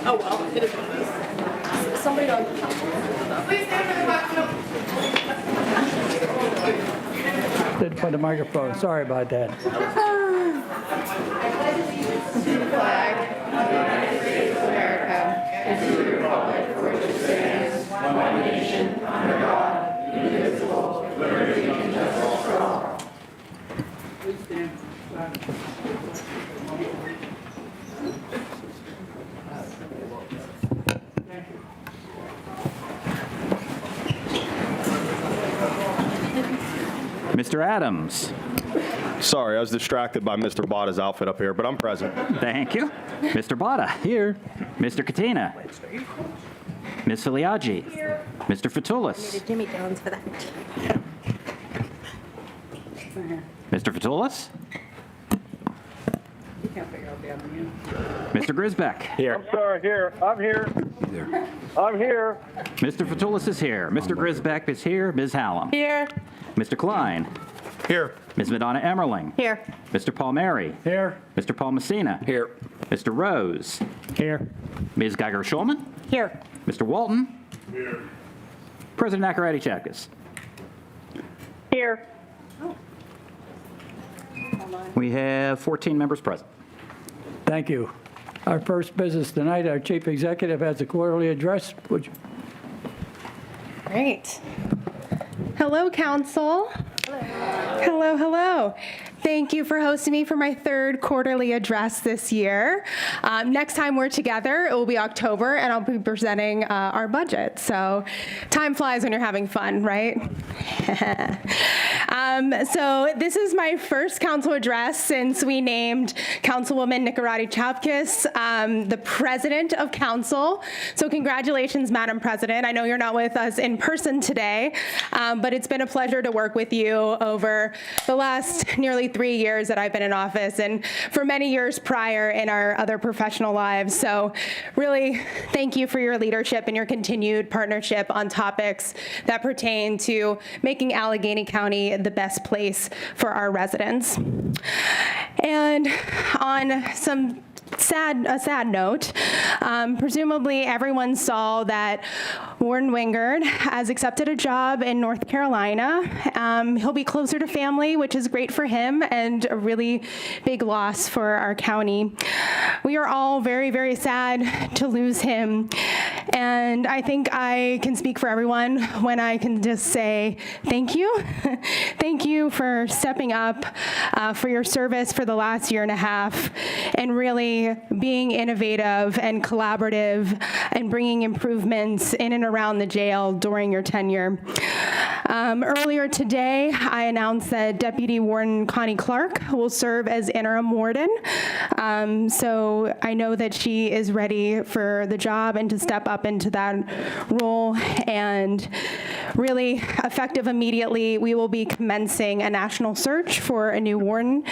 Oh, well, it is what it is. Somebody on council. Please stand for the Didn't put the microphone. Sorry about that. Flag of the United States of America and to the republic for which it stands, one nation, under God, indivisible, with liberty and justice for all. Mr. Adams. Sorry, I was distracted by Mr. Botta's outfit up here, but I'm present. Thank you. Mr. Botta. Here. Mr. Katina. Ms. Filiaggi. Here. Mr. Fatulis. Jimmy Jones for that. Mr. Fatulis. You can't figure out the other mute. Mr. Grisbeck. Here. I'm sorry, here. I'm here. I'm here. Mr. Fatulis is here. Mr. Grisbeck is here. Ms. Hallam. Here. Mr. Klein. Here. Ms. Madonna Emmerling. Here. Mr. Palmieri. Here. Mr. Paul Messina. Here. Mr. Rose. Here. Ms. Geiger-Schulman. Here. Mr. Walton. Here. President Akarati-Chapkas. Here. We have 14 members present. Thank you. Our first business tonight, our chief executive has a quarterly address. Would you? Great. Hello, Council. Hello, hello. Thank you for hosting me for my third quarterly address this year. Next time we're together, it will be October, and I'll be presenting our budget. So time flies when you're having fun, right? So this is my first council address since we named Councilwoman Akarati-Chapkas the president of council. So congratulations, Madam President. I know you're not with us in person today, but it's been a pleasure to work with you over the last nearly 3 years that I've been in office and for many years prior in our other professional lives. So really, thank you for your leadership and your continued partnership on topics that pertain to making Allegheny County the best place for our residents. And on a sad note, presumably everyone saw that Warren Wingard has accepted a job in North Carolina. He'll be closer to family, which is great for him and a really big loss for our county. We are all very, very sad to lose him. And I think I can speak for everyone when I can just say thank you. Thank you for stepping up, for your service for the last year and a half, and really being innovative and collaborative and bringing improvements in and around the jail during your tenure. Earlier today, I announced that Deputy Warden Connie Clark will serve as interim warden. So I know that she is ready for the job and to step up into that role. And really effective immediately, we will be commencing a national search for a new warden.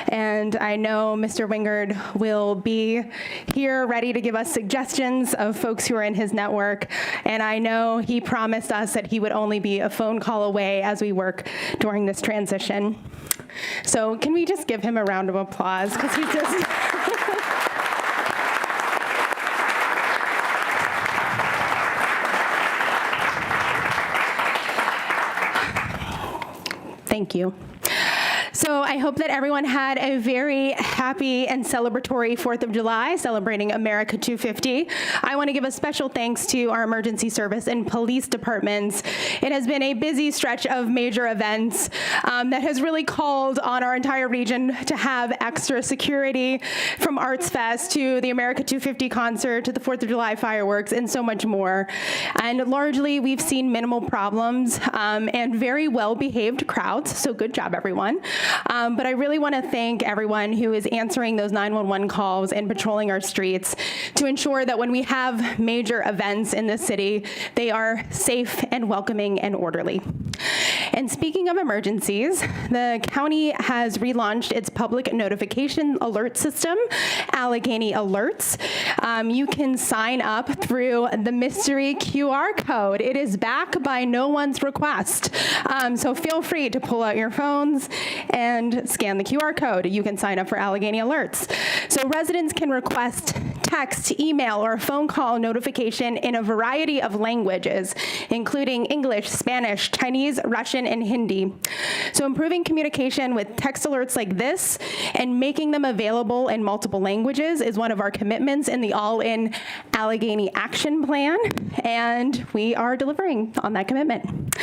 And I know Mr. Wingard will be here ready to give us suggestions of folks who are in his network. And I know he promised us that he would only be a phone call away as we work during this transition. So can we just give him a round of applause? Because he just... Thank you. So I hope that everyone had a very happy and celebratory 4th of July, celebrating America 250. I want to give a special thanks to our emergency service and police departments. It has been a busy stretch of major events that has really called on our entire region to have extra security, from Arts Fest to the America 250 concert to the 4th of July fireworks and so much more. And largely, we've seen minimal problems and very well-behaved crowds, so good job, everyone. But I really want to thank everyone who is answering those 911 calls and patrolling our streets to ensure that when we have major events in this city, they are safe and welcoming and orderly. And speaking of emergencies, the county has relaunched its public notification alert system, Allegheny Alerts. You can sign up through the mystery QR code. It is back by no one's request. So feel free to pull out your phones and scan the QR code. You can sign up for Allegheny Alerts. So residents can request text, email, or phone call notification in a variety of languages, including English, Spanish, Chinese, Russian, and Hindi. So improving communication with text alerts like this and making them available in multiple languages is one of our commitments in the All-In Allegheny Action Plan, and we are delivering on that commitment.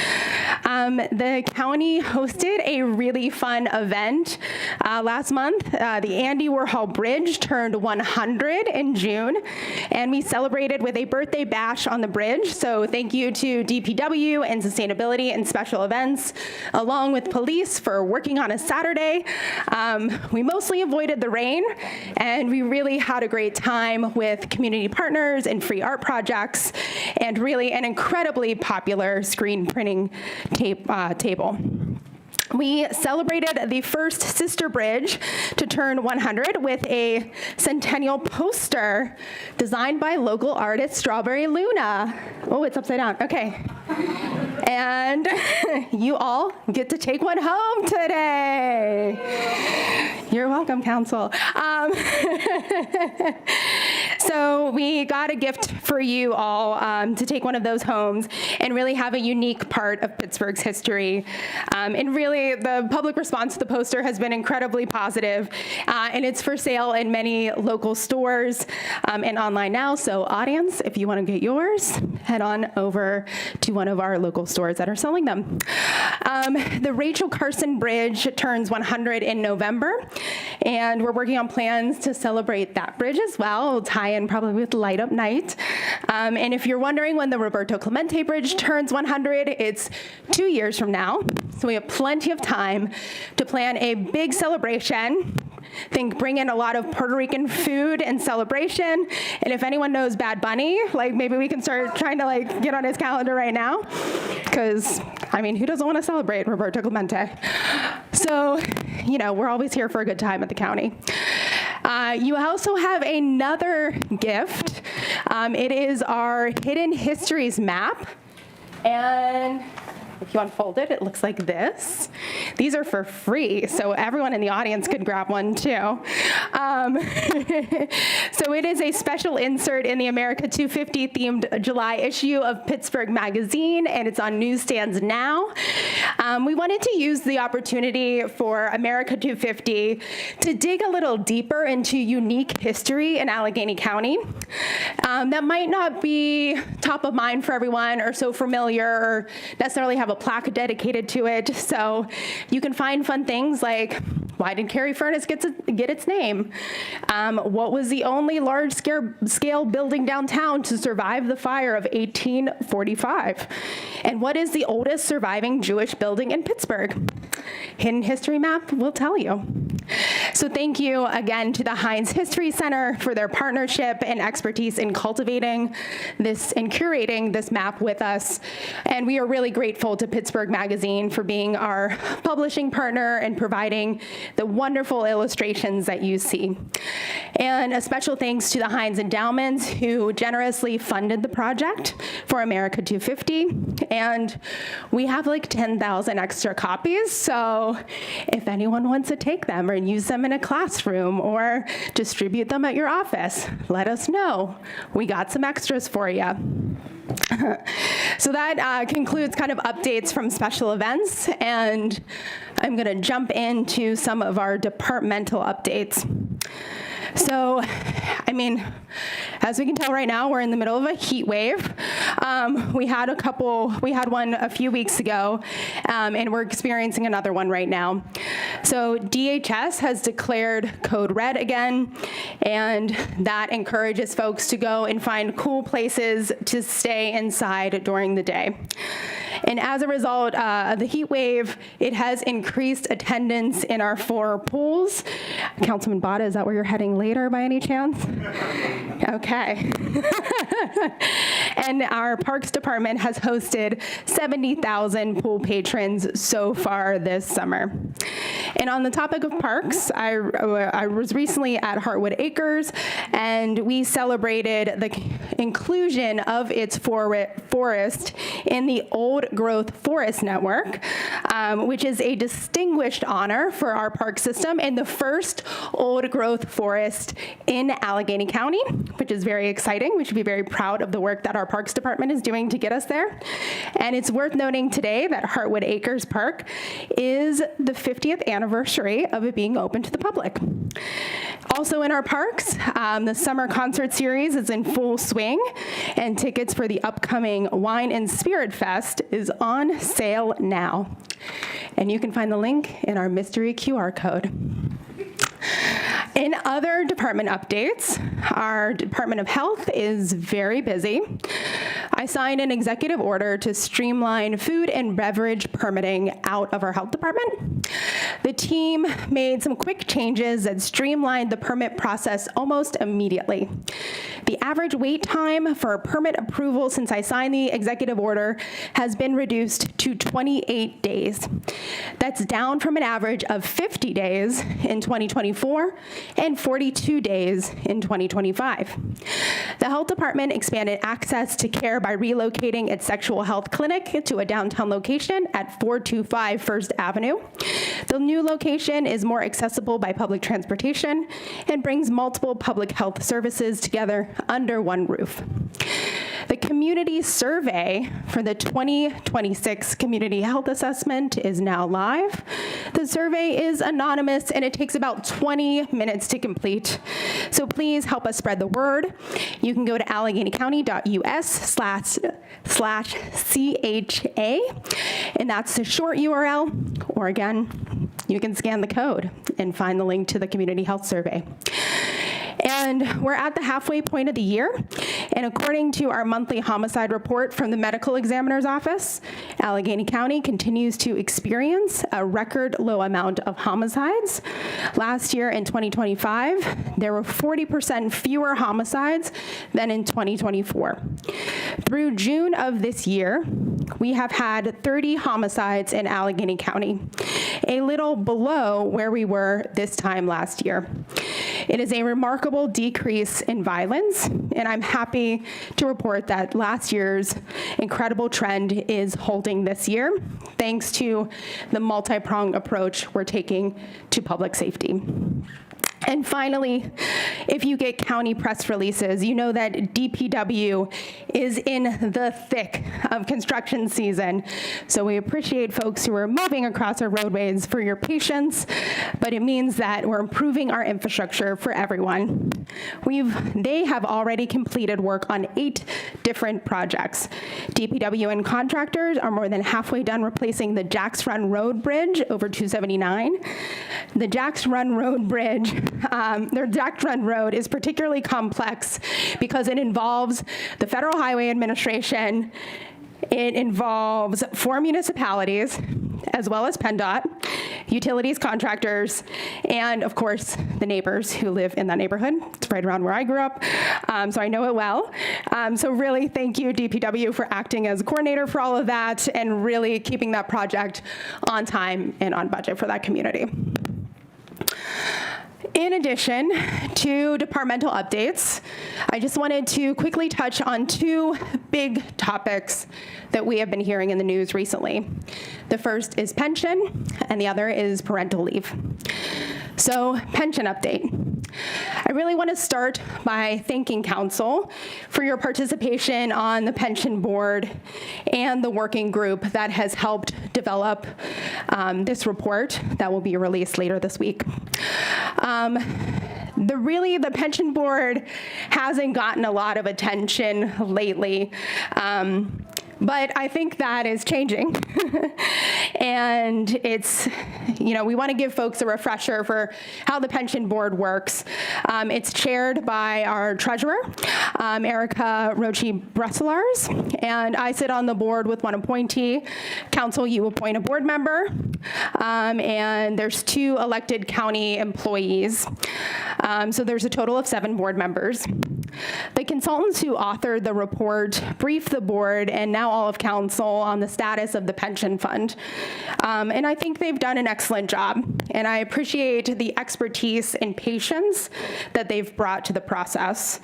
The county hosted a really fun event last month. The Andy Warhol Bridge turned 100 in June, and we celebrated with a birthday bash on the bridge. So thank you to DPW and Sustainability and Special Events, along with police, for working on a Saturday. We mostly avoided the rain, and we really had a great time with community partners and free art projects, and really an incredibly popular screen printing table. We celebrated the first sister bridge to turn 100 with a centennial poster designed by local artist Strawberry Luna. Oh, it's upside down. Okay. And you all get to take one home today. You're welcome, Council. So we got a gift for you all to take one of those homes and really have a unique part of Pittsburgh's history. And really, the public response to the poster has been incredibly positive, and it's for sale in many local stores and online now. So audience, if you want to get yours, head on over to one of our local stores that are selling them. The Rachel Carson Bridge turns 100 in November, and we're working on plans to celebrate that bridge as well. We'll tie in probably with Light Up Night. And if you're wondering when the Roberto Clemente Bridge turns 100, it's 2 years from now. So we have plenty of time to plan a big celebration. Think bring in a lot of Puerto Rican food and celebration. And if anyone knows Bad Bunny, like maybe we can start trying to like get on his calendar right now. Because, I mean, who doesn't want to celebrate Roberto Clemente? So, you know, we're always here for a good time at the county. You also have another gift. It is our Hidden Histories map. And if you unfold it, it looks like this. These are for free, so everyone in the audience could grab one too. So it is a special insert in the America 250 themed July issue of Pittsburgh Magazine, and it's on newsstands now. We wanted to use the opportunity for America 250 to dig a little deeper into unique history in Allegheny County that might not be top of mind for everyone or so familiar or necessarily have a plaque dedicated to it. So you can find fun things like, why did Carey Furnace get its name? What was the only large-scale building downtown to survive the fire of 1845? And what is the oldest surviving Jewish building in Pittsburgh? Hidden History Map will tell you. So thank you again to the Heinz History Center for their partnership and expertise in cultivating this and curating this map with us. And we are really grateful to Pittsburgh Magazine for being our publishing partner and providing the wonderful illustrations that you see. And a special thanks to the Heinz Endowments, who generously funded the project for America 250. And we have like 10,000 extra copies, so if anyone wants to take them or use them in a classroom or distribute them at your office, let us know. We got some extras for you. So that concludes kind of updates from special events, and I'm going to jump into some of our departmental updates. So, I mean, as we can tell right now, we're in the middle of a heat wave. We had one a few weeks ago, and we're experiencing another one right now. So DHS has declared code red again, and that encourages folks to go and find cool places to stay inside during the day. And as a result of the heat wave, it has increased attendance in our 4 pools. Councilman Bada, is that where you're heading later by any chance? Okay. And our Parks Department has hosted 70,000 pool patrons so far this summer. And on the topic of parks, I was recently at Heartwood Acres, and we celebrated the inclusion of its forest in the Old Growth Forest Network, which is a distinguished honor for our park system and the first old growth forest in Allegheny County, which is very exciting. We should be very proud of the work that our Parks Department is doing to get us there. And it's worth noting today that Heartwood Acres Park is the 50th anniversary of it being open to the public. Also in our parks, the summer concert series is in full swing, and tickets for the upcoming Wine and Spirit Fest is on sale now. And you can find the link in our mystery QR code. In other department updates, our Department of Health is very busy. I signed an executive order to streamline food and beverage permitting out of our health department. The team made some quick changes that streamlined the permit process almost immediately. The average wait time for permit approval since I signed the executive order has been reduced to 28 days. That's down from an average of 50 days in 2024 and 42 days in 2025. The health department expanded access to care by relocating its sexual health clinic to a downtown location at 425 First Avenue. The new location is more accessible by public transportation and brings multiple public health services together under one roof. The community survey for the 2026 Community Health Assessment is now live. The survey is anonymous and it takes about 20 minutes to complete. So please help us spread the word. You can go to AlleghenyCounty.us/CHA, and that's the short URL, or again, you can scan the code and find the link to the Community Health Survey. And we're at the halfway point of the year, and according to our monthly homicide report from the medical examiner's office, Allegheny County continues to experience a record low amount of homicides. Last year in 2025, there were 40% fewer homicides than in 2024. Through June of this year, we have had 30 homicides in Allegheny County, a little below where we were this time last year. It is a remarkable decrease in violence, and I'm happy to report that last year's incredible trend is holding this year, thanks to the multi-pronged approach we're taking to public safety. And finally, if you get county press releases, you know that DPW is in the thick of construction season. So we appreciate folks who are moving across our roadways for your patience, but it means that we're improving our infrastructure for everyone. They have already completed work on 8 different projects. DPW and contractors are more than halfway done replacing the Jacks Run Road Bridge over 279. The Jacks Run Road Bridge their Jacks Run Road is particularly complex because it involves the Federal Highway Administration, it involves 4 municipalities, as well as PennDOT, utilities contractors, and of course, the neighbors who live in that neighborhood. It's right around where I grew up, so I know it well. So really, thank you, DPW, for acting as a coordinator for all of that and really keeping that project on time and on budget for that community. In addition to departmental updates, I just wanted to quickly touch on 2 big topics that we have been hearing in the news recently. The first is pension, and the other is parental leave. So, pension update. I really want to start by thanking Council for your participation on the pension board and the working group that has helped develop this report that will be released later this week. The pension board hasn't gotten a lot of attention lately. But I think that is changing. And it's, we want to give folks a refresher for how the pension board works. It's chaired by our treasurer, Erica Rochi-Bresselars, and I sit on the board with one appointee. Council, you appoint a board member, and there's 2 elected county employees. So there's a total of 7 board members. The consultants who authored the report briefed the board and now all of council on the status of the pension fund. And I think they've done an excellent job. And I appreciate the expertise and patience that they've brought to the process.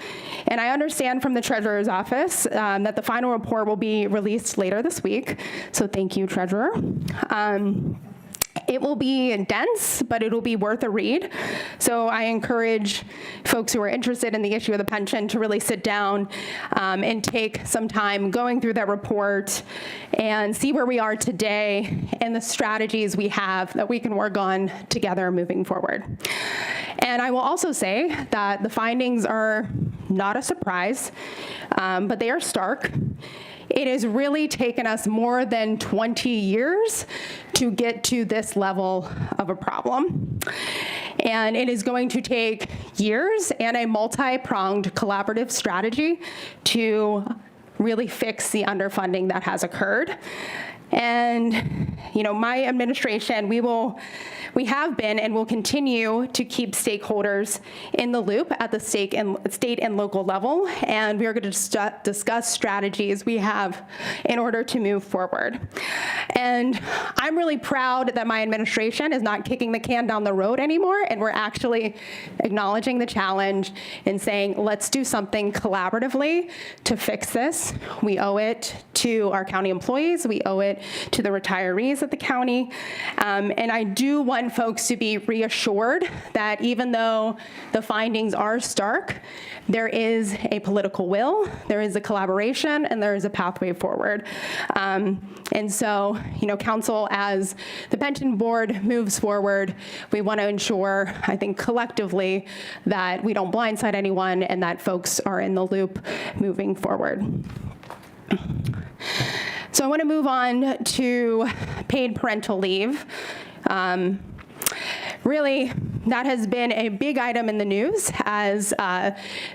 And I understand from the treasurer's office that the final report will be released later this week. So thank you, treasurer. It will be dense, but it'll be worth a read. So I encourage folks who are interested in the issue of the pension to really sit down and take some time going through that report and see where we are today and the strategies we have that we can work on together moving forward. And I will also say that the findings are not a surprise, but they are stark. It has really taken us more than 20 years to get to this level of a problem. And it is going to take years and a multi-pronged collaborative strategy to really fix the underfunding that has occurred. And, my administration, we have been and will continue to keep stakeholders in the loop at the state and local level, and we are going to discuss strategies we have in order to move forward. And I'm really proud that my administration is not kicking the can down the road anymore, and we're actually acknowledging the challenge and saying, let's do something collaboratively to fix this. We owe it to our county employees. We owe it to the retirees at the county. And I do want folks to be reassured that even though the findings are stark, there is a political will, there is a collaboration, and there is a pathway forward. And so, council, as the pension board moves forward, we want to ensure, I think collectively, that we don't blindside anyone and that folks are in the loop moving forward. So I want to move on to paid parental leave. Really, that has been a big item in the news as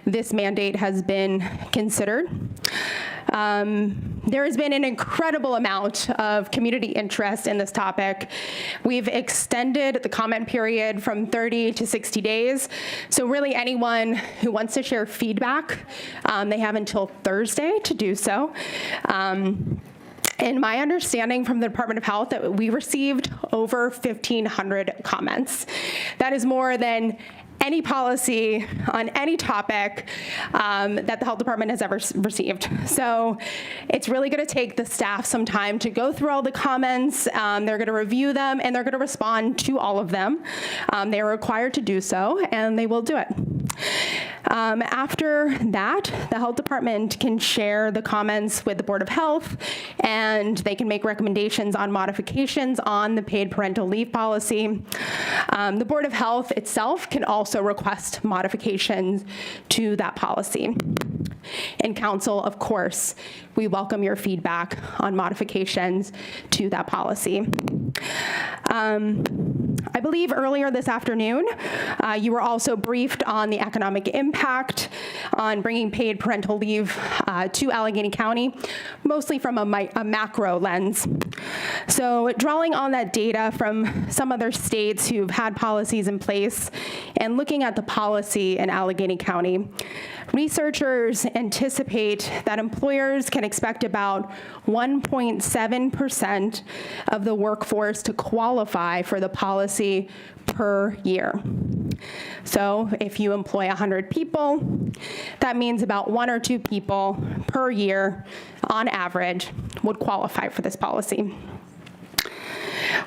this mandate has been considered. There has been an incredible amount of community interest in this topic. We've extended the comment period from 30 to 60 days. So really anyone who wants to share feedback, they have until Thursday to do so. And my understanding from the Department of Health that we received over 1,500 comments. That is more than any policy on any topic that the health department has ever received. So it's really going to take the staff some time to go through all the comments. They're going to review them, and they're going to respond to all of them. They are required to do so, and they will do it. After that, the health department can share the comments with the Board of Health, and they can make recommendations on modifications on the paid parental leave policy. The Board of Health itself can also request modifications to that policy. And council, of course, we welcome your feedback on modifications to that policy. I believe earlier this afternoon, you were also briefed on the economic impact on bringing paid parental leave to Allegheny County, mostly from a macro lens. So drawing on that data from some other states who've had policies in place and looking at the policy in Allegheny County, researchers anticipate that employers can expect about 1.7% of the workforce to qualify for the policy per year. So if you employ 100 people, that means about 1 or 2 people per year, on average, would qualify for this policy.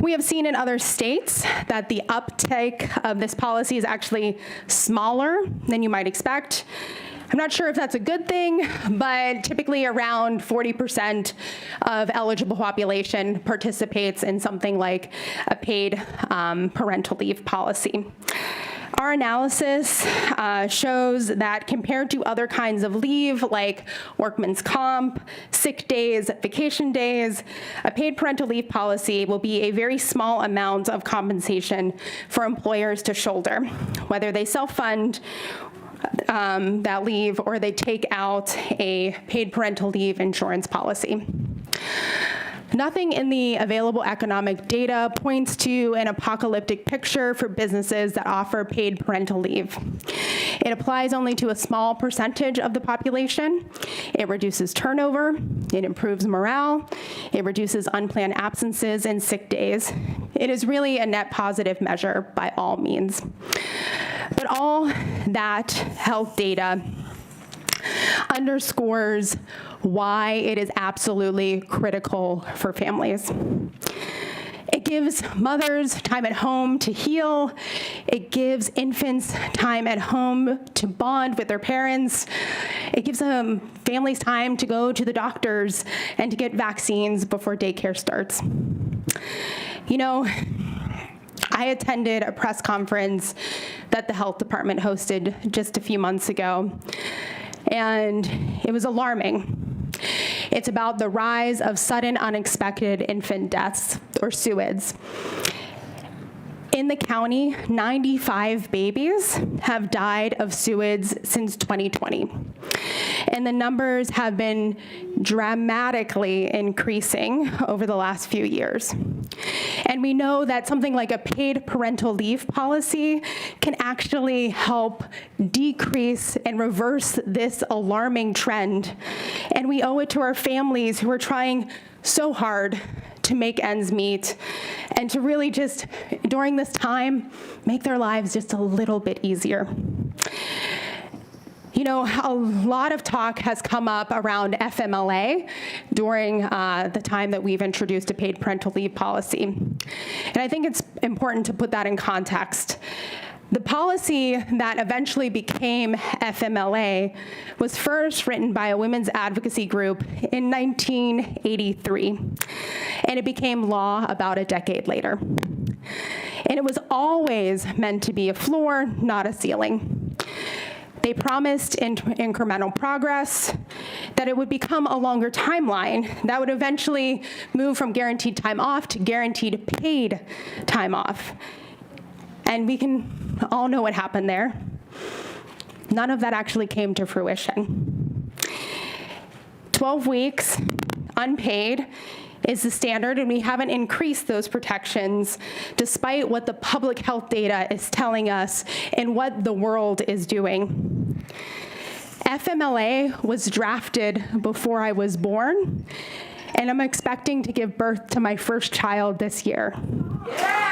We have seen in other states that the uptake of this policy is actually smaller than you might expect. I'm not sure if that's a good thing, but typically around 40% of eligible population participates in something like a paid parental leave policy. Our analysis shows that compared to other kinds of leave like workman's comp, sick days, vacation days, a paid parental leave policy will be a very small amount of compensation for employers to shoulder, whether they self-fund that leave or they take out a paid parental leave insurance policy. Nothing in the available economic data points to an apocalyptic picture for businesses that offer paid parental leave. It applies only to a small percentage of the population. It reduces turnover. It improves morale. It reduces unplanned absences and sick days. It is really a net positive measure by all means. But all that health data underscores why it is absolutely critical for families. It gives mothers time at home to heal. It gives infants time at home to bond with their parents. It gives families time to go to the doctors and to get vaccines before daycare starts. You know, I attended a press conference that the health department hosted just a few months ago, and it was alarming. It's about the rise of sudden unexpected infant deaths, or SUIDs. In the county, 95 babies have died of SUIDs since 2020. And the numbers have been dramatically increasing over the last few years. And we know that something like a paid parental leave policy can actually help decrease and reverse this alarming trend. And we owe it to our families who are trying so hard to make ends meet and to really just, during this time, make their lives just a little bit easier. You know, a lot of talk has come up around FMLA during the time that we've introduced a paid parental leave policy. And I think it's important to put that in context. The policy that eventually became FMLA was first written by a women's advocacy group in 1983, and it became law about a decade later. And it was always meant to be a floor, not a ceiling. They promised incremental progress, that it would become a longer timeline that would eventually move from guaranteed time off to guaranteed paid time off. And we can all know what happened there. None of that actually came to fruition. 12 weeks, unpaid, is the standard, and we haven't increased those protections despite what the public health data is telling us and what the world is doing. FMLA was drafted before I was born, and I'm expecting to give birth to my first child this year. Yeah.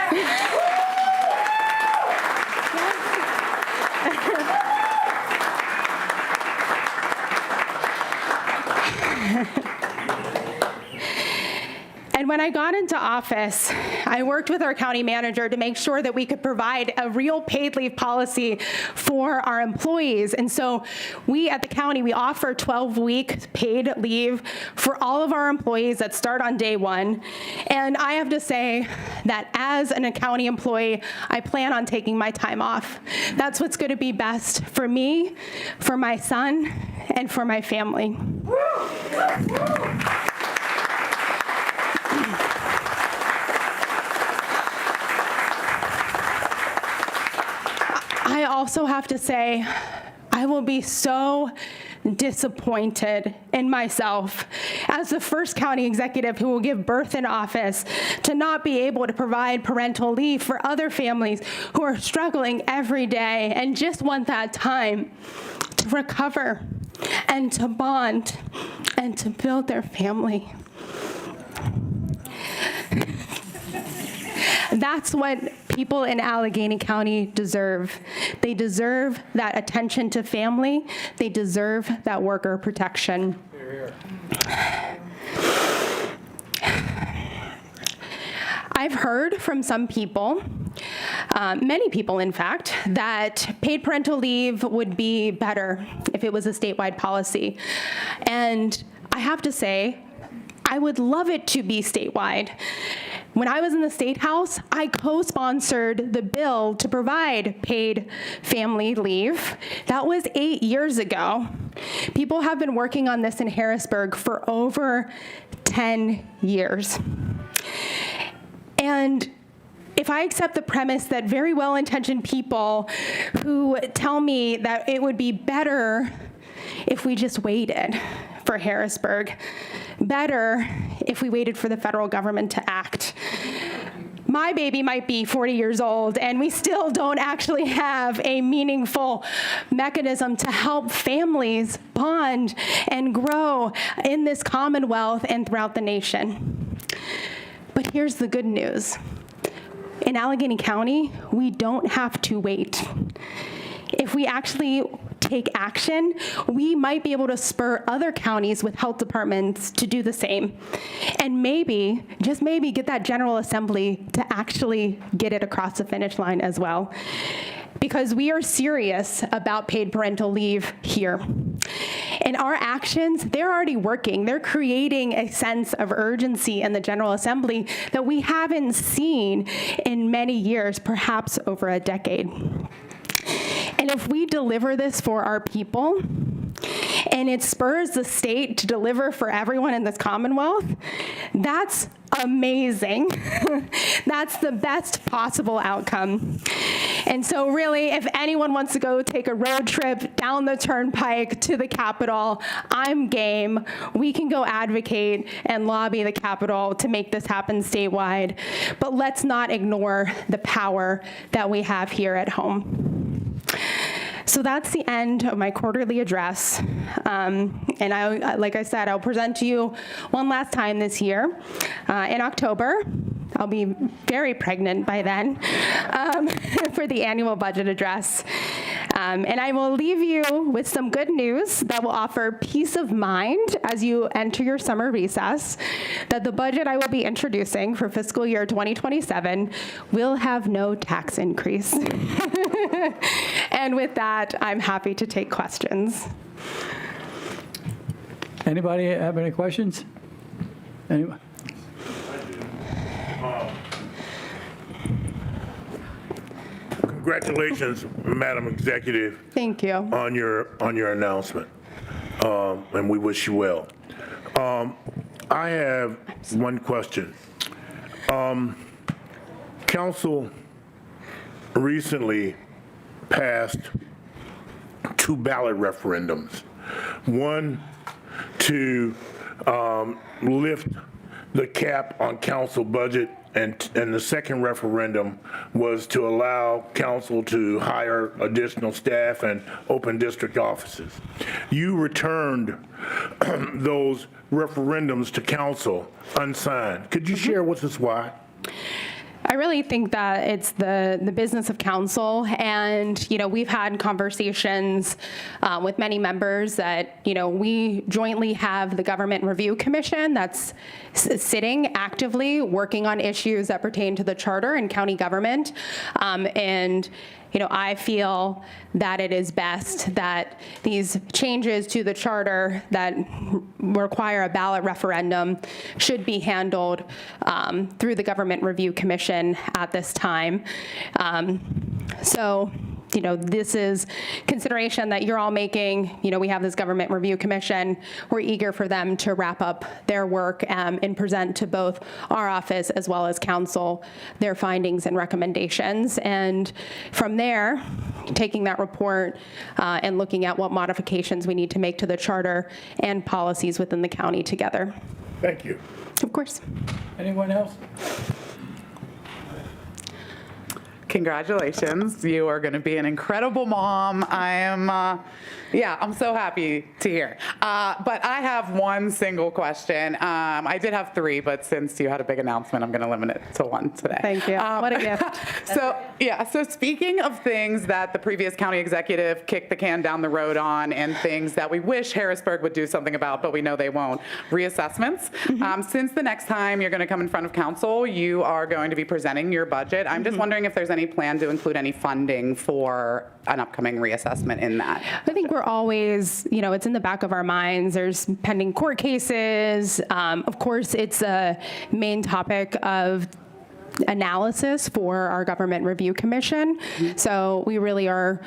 And when I got into office, I worked with our county manager to make sure that we could provide a real paid leave policy for our employees. And so we at the county, we offer 12-week paid leave for all of our employees that start on day one. And I have to say that as a county employee, I plan on taking my time off. That's what's going to be best for me, for my son, and for my family. I also have to say, I will be so disappointed in myself as the first county executive who will give birth in office to not be able to provide parental leave for other families who are struggling every day and just want that time to recover and to bond and to build their family. That's what people in Allegheny County deserve. They deserve that attention to family. They deserve that worker protection. I've heard from some people, many people in fact, that paid parental leave would be better if it was a statewide policy. And I have to say, I would love it to be statewide. When I was in the State House, I co-sponsored the bill to provide paid family leave. That was 8 years ago. People have been working on this in Harrisburg for over 10 years. And if I accept the premise that very well-intentioned people who tell me that it would be better if we just waited for Harrisburg, better if we waited for the federal government to act. My baby might be 40 years old, and we still don't actually have a meaningful mechanism to help families bond and grow in this Commonwealth and throughout the nation. But here's the good news. In Allegheny County, we don't have to wait. If we actually take action, we might be able to spur other counties with health departments to do the same. And maybe, just maybe, get that General Assembly to actually get it across the finish line as well. Because we are serious about paid parental leave here. And our actions, they're already working. They're creating a sense of urgency in the General Assembly that we haven't seen in many years, perhaps over a decade. And if we deliver this for our people, and it spurs the state to deliver for everyone in this Commonwealth, that's amazing. That's the best possible outcome. And so really, if anyone wants to go take a road trip down the turnpike to the Capitol, I'm game. We can go advocate and lobby the Capitol to make this happen statewide. But let's not ignore the power that we have here at home. So that's the end of my quarterly address. And like I said, I'll present to you one last time this year in October. I'll be very pregnant by then for the annual budget address. And I will leave you with some good news that will offer peace of mind as you enter your summer recess, that the budget I will be introducing for fiscal year 2027 will have no tax increase. And with that, I'm happy to take questions. Anybody have any questions? Anyone? Congratulations, Madam Executive. Thank you. On your announcement, and we wish you well. I have one question. Council recently passed 2 ballot referendums. One to lift the cap on council budget, and the second referendum was to allow council to hire additional staff and open district offices. You returned those referendums to council unsigned. Could you share with us why? I really think that it's the business of council, and we've had conversations with many members that we jointly have the Government Review Commission that's sitting actively working on issues that pertain to the charter and county government, and I feel that it is best that these changes to the charter that require a ballot referendum should be handled through the Government Review Commission at this time. So this is consideration that you're all making. We have this Government Review Commission. We're eager for them to wrap up their work and present to both our office as well as council their findings and recommendations. And from there, taking that report and looking at what modifications we need to make to the charter and policies within the county together. Thank you. Of course. Anyone else? Congratulations. You are going to be an incredible mom. I'm so happy to hear. But I have one single question. I did have 3, but since you had a big announcement, I'm going to limit it to 1 today. Thank you. What a gift. So speaking of things that the previous county executive kicked the can down the road on and things that we wish Harrisburg would do something about, but we know they won't, reassessments. Since the next time you're going to come in front of council, you are going to be presenting your budget. I'm just wondering if there's any plan to include any funding for an upcoming reassessment in that. I think we're always, it's in the back of our minds. There's pending court cases. Of course, it's a main topic of analysis for our Government Review Commission. So we really are,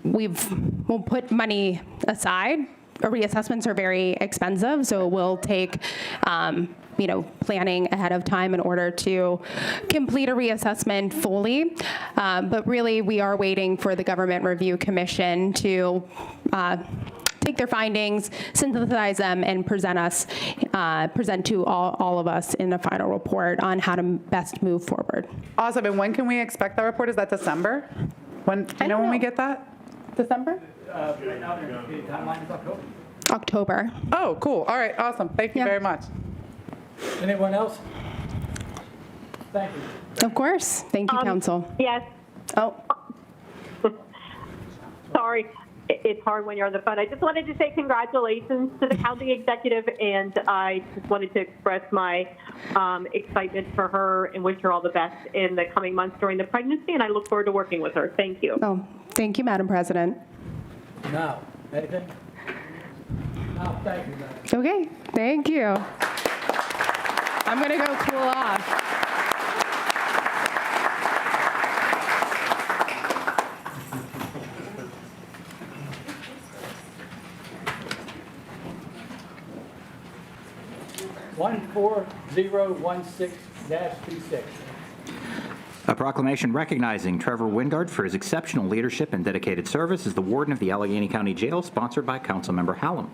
we'll put money aside. Reassessments are very expensive, so we'll take, planning ahead of time in order to complete a reassessment fully. But really, we are waiting for the Government Review Commission to take their findings, synthesize them, and present to all of us in a final report on how to best move forward. Awesome. And when can we expect that report? Is that December? Do you know when we get that? December? Right now, the timeline is October. October. Oh, cool. All right. Awesome. Thank you very much. Anyone else? Thank you. Of course. Thank you, Council. Yes. Oh. Sorry. It's hard when you're on the phone. I just wanted to say congratulations to the county executive, and I just wanted to express my excitement for her and wish her all the best in the coming months during the pregnancy, and I look forward to working with her. Thank you. Oh, thank you, Madam President. Now, anything? No, thank you, Madam. Okay, thank you. I'm going to go cool off. One 4016-26. A proclamation recognizing Trevor Wingard for his exceptional leadership and dedicated service as the warden of the Allegheny County Jail, sponsored by Councilmember Hallam.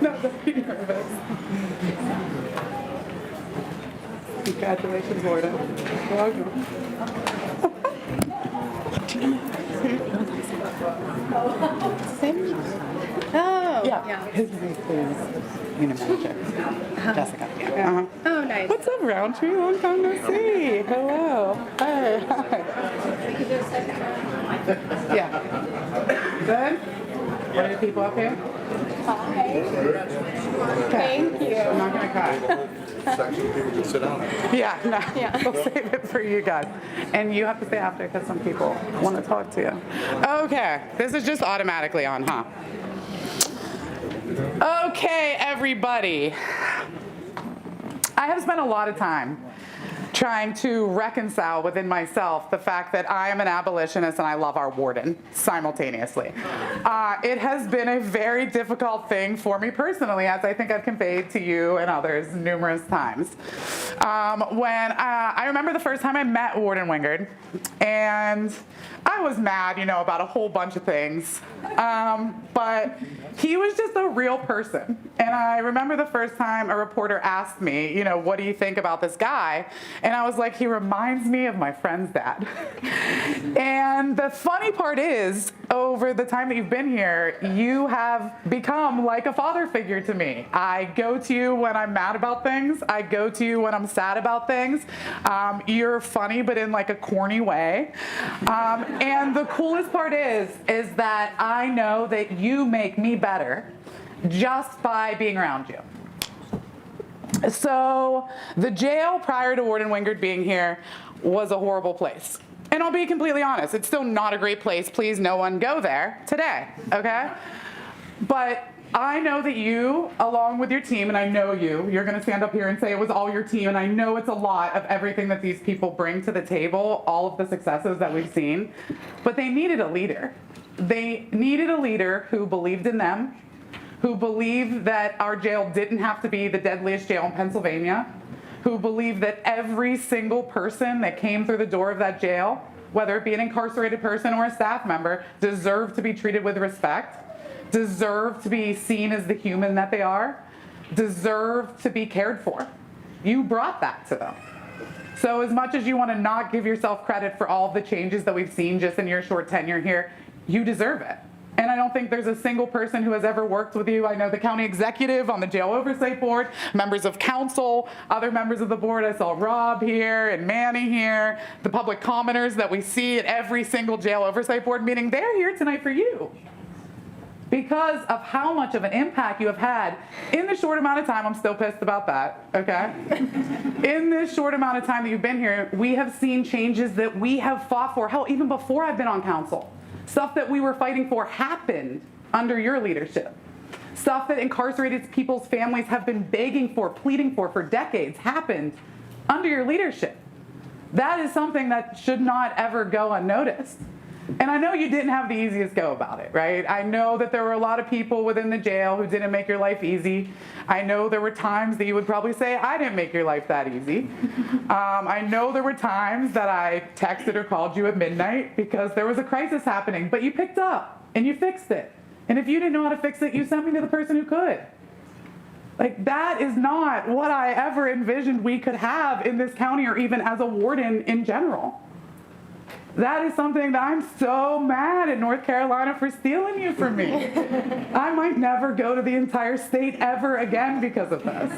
No, don't be nervous. Congratulations, Warden. Welcome. Oh, Yeah. His name is Unit Manager, Jessica. Oh, nice. What's up, Roundtree? Long time no see. Hello. Hey. Hi. Yeah. Good? What are the people up here? Hi. Thank you. I'm not going to cry. Section people can sit down. Yeah, no, we'll save it for you guys. And you have to stay after because some people want to talk to you. Okay, this is just automatically on, huh? Okay, everybody. I have spent a lot of time trying to reconcile within myself the fact that I am an abolitionist and I love our warden simultaneously. It has been a very difficult thing for me personally, as I think I've conveyed to you and others numerous times. When I remember the first time I met Warden Wingard, and I was mad, about a whole bunch of things, but he was just a real person. And I remember the first time a reporter asked me, what do you think about this guy? And I was like, he reminds me of my friend's dad. And the funny part is, over the time that you've been here, you have become like a father figure to me. I go to you when I'm mad about things. I go to you when I'm sad about things. You're funny, but in like a corny way. And the coolest part is that I know that you make me better just by being around you. So the jail prior to Warden Wingard being here was a horrible place. And I'll be completely honest, it's still not a great place. Please, no one go there today, okay? But I know that you, along with your team, and I know you're gonna stand up here and say it was all your team, and I know it's a lot of everything that these people bring to the table, all of the successes that we've seen, but they needed a leader. They needed a leader who believed in them, who believed that our jail didn't have to be the deadliest jail in Pennsylvania, who believed that every single person that came through the door of that jail, whether it be an incarcerated person or a staff member, deserved to be treated with respect, deserved to be seen as the human that they are, deserved to be cared for. You brought that to them. So as much as you want to not give yourself credit for all of the changes that we've seen just in your short tenure here, you deserve it. And I don't think there's a single person who has ever worked with you. I know the county executive on the jail oversight board, members of council, other members of the board. I saw Rob here and Manny here, the public commenters that we see at every single jail oversight board meeting. They're here tonight for you. because of how much of an impact you have had in the short amount of time. I'm still pissed about that, okay? In this short amount of time that you've been here, we have seen changes that we have fought for. Hell, even before I've been on council, stuff that we were fighting for happened under your leadership. Stuff that incarcerated people's families have been begging for, pleading for decades happened under your leadership. That is something that should not ever go unnoticed. And I know you didn't have the easiest go about it, right? I know that there were a lot of people within the jail who didn't make your life easy. I know there were times that you would probably say, I didn't make your life that easy. I know there were times that I texted or called you at midnight because there was a crisis happening, but you picked up and you fixed it. And if you didn't know how to fix it, you sent me to the person who could. Like, that is not what I ever envisioned we could have in this county or even as a warden in general. That is something that I'm so mad at North Carolina for stealing you from me. I might never go to the entire state ever again because of this.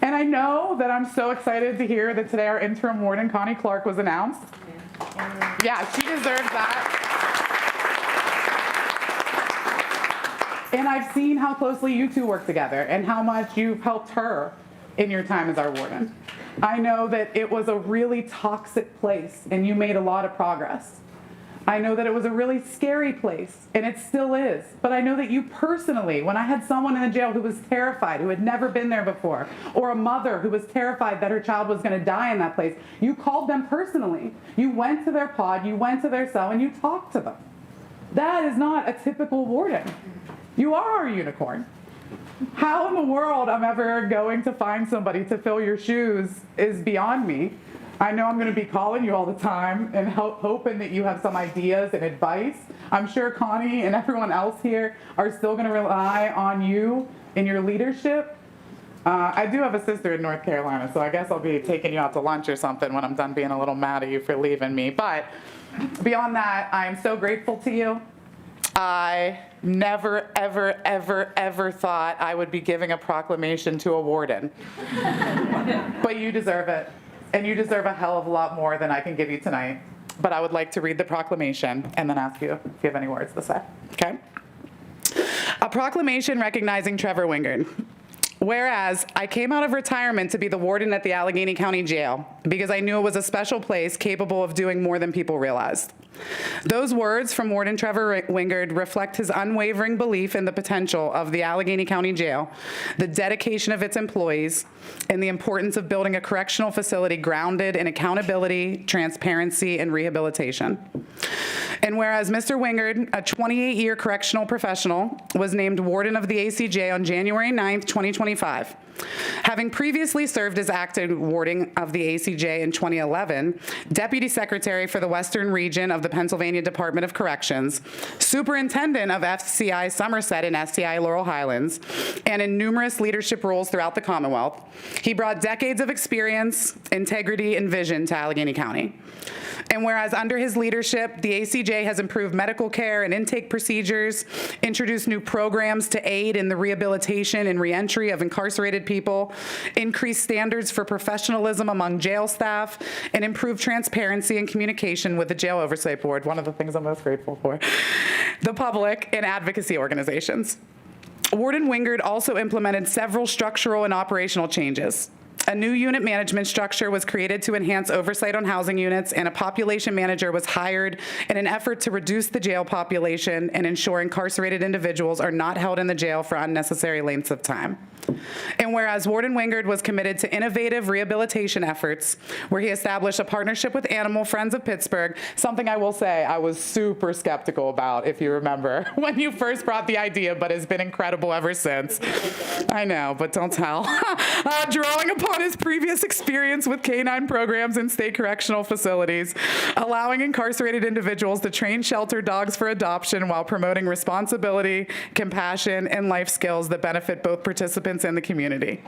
And I know that I'm so excited to hear that today our interim warden, Connie Clark, was announced. Yeah, she deserves that. And I've seen how closely you two work together and how much you've helped her in your time as our warden. I know that it was a really toxic place and you made a lot of progress. I know that it was a really scary place and it still is. But I know that you personally, when I had someone in the jail who was terrified, who had never been there before, or a mother who was terrified that her child was going to die in that place, you called them personally. You went to their pod, you went to their cell, and you talked to them. That is not a typical warden. You are our unicorn. How in the world I'm ever going to find somebody to fill your shoes is beyond me. I know I'm going to be calling you all the time and hoping that you have some ideas and advice. I'm sure Connie and everyone else here are still going to rely on you in your leadership. I do have a sister in North Carolina, so I guess I'll be taking you out to lunch or something when I'm done being a little mad at you for leaving me. But beyond that, I am so grateful to you. I never, ever, ever, ever thought I would be giving a proclamation to a warden. But you deserve it. And you deserve a hell of a lot more than I can give you tonight. But I would like to read the proclamation and then ask you if you have any words to say. Okay? A proclamation recognizing Trevor Wingard. Whereas I came out of retirement to be the warden at the Allegheny County Jail because I knew it was a special place capable of doing more than people realized. Those words from Warden Trevor Wingard reflect his unwavering belief in the potential of the Allegheny County Jail, the dedication of its employees, and the importance of building a correctional facility grounded in accountability, transparency, and rehabilitation. And whereas Mr. Wingard, a 28-year correctional professional, was named Warden of the ACJ on January 9th, 2025, having previously served as acting warden of the ACJ in 2011, Deputy Secretary for the Western Region of the Pennsylvania Department of Corrections, Superintendent of FCI Somerset and SCI Laurel Highlands, and in numerous leadership roles throughout the Commonwealth, he brought decades of experience, integrity, and vision to Allegheny County. And whereas under his leadership, the ACJ has improved medical care and intake procedures, introduced new programs to aid in the rehabilitation and reentry of incarcerated people, increased standards for professionalism among jail staff, and improved transparency and communication with the Jail Oversight Board, one of the things I'm most grateful for, the public, and advocacy organizations. Warden Wingard also implemented several structural and operational changes. A new unit management structure was created to enhance oversight on housing units, and a population manager was hired in an effort to reduce the jail population and ensure incarcerated individuals are not held in the jail for unnecessary lengths of time. And whereas Warden Wingard was committed to innovative rehabilitation efforts, where he established a partnership with Animal Friends of Pittsburgh, something I will say I was super skeptical about, if you remember, when you first brought the idea, but has been incredible ever since. I know, but don't tell. Drawing upon his previous experience with canine programs in state correctional facilities, allowing incarcerated individuals to train shelter dogs for adoption while promoting responsibility, compassion, and life skills that benefit both participants and the community.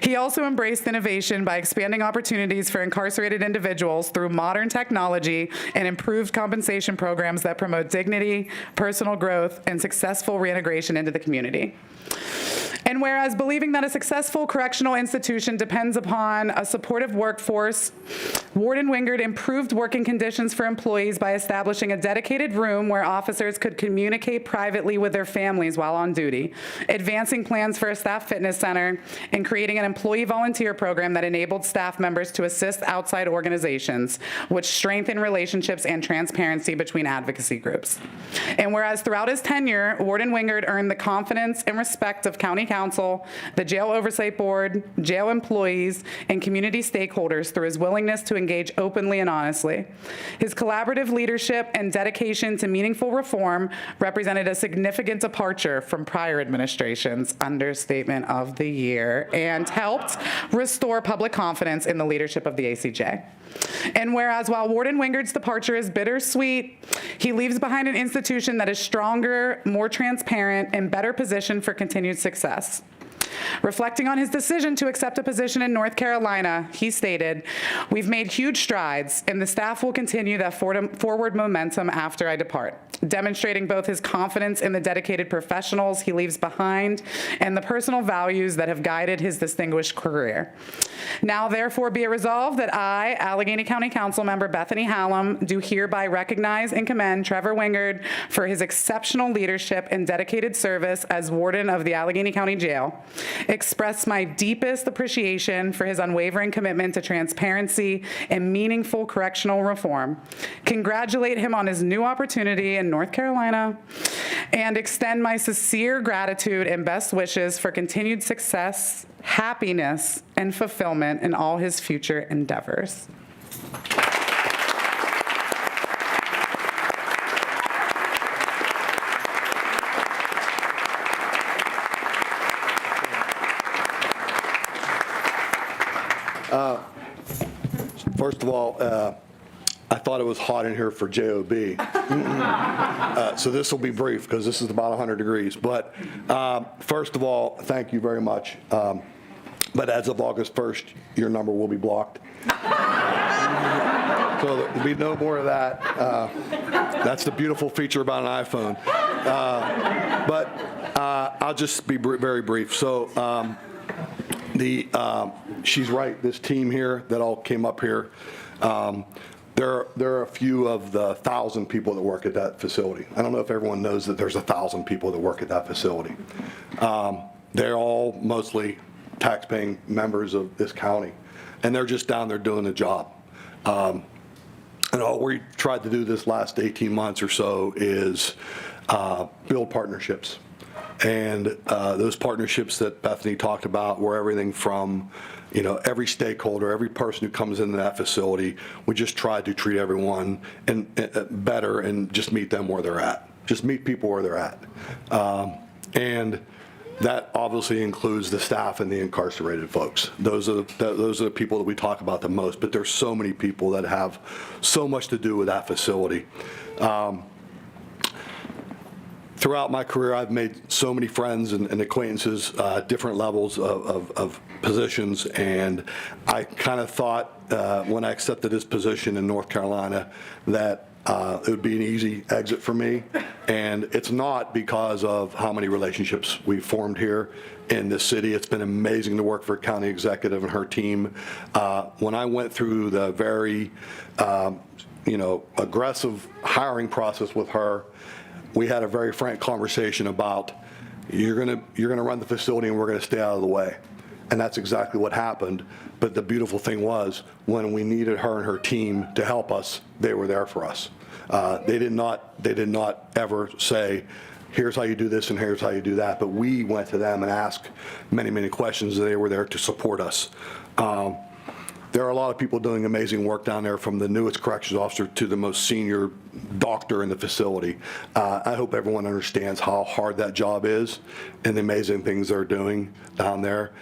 He also embraced innovation by expanding opportunities for incarcerated individuals through modern technology and improved compensation programs that promote dignity, personal growth, and successful reintegration into the community. And whereas believing that a successful correctional institution depends upon a supportive workforce, Warden Wingard improved working conditions for employees by establishing a dedicated room where officers could communicate privately with their families while on duty, advancing plans for a staff fitness center, and creating an employee volunteer program that enabled staff members to assist outside organizations, which strengthened relationships and transparency between advocacy groups. And whereas throughout his tenure, Warden Wingard earned the confidence and respect of County Council, the Jail Oversight Board, jail employees, and community stakeholders through his willingness to engage openly and honestly. His collaborative leadership and dedication to meaningful reform represented a significant departure from prior administrations, understatement of the year, and helped restore public confidence in the leadership of the ACJ. And whereas while Warden Wingard's departure is bittersweet, he leaves behind an institution that is stronger, more transparent, and better positioned for continued success. Reflecting on his decision to accept a position in North Carolina, he stated, "We've made huge strides, and the staff will continue that forward momentum after I depart, demonstrating both his confidence in the dedicated professionals he leaves behind and the personal values that have guided his distinguished career. Now, therefore, be it resolved that I, Allegheny County Council Member Bethany Hallam, do hereby recognize and commend Trevor Wingard for his exceptional leadership and dedicated service as Warden of the Allegheny County Jail, express my deepest appreciation for his unwavering commitment to transparency and meaningful correctional reform, congratulate him on his new opportunity in North Carolina, and extend my sincere gratitude and best wishes for continued success, happiness, and fulfillment in all his future endeavors." First of all, I thought it was hot in here for JOB. So this will be brief because this is about 100 degrees. But first of all, thank you very much. But as of August 1st, your number will be blocked. So there'll be no more of that. That's the beautiful feature about an iPhone. But I'll just be very brief. So she's right, this team here that all came up here, there are a few of the 1,000 people that work at that facility. I don't know if everyone knows that there's 1,000 people that work at that facility. They're all mostly tax-paying members of this county, and they're just down there doing the job. And all we tried to do this last 18 months or so is build partnerships. And those partnerships that Bethany talked about were everything from, every stakeholder, every person who comes into that facility. We just tried to treat everyone better and just meet them where they're at. Just meet people where they're at. And that obviously includes the staff and the incarcerated folks. Those are the people that we talk about the most, but there's so many people that have so much to do with that facility. Throughout my career, I've made so many friends and acquaintances, different levels of positions, and I kind of thought when I accepted this position in North Carolina that it would be an easy exit for me, and it's not because of how many relationships we've formed here in this city. It's been amazing to work for County Executive and her team. When I went through the very aggressive hiring process with her, we had a very frank conversation about you're gonna run the facility and we're gonna stay out of the way. And that's exactly what happened. But the beautiful thing was when we needed her and her team to help us, they were there for us. They did not ever say, here's how you do this and here's how you do that. But we went to them and asked many, many questions. They were there to support us. There are a lot of people doing amazing work down there, from the newest corrections officer to the most senior doctor in the facility. I hope everyone understands how hard that job is and the amazing things they're doing down there.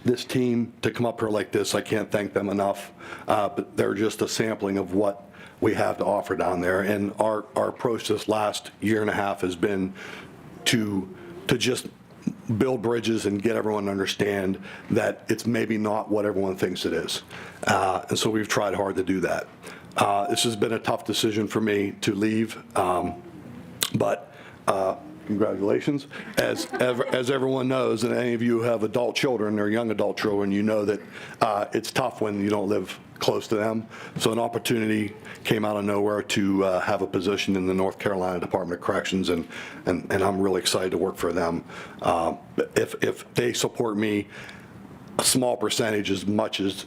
This team, to come up here like this, I can't thank them enough, but they're just a sampling of what we have to offer down there. And our approach this last year and a half has been to just build bridges and get everyone to understand that it's maybe not what everyone thinks it is. And so we've tried hard to do that. This has been a tough decision for me to leave, but Congratulations. As everyone knows, and any of you who have adult children or young adult children, you know that it's tough when you don't live close to them. So an opportunity came out of nowhere to have a position in the North Carolina Department of Corrections, and I'm really excited to work for them. If they support me, a small percentage as much as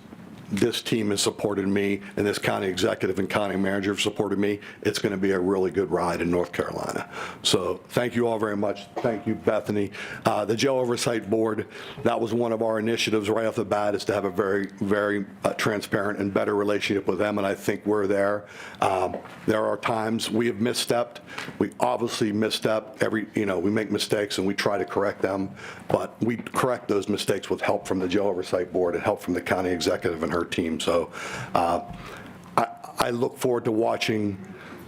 this team has supported me and this county executive and county manager have supported me, it's going to be a really good ride in North Carolina. So thank you all very much. Thank you, Bethany. The Jail Oversight Board, that was one of our initiatives right off the bat, is to have a very, very transparent and better relationship with them, and I think we're there. There are times we have misstepped. We obviously misstep. We make mistakes and we try to correct them, but we correct those mistakes with help from the Jail Oversight Board and help from the county executive and her team. So I look forward to watching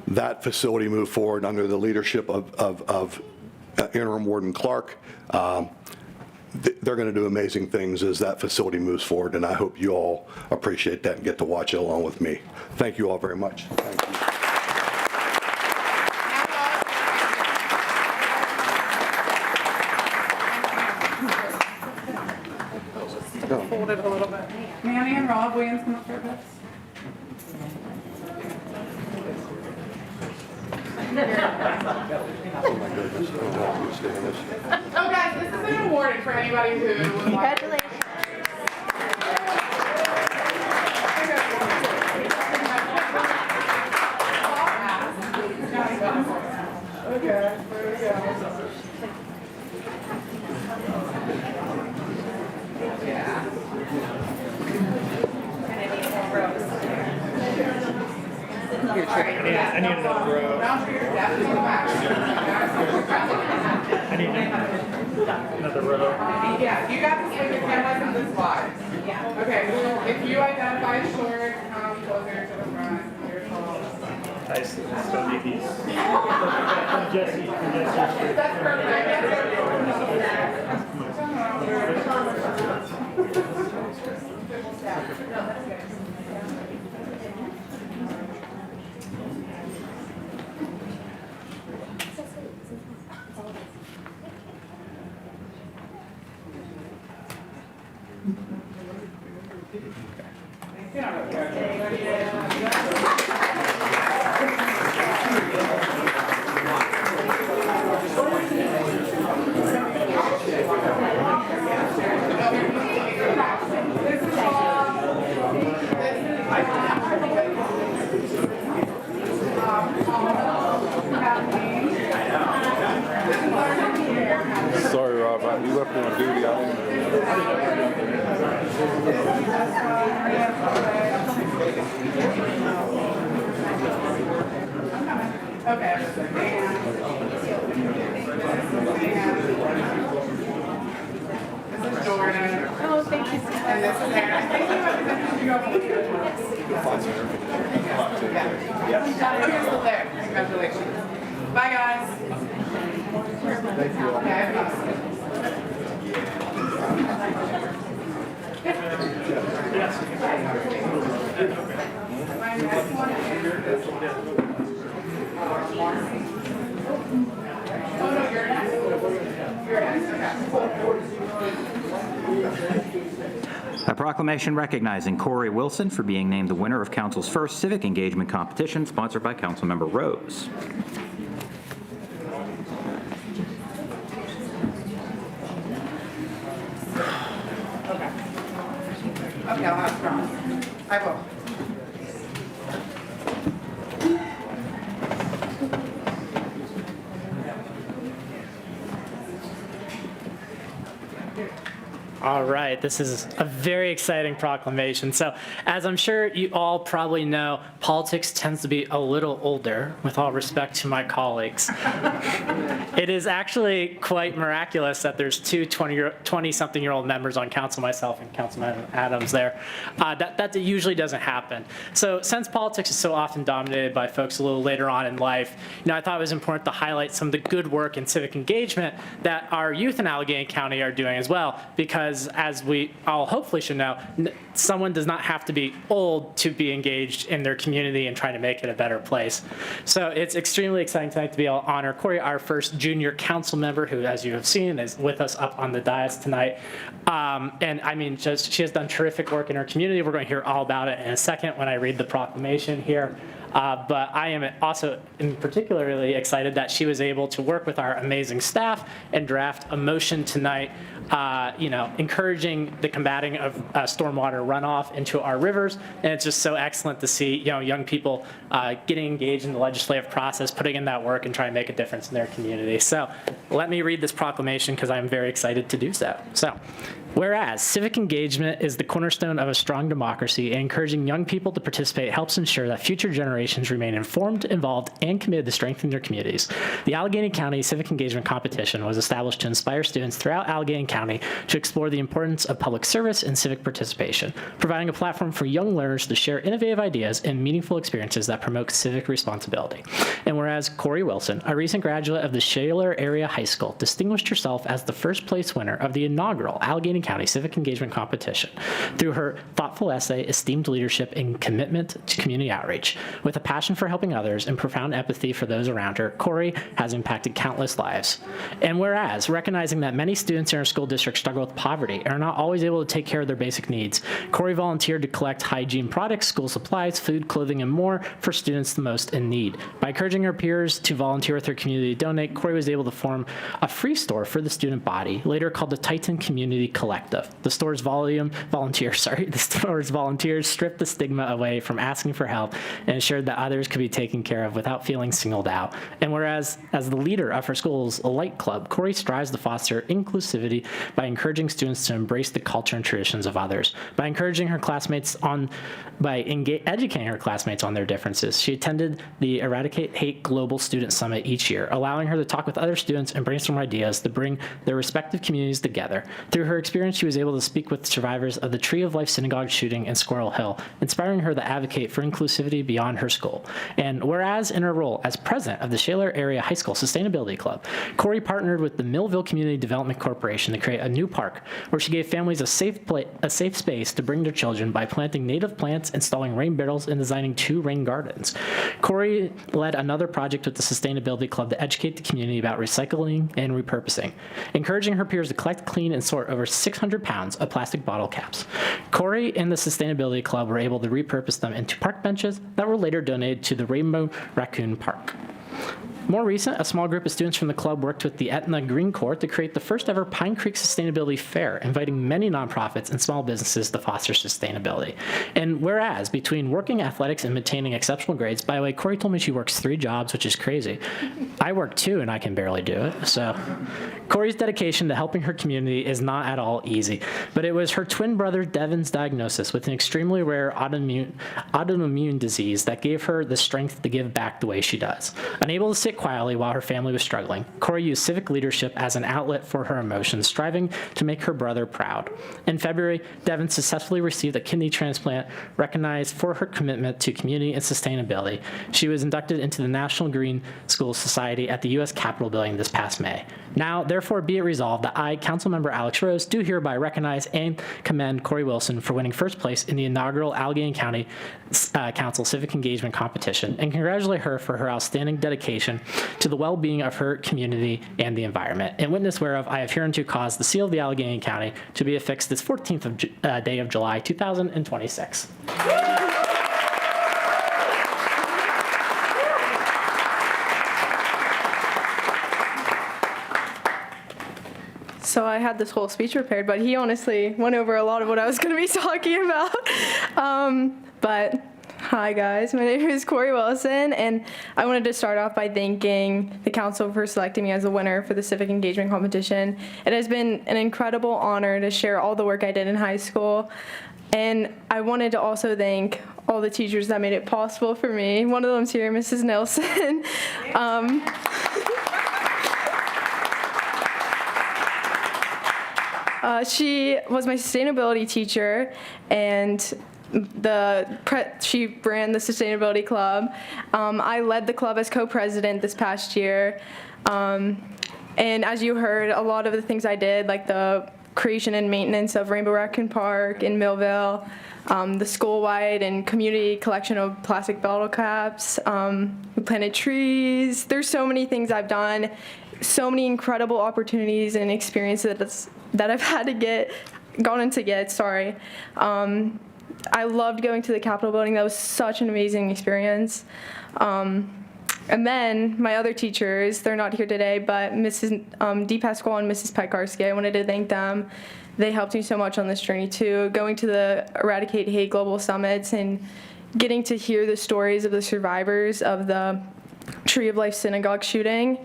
that facility move forward under the leadership of Interim Warden Clark. They're going to do amazing things as that facility moves forward, and I hope you all appreciate that and get to watch it along with me. Thank you all very much. Thank you. Hold it a little bit. Manny and Rob Williams, come up here, please. Oh, guys, this is an award for anybody who would like. Congratulations. Okay, there we go. I need another row. I need another row. Yeah, you got to swing your cameras on this slide. Okay, well, if you identify short, come closer to the front. Your tall. I still need these. Jesse. That's perfect. Sorry, Rob, you left me on duty. Okay. This is Jordan. Oh, thank you. And this is Aaron. Thank you. Oh, you're still there. Congratulations. Bye, guys. Thank you. Okay. My next one is oh, no, you're next. You're next. Okay. A proclamation recognizing Corey Wilson for being named the winner of Council's first civic engagement competition, sponsored by Councilmember Rose. Okay, I'll have to promise. I will. All right, this is a very exciting proclamation. So, as I'm sure you all probably know, politics tends to be a little older, with all respect to my colleagues. It is actually quite miraculous that there's two 20-something-year-old members on council, myself and Councilman Adams there. That usually doesn't happen. So, since politics is so often dominated by folks a little later on in life, I thought it was important to highlight some of the good work in civic engagement that our youth in Allegheny County are doing as well, because because as we all hopefully should know, someone does not have to be old to be engaged in their community and try to make it a better place. So it's extremely exciting tonight to be able to honor Corey, our first junior council member, who, as you have seen, is with us up on the dais tonight. And I mean, she has done terrific work in her community. We're going to hear all about it in a second when I read the proclamation here. But I am also particularly excited that she was able to work with our amazing staff and draft a motion tonight, encouraging the combating of stormwater runoff into our rivers. And it's just so excellent to see, young people getting engaged in the legislative process, putting in that work and trying to make a difference in their community. So let me read this proclamation because I'm very excited to do so. So, whereas civic engagement is the cornerstone of a strong democracy, and encouraging young people to participate helps ensure that future generations remain informed, involved, and committed to strengthening their communities. The Allegheny County Civic Engagement Competition was established to inspire students throughout Allegheny County to explore the importance of public service and civic participation, providing a platform for young learners to share innovative ideas and meaningful experiences that promote civic responsibility. And whereas Corey Wilson, a recent graduate of the Shaler Area High School, distinguished herself as the first place winner of the inaugural Allegheny County Civic Engagement Competition through her thoughtful essay, esteemed leadership, and commitment to community outreach. With a passion for helping others and profound empathy for those around her, Corey has impacted countless lives. And whereas, recognizing that many students in our school district struggle with poverty and are not always able to take care of their basic needs, Corey volunteered to collect hygiene products, school supplies, food, clothing, and more for students the most in need. By encouraging her peers to volunteer with her community to donate, Corey was able to form a free store for the student body, later called the Titan Community Collective. The store's volunteers stripped the stigma away from asking for help and ensured that others could be taken care of without feeling singled out. And whereas, as the leader of her school's Light Club, Corey strives to foster inclusivity by encouraging students to embrace the culture and traditions of others. By educating her classmates on their differences, she attended the Eradicate Hate Global Student Summit each year, allowing her to talk with other students and brainstorm ideas to bring their respective communities together. Through her experience, she was able to speak with survivors of the Tree of Life Synagogue shooting in Squirrel Hill, inspiring her to advocate for inclusivity beyond her school. And whereas in her role as president of the Shaler Area High School Sustainability Club, Corey partnered with the Millville Community Development Corporation to create a new park where she gave families a safe space to bring their children by planting native plants, installing rain barrels, and designing 2 rain gardens. Corey led another project with the Sustainability Club to educate the community about recycling and repurposing, encouraging her peers to collect, clean, and sort over 600 pounds of plastic bottle caps. Corey and the Sustainability Club were able to repurpose them into park benches that were later donated to the Rainbow Raccoon Park. More recent, a small group of students from the club worked with the Etna Green Corps to create the first ever Pine Creek Sustainability Fair, inviting many nonprofits and small businesses to foster sustainability. And whereas between working athletics and maintaining exceptional grades, by the way, Corey told me she works 3 jobs, which is crazy. I work 2 and I can barely do it. So Corey's dedication to helping her community is not at all easy, but it was her twin brother Devin's diagnosis with an extremely rare autoimmune disease that gave her the strength to give back the way she does. Unable to sit quietly while her family was struggling, Corey used civic leadership as an outlet for her emotions, striving to make her brother proud. In February, Devin successfully received a kidney transplant, recognized for her commitment to community and sustainability. She was inducted into the National Green School Society at the U.S. Capitol building this past May. Now, therefore, be it resolved that I, Councilmember Alex Rose, do hereby recognize and commend Corey Wilson for winning first place in the inaugural Allegheny County Council Civic Engagement Competition, and congratulate her for her outstanding dedication to the well-being of her community and the environment. In witness whereof, I have hereunto caused the seal of the Allegheny County to be affixed this 14th day of July, 2026. So I had this whole speech prepared, but he honestly went over a lot of what I was going to be talking about. But hi guys, my name is Corey Wilson, and I wanted to start off by thanking the council for selecting me as the winner for the Civic Engagement Competition. It has been an incredible honor to share all the work I did in high school, and I wanted to also thank all the teachers that made it possible for me. One of them's here, Mrs. Nelson. She was my sustainability teacher, and she ran the Sustainability Club. I led the club as co-president this past year. And as you heard, a lot of the things I did, like the creation and maintenance of Rainbow Raccoon Park in Millville, the school-wide and community collection of plastic bottle caps. We planted trees. There's so many things I've done, so many incredible opportunities and experiences that I've had to get. I loved going to the Capitol building. That was such an amazing experience. And then my other teachers, they're not here today, but Mrs. DePasquale and Mrs. Pekarsky, I wanted to thank them. They helped me so much on this journey too. Going to the Eradicate Hate Global Summits and getting to hear the stories of the survivors of the Tree of Life synagogue shooting.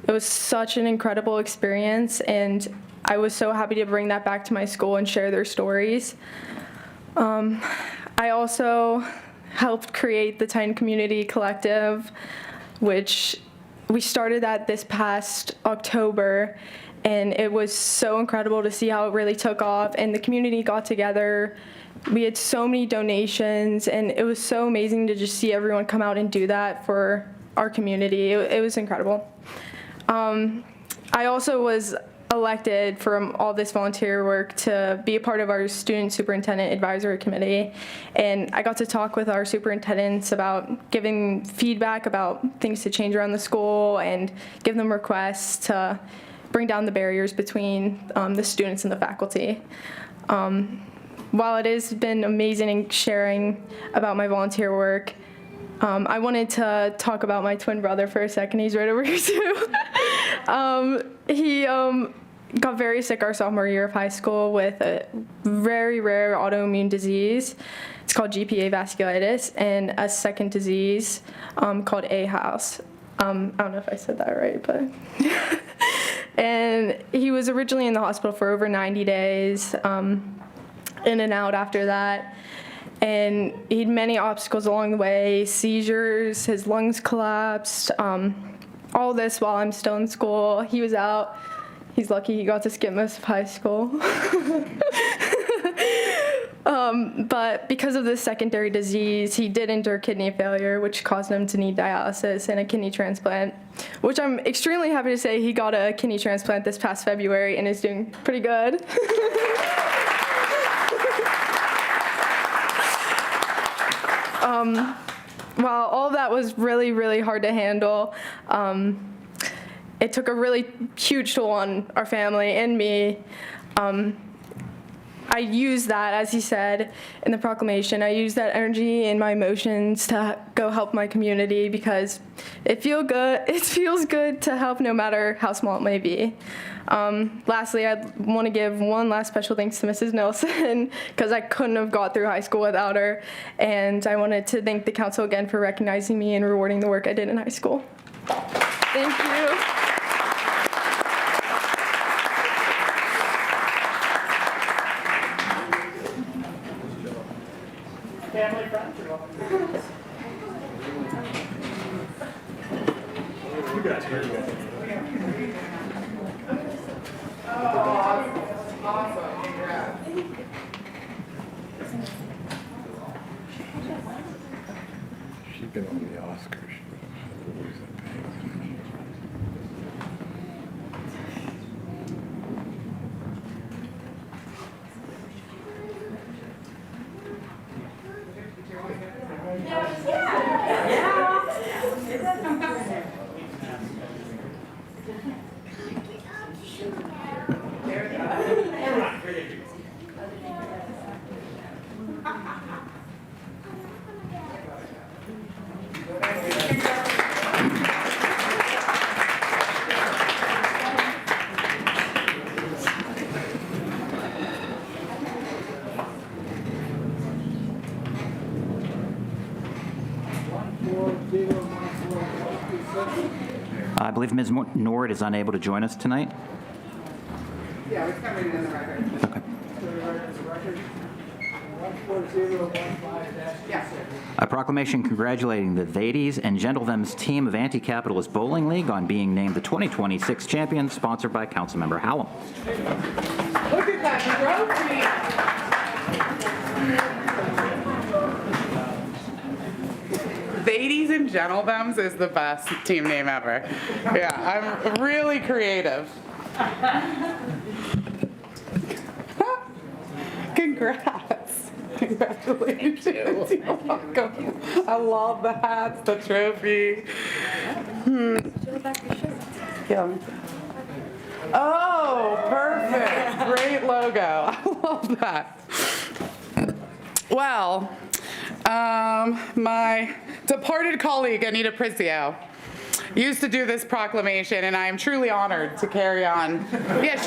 It was such an incredible experience, and I was so happy to bring that back to my school and share their stories. I also helped create the Titan Community Collective, which we started that this past October, and it was so incredible to see how it really took off, and the community got together. We had so many donations, and it was so amazing to just see everyone come out and do that for our community. It was incredible. I also was elected from all this volunteer work to be a part of our student superintendent advisory committee, and I got to talk with our superintendents about giving feedback about things to change around the school and give them requests to bring down the barriers between the students and the faculty. While it has been amazing sharing about my volunteer work, I wanted to talk about my twin brother for a second. He's right over here too. He got very sick our sophomore year of high school with a very rare autoimmune disease. It's called GPA vasculitis, and a second disease called AHAUS. I don't know if I said that right, but. And he was originally in the hospital for over 90 days, in and out after that. And he had many obstacles along the way, seizures, his lungs collapsed, all this while I'm still in school. He was out. He's lucky he got to skip most of high school. But because of this secondary disease, he did endure kidney failure, which caused him to need dialysis and a kidney transplant, which I'm extremely happy to say he got a kidney transplant this past February and is doing pretty good. While all that was really, really hard to handle, it took a really huge toll on our family and me. I used that, as he said in the proclamation, I used that energy and my emotions to go help my community because it feels good to help no matter how small it may be. Lastly, I want to give one last special thanks to Mrs. Nelson because I couldn't have got through high school without her. And I wanted to thank the council again for recognizing me and rewarding the work I did in high school. Thank you. Family, friends, you're welcome. Awesome. Congrats. She's been on the Oscars. I believe Ms. Nord is unable to join us tonight. Yeah, we can read it in the record. Okay. A proclamation congratulating the ladies and gentlemen's team of Anti-Capitalist Bowling League on being named the 2026 champion, sponsored by Councilmember Hallam. Look at that trophy. Ladies and Gentlethems is the best team name ever. Yeah, I'm really creative. Congrats. Congratulations. You're welcome. I love the hats, the trophy. Yeah. Oh, perfect. Great logo. I love that. Well, my departed colleague, Anita Pricio, used to do this proclamation, and I am truly honored to carry on. Yeah,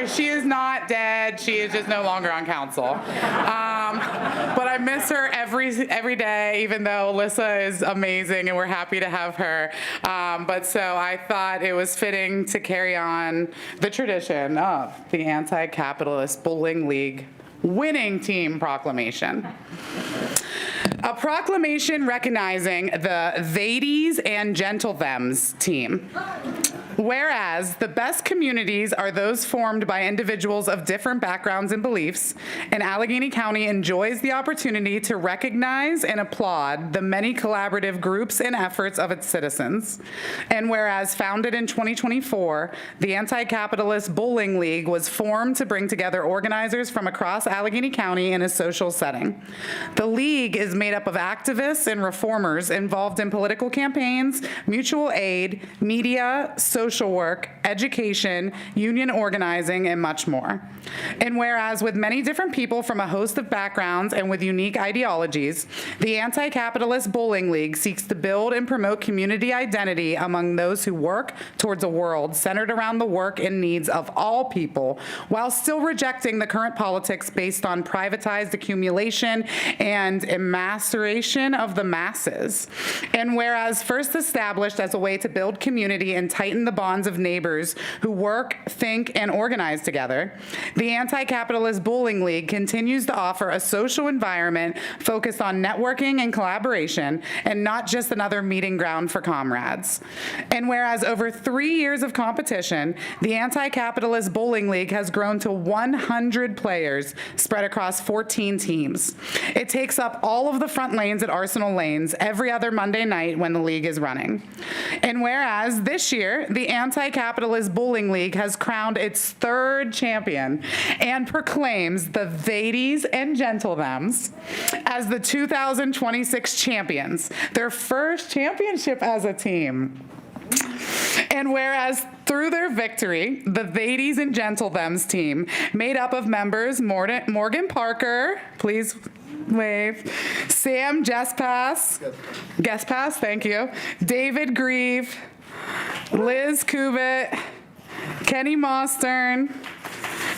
she is not dead. She is just no longer on council. But I miss her every day, even though Alyssa is amazing, and we're happy to have her. But so I thought it was fitting to carry on the tradition of the Anti-Capitalist Bowling League winning team proclamation. A proclamation recognizing the Ladies and Gentlethems team. Whereas the best communities are those formed by individuals of different backgrounds and beliefs, and Allegheny County enjoys the opportunity to recognize and applaud the many collaborative groups and efforts of its citizens. And whereas founded in 2024, the Anti-Capitalist Bowling League was formed to bring together organizers from across Allegheny County in a social setting. The league is made up of activists and reformers involved in political campaigns, mutual aid, media, social work, education, union organizing, and much more. And whereas with many different people from a host of backgrounds and with unique ideologies, the Anti-Capitalist Bowling League seeks to build and promote community identity among those who work towards a world centered around the work and needs of all people, while still rejecting the current politics based on privatized accumulation and emasculation of the masses. And whereas first established as a way to build community and tighten the bonds of neighbors who work, think, and organize together, the Anti-Capitalist Bowling League continues to offer a social environment focused on networking and collaboration, and not just another meeting ground for comrades. And whereas over 3 years of competition, the Anti-Capitalist Bowling League has grown to 100 players spread across 14 teams. It takes up all of the front lanes at Arsenal Lanes every other Monday night when the league is running. And whereas this year, the Anti-Capitalist Bowling League has crowned its third champion and proclaims the Ladies and Gentlethems as the 2026 champions, their first championship as a team. And whereas through their victory, the Ladies and Gentlethems team, made up of members Morgan Parker, please wave, Sam Guestpass, thank you, David Grieve, Liz Kubit, Kenny Mostern,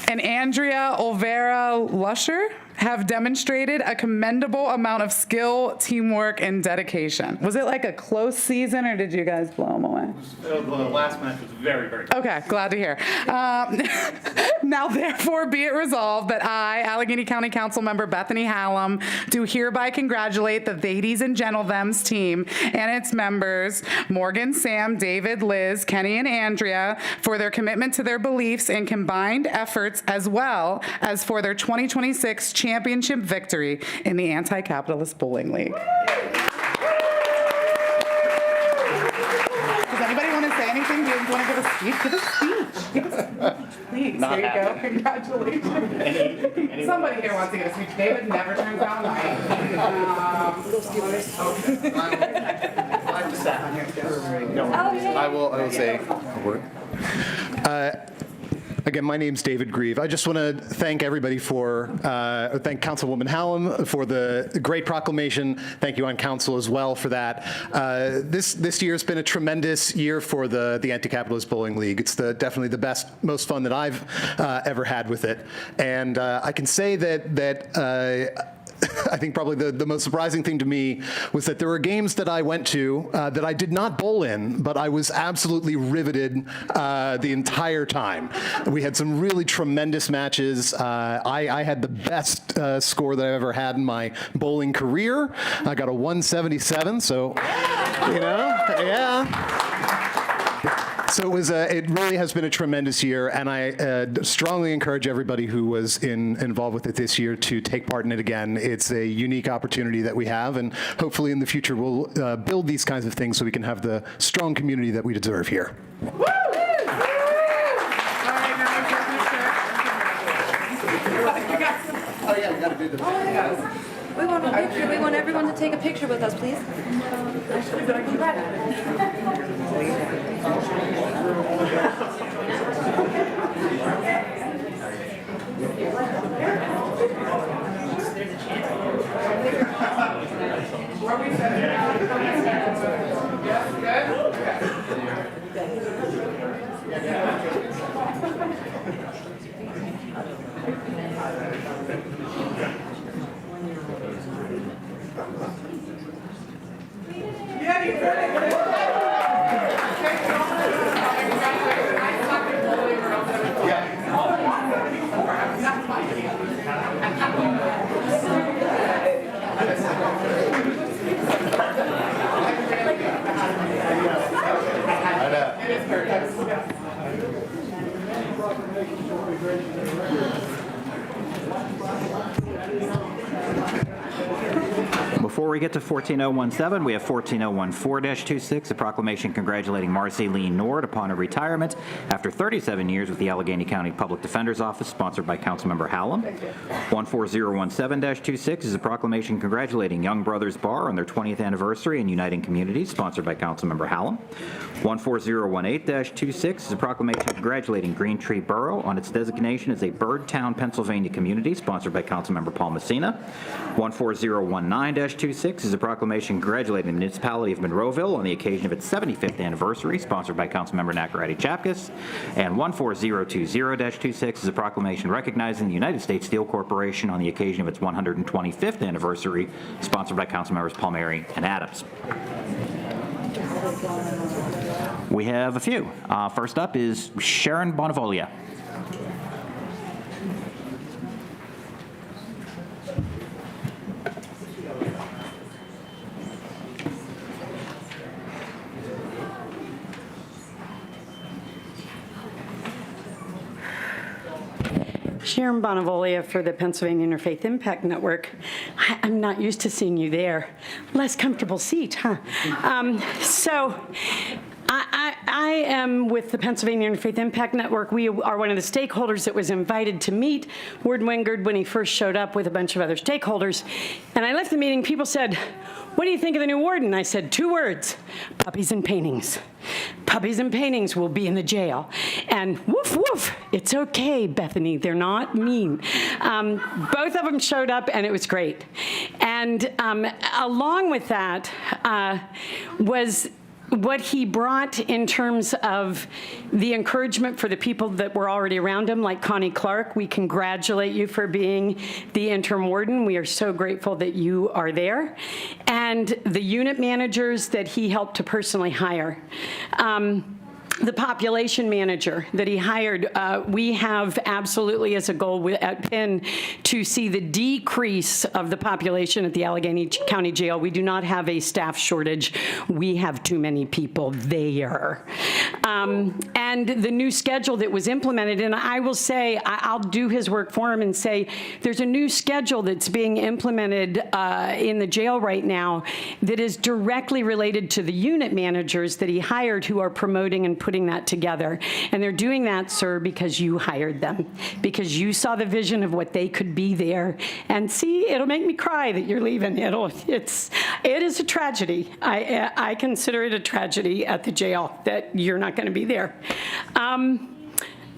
and Andrea Olvera Lusher, have demonstrated a commendable amount of skill, teamwork, and dedication. Was it like a close season, or did you guys blow them away? The last match was very, very good. Okay, glad to hear. Now, therefore, be it resolved that I, Allegheny County Council Member Bethany Hallam, do hereby congratulate the Ladies and Gentlethems team and its members, Morgan, Sam, David, Liz, Kenny, and Andrea, for their commitment to their beliefs and combined efforts, as well as for their 2026 championship victory in the Anti-Capitalist Bowling League. Does anybody want to say anything? Do you want to give a speech? Give a speech. Please, Not here you go. happening. Congratulations. Somebody here wants to give a speech. David never turns down the mic. I will say a word. Again, my name's David Grieve. I just want to thank everybody thank Councilwoman Hallam for the great proclamation. Thank you on council as well for that. This year has been a tremendous year for the Anti-Capitalist Bowling League. It's definitely the best, most fun that I've ever had with it. And I can say that I think probably the most surprising thing to me was that there were games that I went to that I did not bowl in, but I was absolutely riveted the entire time. We had some really tremendous matches. I had the best score that I've ever had in my bowling career. I got a 177, so, yeah. So it really has been a tremendous year, and I strongly encourage everybody who was involved with it this year to take part in it again. It's a unique opportunity that we have, and hopefully in the future we'll build these kinds of things so we can have the strong community that we deserve here. Woo! Oh, yeah, We want a picture. We want everyone to take a picture with us, please. Before we get to 14017, we have 14014-26, a proclamation congratulating Marcy Lee Nord upon her retirement after 37 years with the Allegheny County Public Defender's Office, sponsored by Councilmember Hallam. 14017-26 is a proclamation congratulating Young Brothers Bar on their 20th anniversary and uniting communities, sponsored by Councilmember Hallam. 14018-26 is a proclamation congratulating Green Tree Borough on its designation as a Birdtown, Pennsylvania community, sponsored by Councilmember Paul Messina. 14019-26 is a proclamation congratulating the municipality of Monroeville on the occasion of its 75th anniversary, sponsored by Councilmember Nakaradi Chapkus. And 14020-26 is a proclamation recognizing the United States Steel Corporation on the occasion of its 125th anniversary, sponsored by Councilmembers Palmieri and Adams. We have a few. First up is Sharon Bonavolia. Sharon Bonavolia for the Pennsylvania Interfaith Impact Network. I'm not used to seeing you there. Less comfortable seat, huh? I am with the Pennsylvania Interfaith Impact Network. We are one of the stakeholders that was invited to meet Warden Wingard when he first showed up with a bunch of other stakeholders. And I left the meeting, people said, "What do you think of the new warden?" I said, 2 words, puppies and paintings. Puppies and paintings will be in the jail. And woof, woof, it's okay, Bethany, they're not mean. Both of them showed up and it was great. And along with that was what he brought in terms of the encouragement for the people that were already around him, like Connie Clark. We congratulate you for being the interim warden. We are so grateful that you are there. And the unit managers that he helped to personally hire. The population manager that he hired, we have absolutely as a goal at Penn to see the decrease of the population at the Allegheny County Jail. We do not have a staff shortage. We have too many people there. And the new schedule that was implemented, and I will say, I'll do his work for him and say, there's a new schedule that's being implemented in the jail right now that is directly related to the unit managers that he hired who are promoting and putting that together. And they're doing that, sir, because you hired them, because you saw the vision of what they could be there. And see, it'll make me cry that you're leaving. It is a tragedy. I consider it a tragedy at the jail that you're not going to be there.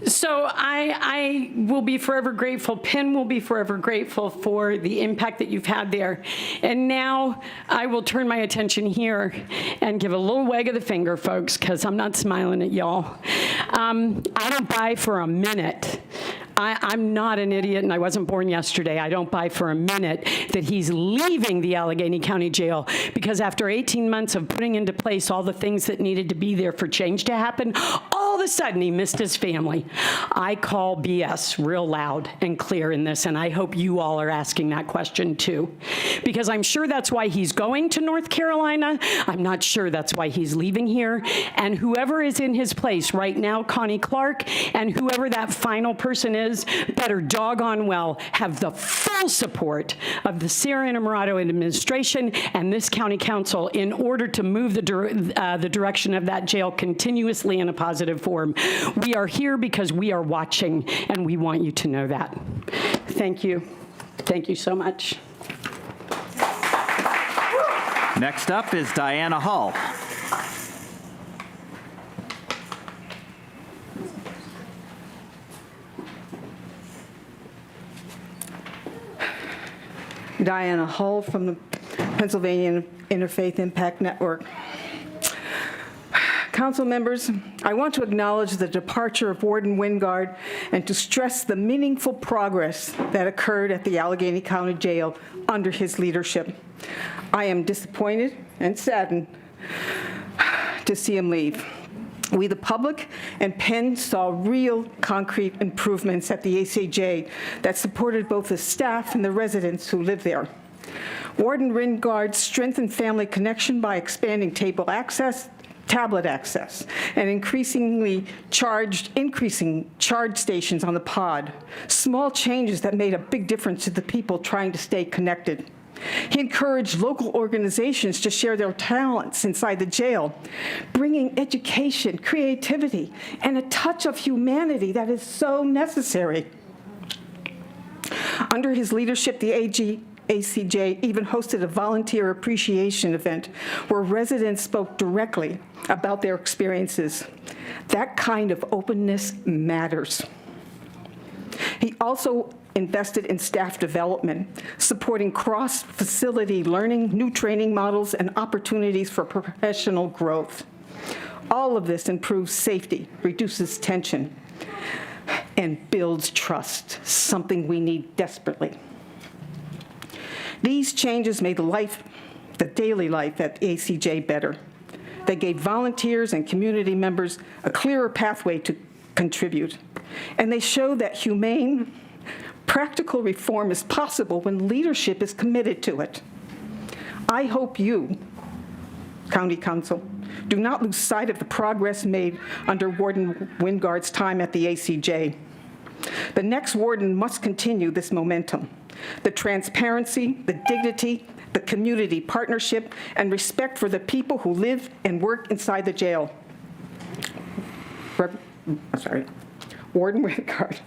So I will be forever grateful. Penn will be forever grateful for the impact that you've had there. And now I will turn my attention here and give a little wag of the finger, folks, because I'm not smiling at y'all. I don't buy for a minute. I'm not an idiot, and I wasn't born yesterday. I don't buy for a minute that he's leaving the Allegheny County Jail because after 18 months of putting into place all the things that needed to be there for change to happen, all of a sudden he missed his family. I call BS real loud and clear in this, and I hope you all are asking that question too, because I'm sure that's why he's going to North Carolina. I'm not sure that's why he's leaving here, and whoever is in his place right now, Connie Clark, and whoever that final person is, better doggone well have the full support of the Sierra Innamorato administration and this county council in order to move the direction of that jail continuously in a positive form. We are here because we are watching, and we want you to know that. Thank you. Thank you so much. Next up is Diana Hull. Diana Hull from the Pennsylvania Interfaith Impact Network. Council members, I want to acknowledge the departure of Warden Wingard and to stress the meaningful progress that occurred at the Allegheny County Jail under his leadership. I am disappointed and saddened to see him leave. We, the public, and Penn saw real concrete improvements at the ACJ that supported both the staff and the residents who live there. Warden Wingard strengthened family connection by expanding tablet access, and increasing charge stations on the pod. Small changes that made a big difference to the people trying to stay connected. He encouraged local organizations to share their talents inside the jail, bringing education, creativity, and a touch of humanity that is so necessary. Under his leadership, the ACJ even hosted a volunteer appreciation event where residents spoke directly about their experiences. That kind of openness matters. He also invested in staff development, supporting cross-facility learning, new training models, and opportunities for professional growth. All of this improves safety, reduces tension, and builds trust, something we need desperately. These changes made the daily life at ACJ better. They gave volunteers and community members a clearer pathway to contribute. And they show that humane, practical reform is possible when leadership is committed to it. I hope you, County Council, do not lose sight of the progress made under Warden Wingard's time at the ACJ. The next warden must continue this momentum. The transparency, the dignity, the community partnership, and respect for the people who live and work inside the jail. Warden Wingard,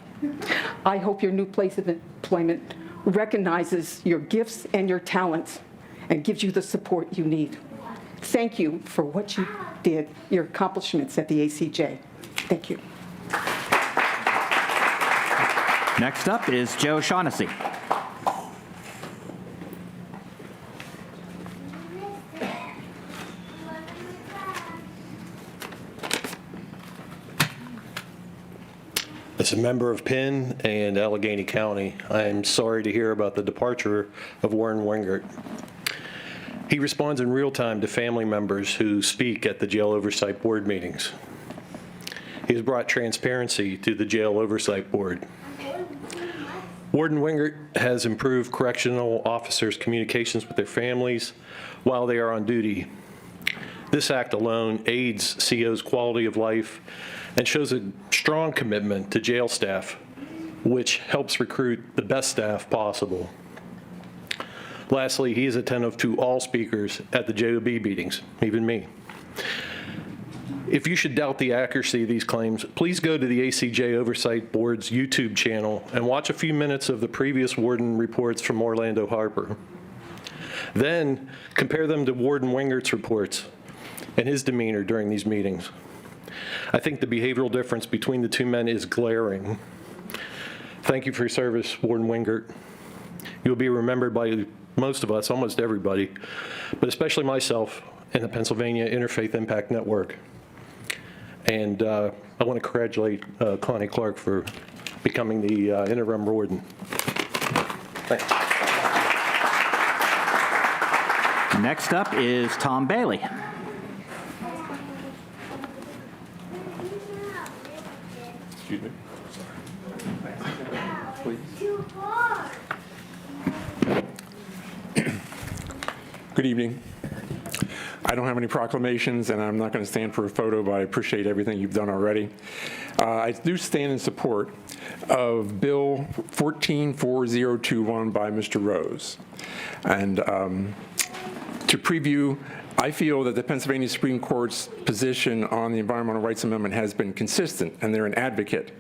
I hope your new place of employment recognizes your gifts and your talents and gives you the support you need. Thank you for what you did, your accomplishments at the ACJ. Thank you. Next up is Joe Shaughnessy. As a member of Penn and Allegheny County, I am sorry to hear about the departure of Warden Wingard. He responds in real time to family members who speak at the Jail Oversight Board meetings. He has brought transparency to the Jail Oversight Board. Warden Wingard has improved correctional officers' communications with their families while they are on duty. This act alone aids CO's quality of life and shows a strong commitment to jail staff, which helps recruit the best staff possible. Lastly, he is attentive to all speakers at the JOB meetings, even me. If you should doubt the accuracy of these claims, please go to the ACJ Oversight Board's YouTube channel and watch a few minutes of the previous warden reports from Orlando Harbor. Then compare them to Warden Wingard's reports and his demeanor during these meetings. I think the behavioral difference between the two men is glaring. Thank you for your service, Warden Wingard. You'll be remembered by most of us, almost everybody, but especially myself and the Pennsylvania Interfaith Impact Network. And I want to congratulate Connie Clark for becoming the interim warden. Thanks. Next up is Tom Bailey. Excuse me. Good evening. I don't have any proclamations, and I'm not going to stand for a photo, but I appreciate everything you've done already. I do stand in support of Bill 144021 by Mr. Rose. And to preview, I feel that the Pennsylvania Supreme Court's position on the Environmental Rights Amendment has been consistent, and they're an advocate.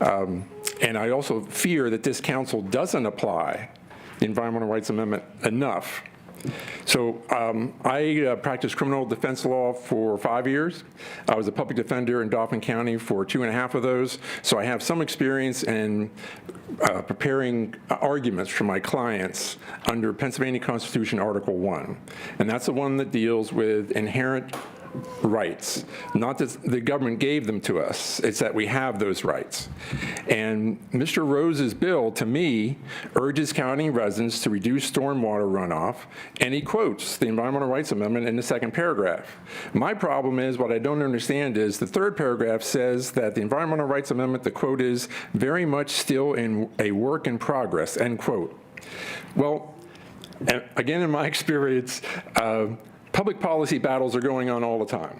And I also fear that this council doesn't apply the Environmental Rights Amendment enough. So I practiced criminal defense law for 5 years. I was a public defender in Dauphin County for 2.5 of those. So I have some experience in preparing arguments for my clients under Pennsylvania Constitution Article 1. And that's the one that deals with inherent rights. Not that the government gave them to us, it's that we have those rights. And Mr. Rose's bill, to me, urges county residents to reduce stormwater runoff, and he quotes the Environmental Rights Amendment in the second paragraph. My problem is, what I don't understand is, the third paragraph says that the Environmental Rights Amendment, the quote is, very much still in a work in progress, end quote. Well, again, in my experience, public policy battles are going on all the time.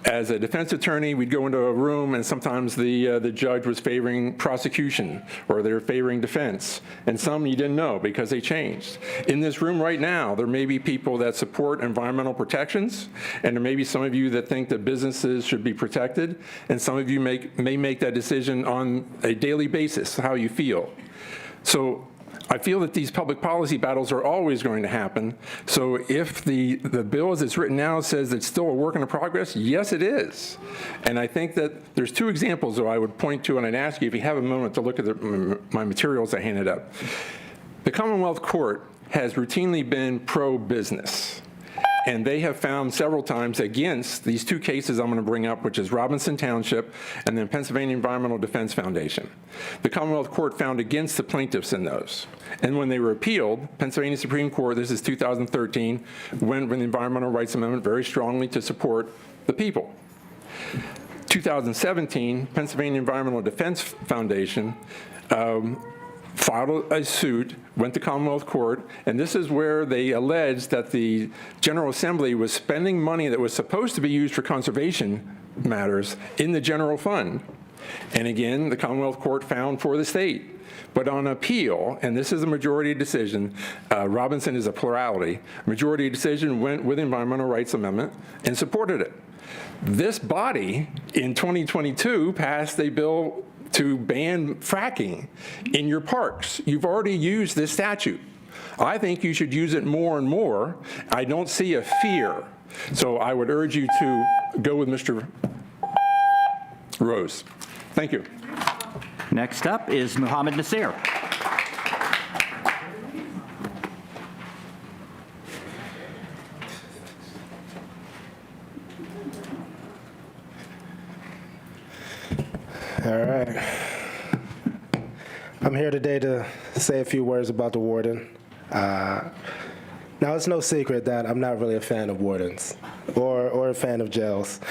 As a defense attorney, we'd go into a room and sometimes the judge was favoring prosecution or they're favoring defense. And some you didn't know because they changed. In this room right now, there may be people that support environmental protections, and there may be some of you that think that businesses should be protected, and some of you may make that decision on a daily basis, how you feel. So I feel that these public policy battles are always going to happen. So if the bill as it's written now says it's still a work in progress, yes, it is. And I think that there's two examples that I would point to, and I'd ask you if you have a moment to look at my materials I handed up. The Commonwealth Court has routinely been pro-business. And they have found several times against these two cases I'm going to bring up, which is Robinson Township and then Pennsylvania Environmental Defense Foundation. The Commonwealth Court found against the plaintiffs in those. And when they were appealed, Pennsylvania Supreme Court, this is 2013, went with the Environmental Rights Amendment very strongly to support the people. 2017, Pennsylvania Environmental Defense Foundation filed a suit, went to Commonwealth Court, and this is where they alleged that the General Assembly was spending money that was supposed to be used for conservation matters in the general fund. And again, the Commonwealth Court found for the state. But on appeal, and this is a majority decision, Robinson is a plurality, majority decision went with the Environmental Rights Amendment and supported it. This body in 2022 passed a bill to ban fracking in your parks. You've already used this statute. I think you should use it more and more. I don't see a fear. So I would urge you to go with Mr. Rose. Thank you. Next up is Muhammad Nasir. All right. I'm here today to say a few words about the warden. Now, it's no secret that I'm not really a fan of wardens or a fan of jails.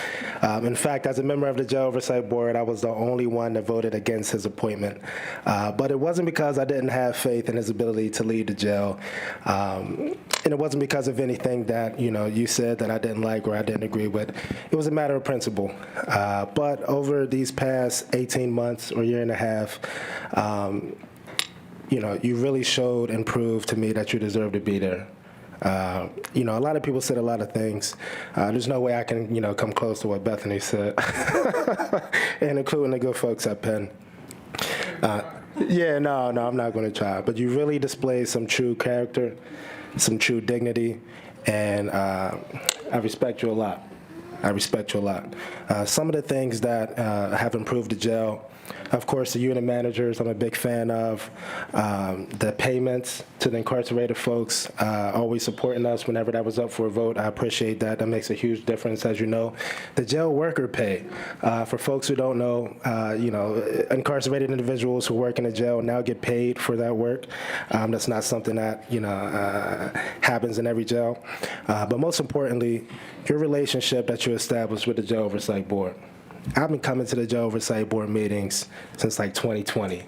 In fact, as a member of the Jail Oversight Board, I was the only one that voted against his appointment. But it wasn't because I didn't have faith in his ability to lead the jail. And it wasn't because of anything that, you said that I didn't like or I didn't agree with. It was a matter of principle. But over these past 18 months or year and a half, you really showed and proved to me that you deserve to be there. A lot of people said a lot of things. There's no way I can, come close to what Bethany said, and including the good folks at Penn. I'm not going to try. But you really displayed some true character, some true dignity, and I respect you a lot. Some of the things that have improved the jail, of course, the unit managers, I'm a big fan of. The payments to the incarcerated folks, always supporting us whenever that was up for a vote. I appreciate that. That makes a huge difference, as you know. The jail worker pay, for folks who don't know, incarcerated individuals who work in a jail now get paid for that work. That's not something that, happens in every jail. But most importantly, your relationship that you established with the Jail Oversight Board. I've been coming to the Jail Oversight Board meetings since like 2020.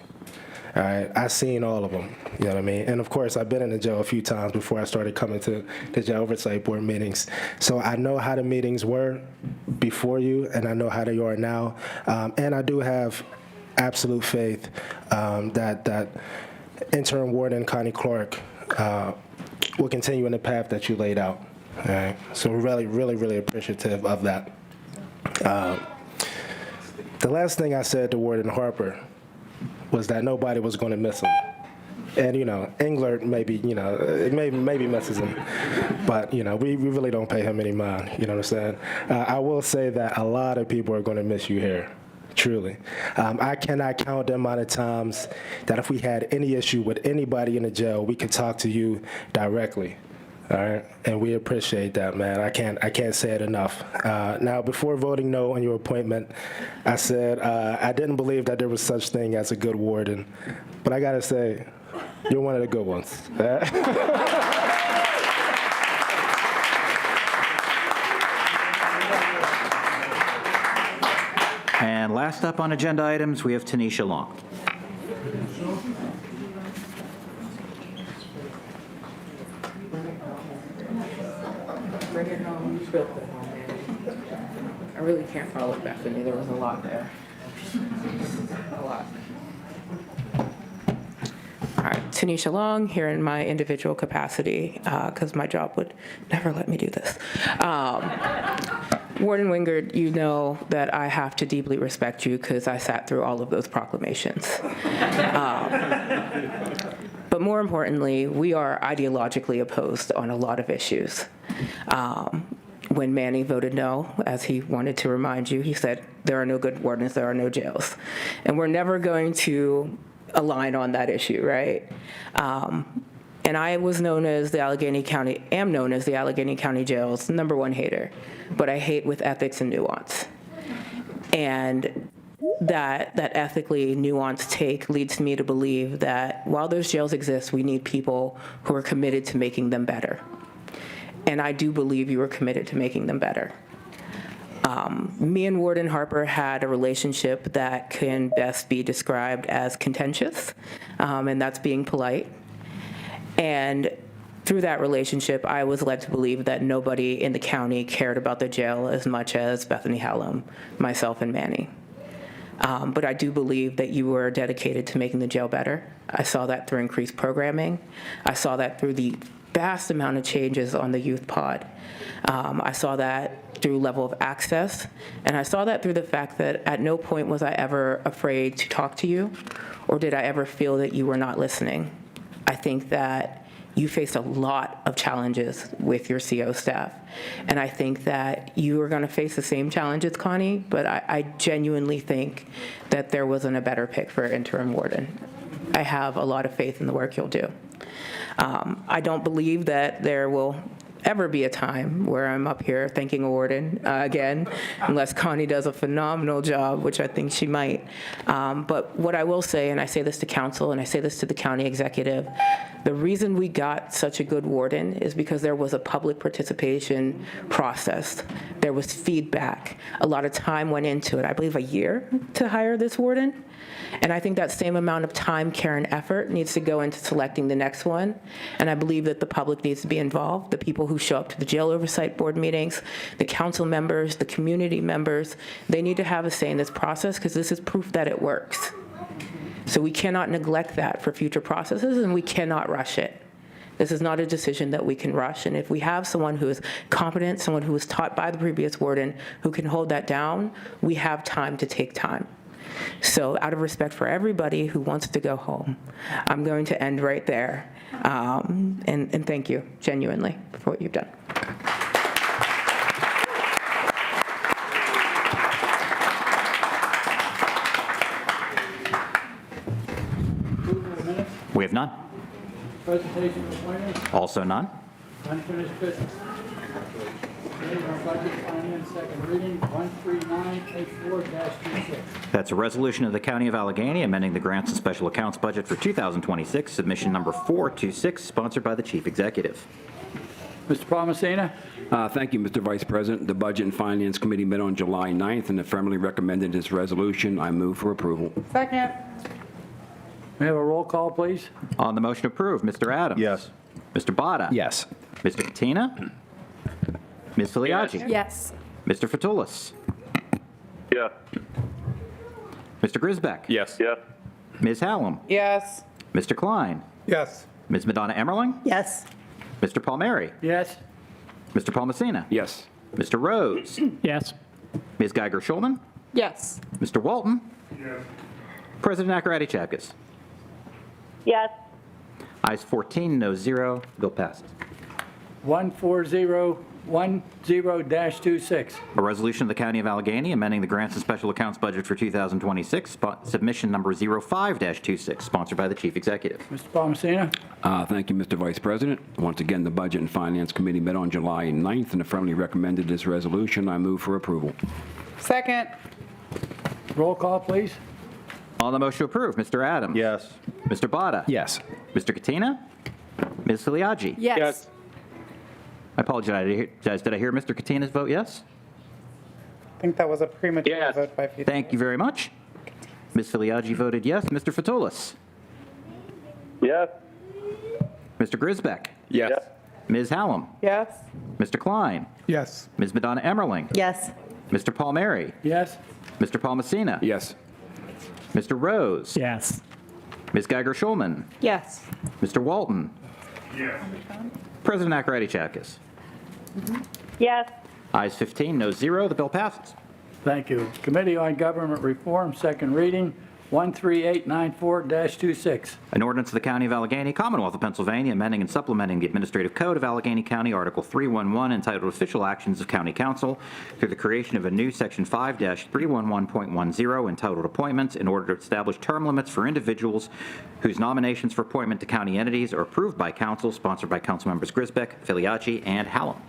All right, I've seen all of them, you know what I mean? And of course, I've been in the jail a few times before I started coming to the Jail Oversight Board meetings. So I know how the meetings were before you, and I know how they are now. And I do have absolute faith that interim warden Connie Clark will continue in the path that you laid out. All right, so we're really, really, really appreciative of that. The last thing I said to Warden Harper was that nobody was going to miss him. And, Englert maybe, it maybe messes him. But, we really don't pay him any mind, you know what I'm saying? I will say that a lot of people are going to miss you here. Truly. I cannot count the amount of times that if we had any issue with anybody in the jail, we could talk to you directly. All right, and we appreciate that, man. I can't say it enough. Now, before voting no on your appointment, I said I didn't believe that there was such thing as a good warden, but I gotta say, you're one of the good ones. And last up on agenda items, we have Tanisha Long. Bring it home, built it home, man. I really can't follow Bethany. There was a lot there. A lot. All right, Tanisha Long, here in my individual capacity, because my job would never let me do this. Warden Wingard, you know that I have to deeply respect you because I sat through all of those proclamations. But more importantly, we are ideologically opposed on a lot of issues. When Manny voted no, as he wanted to remind you, he said, there are no good wardens, there are no jails. And we're never going to align on that issue, right? And I was known as the Allegheny County, am known as the Allegheny County Jail's #1 hater, but I hate with ethics and nuance. And that ethically nuanced take leads me to believe that while those jails exist, we need people who are committed to making them better. And I do believe you are committed to making them better. Me and Warden Harper had a relationship that can best be described as contentious, and that's being polite. And through that relationship, I was led to believe that nobody in the county cared about the jail as much as Bethany Hallam, myself, and Manny. But I do believe that you were dedicated to making the jail better. I saw that through increased programming. I saw that through the vast amount of changes on the youth pod. I saw that through level of access, and I saw that through the fact that at no point was I ever afraid to talk to you, or did I ever feel that you were not listening. I think that you faced a lot of challenges with your CO staff, and I think that you are going to face the same challenges, Connie, but I genuinely think that there wasn't a better pick for interim warden. I have a lot of faith in the work you'll do. I don't believe that there will ever be a time where I'm up here thanking a warden again, unless Connie does a phenomenal job, which I think she might. But what I will say, and I say this to council, and I say this to the county executive, the reason we got such a good warden is because there was a public participation process. There was feedback. A lot of time went into it. I believe a year to hire this warden. And I think that same amount of time, care, and effort needs to go into selecting the next one. And I believe that the public needs to be involved, the people who show up to the jail oversight board meetings, the council members, the community members. They need to have a say in this process because this is proof that it works. So we cannot neglect that for future processes, and we cannot rush it. This is not a decision that we can rush. And if we have someone who is competent, someone who was taught by the previous warden, who can hold that down, we have time to take time. So out of respect for everybody who wants to go home, I'm going to end right there. And thank you, genuinely, for what you've done. We have none. Presentation of appointments, Also none. unfinished business. Waiver of budget finance, second reading, 13984-26. That's a resolution of the County of Allegheny amending the grants and special accounts budget for 2026, submission number 426, sponsored by the Chief Executive. Mr. Palmasina? Thank you, Mr. Vice President. The Budget and Finance Committee met on July 9th and affirmatively recommended this resolution. I move for approval. Second. May I have a roll call, please? On the motion approved, Mr. Adams. Yes. Mr. Botta. Yes. Mr. Katina. Ms. Filiaggi. Yes. Mr. Fatulis. Yeah. Mr. Grisbeck. Yes. Yeah. Ms. Hallam. Yes. Mr. Klein. Yes. Ms. Madonna Emmerling. Yes. Mr. Palmieri. Yes. Mr. Palmasina. Yes. Mr. Rhodes. Yes. Ms. Geiger-Schulman. Yes. Mr. Walton. President Nakaradi Chapkus. Yes. Ayes 14, no 0. Bill passes. 14010-26. A resolution of the County of Allegheny amending the Grants and Special Accounts budget for 2026, submission number 05-26, sponsored by the Chief Executive. Mr. Palmacino? Thank you, Mr. Vice President. Once again, the Budget and Finance Committee met on July 9th and affirmatively recommended this resolution. I move for approval. Second. Roll call, please. On the motion to approve, Mr. Adams? Yes. Mr. Botta? Yes. Mr. Katina? Ms. Filiaggi? Yes. I apologize. Did I hear Mr. Katina's vote yes? I think that was a premature vote by Peter. Thank you very much. Ms. Filiaggi voted yes. Mr. Fatulis? Yes. Mr. Grisbeck? Yes. Ms. Hallam? Yes. Mr. Klein? Yes. Ms. Madonna Emmerling? Yes. Mr. Palmieri? Yes. Mr. Palmacina? Yes. Mr. Rose? Yes. Ms. Geiger-Schulman? Yes. Mr. Walton? Yes. President Nakaradi Chapkus? Yes. Ayes 15, no 0. The bill passes. Thank you. Committee on Government Reform, second reading, 13894-26. An ordinance of the County of Allegheny, Commonwealth of Pennsylvania, amending and supplementing the Administrative Code of Allegheny County, Article 311, entitled Official Actions of County Council, through the creation of a new Section 5-311.10 entitled Appointments, in order to establish term limits for individuals whose nominations for appointment to county entities are approved by council, sponsored by Council Members Grisbeck, Filiaggi, and Hallam.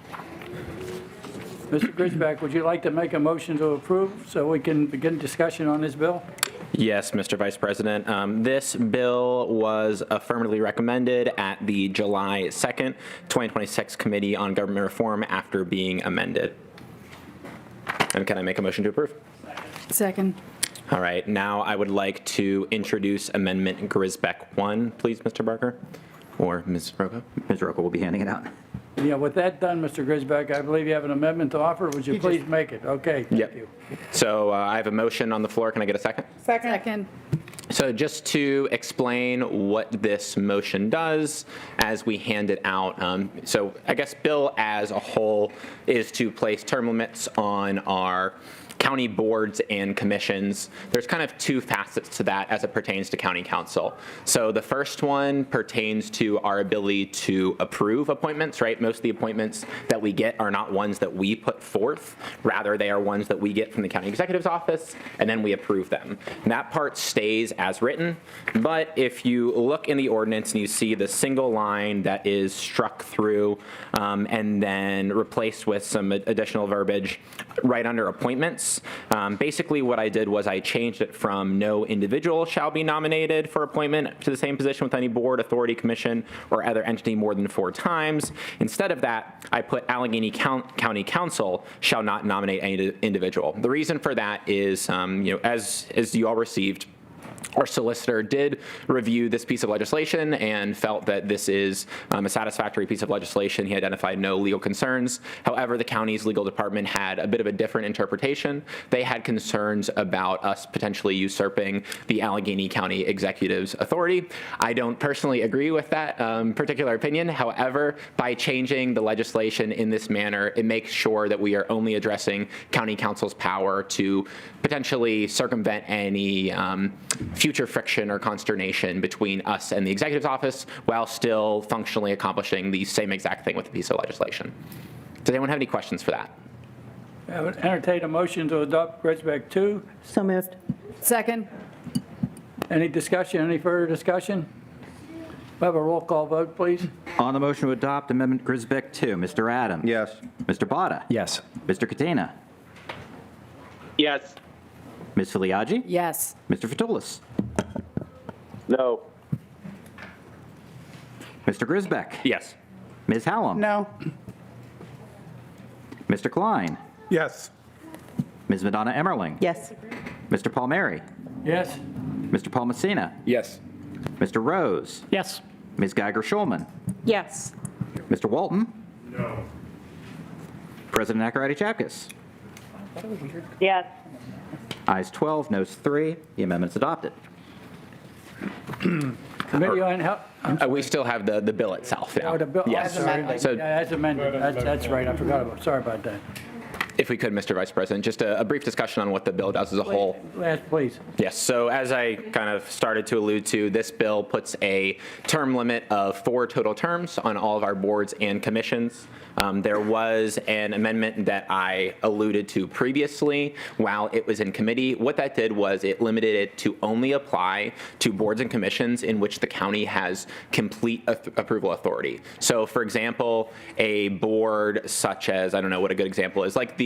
Mr. Grisbeck, would you like to make a motion to approve so we can begin discussion on this bill? Yes, Mr. Vice President. This bill was affirmatively recommended at the July 2nd, 2026 Committee on Government Reform after being amended. And can I make a motion to approve? Second. All right, now I would like to introduce Amendment Grisbeck 1, please, Mr. Barker, or Ms. Rocco. Ms. Rocco will be handing it out. Yeah, with that done, Mr. Grisbeck, I believe you have an amendment to offer. Would you please make it? Okay, thank you. So I have a motion on the floor. Can I get a second? Second. So just to explain what this motion does as we hand it out. So I guess bill as a whole is to place term limits on our county boards and commissions. There's kind of two facets to that as it pertains to county council. So the first one pertains to our ability to approve appointments, right? Most of the appointments that we get are not ones that we put forth. Rather, they are ones that we get from the county executive's office, and then we approve them. And that part stays as written, but if you look in the ordinance and you see the single line that is struck through and then replaced with some additional verbiage right under appointments, basically what I did was I changed it from no individual shall be nominated for appointment to the same position with any board, authority, commission, or other entity more than 4 times. Instead of that, I put Allegheny County Council shall not nominate any individual. The reason for that is, as you all received, our solicitor did review this piece of legislation and felt that this is a satisfactory piece of legislation. He identified no legal concerns. However, the county's legal department had a bit of a different interpretation. They had concerns about us potentially usurping the Allegheny County Executive's authority. I don't personally agree with that particular opinion. However, by changing the legislation in this manner, it makes sure that we are only addressing county council's power to potentially circumvent any future friction or consternation between us and the executive's office while still functionally accomplishing the same exact thing with the piece of legislation. Does anyone have any questions for that? I would entertain a motion to adopt Grisbeck 2. So moved. Second. Any discussion, any further discussion? We'll have a roll call vote, please. On the motion to adopt Amendment Grisbeck 2, Mr. Adams? Yes. Mr. Botta? Yes. Mr. Katina? Yes. Ms. Filiaggi? Yes. Mr. Fatulis? No. Mr. Grisbeck? Yes. Ms. Hallam? No. Mr. Klein? Yes. Ms. Madonna Emmerling? Yes. Mr. Palmieri? Yes. Mr. Palmacina? Yes. Mr. Rose? Yes. Ms. Geiger-Schulman? Yes. Mr. Walton? No. President Nakaradi Chapkus? Yes. Ayes 12, noes 3. The amendment's adopted. Committee on Health. We still have the bill itself now. Oh, the bill. Yes. As amended. So Yeah, as amended. That's right. I forgot about. Sorry about that. If we could, Mr. Vice President, just a brief discussion on what the bill does as a whole. Last, please. Yes, so as I kind of started to allude to, this bill puts a term limit of 4 total terms on all of our boards and commissions. There was an amendment that I alluded to previously while it was in committee. What that did was it limited it to only apply to boards and commissions in which the county has complete approval authority. So for example, a board such as, I don't know what a good example is, like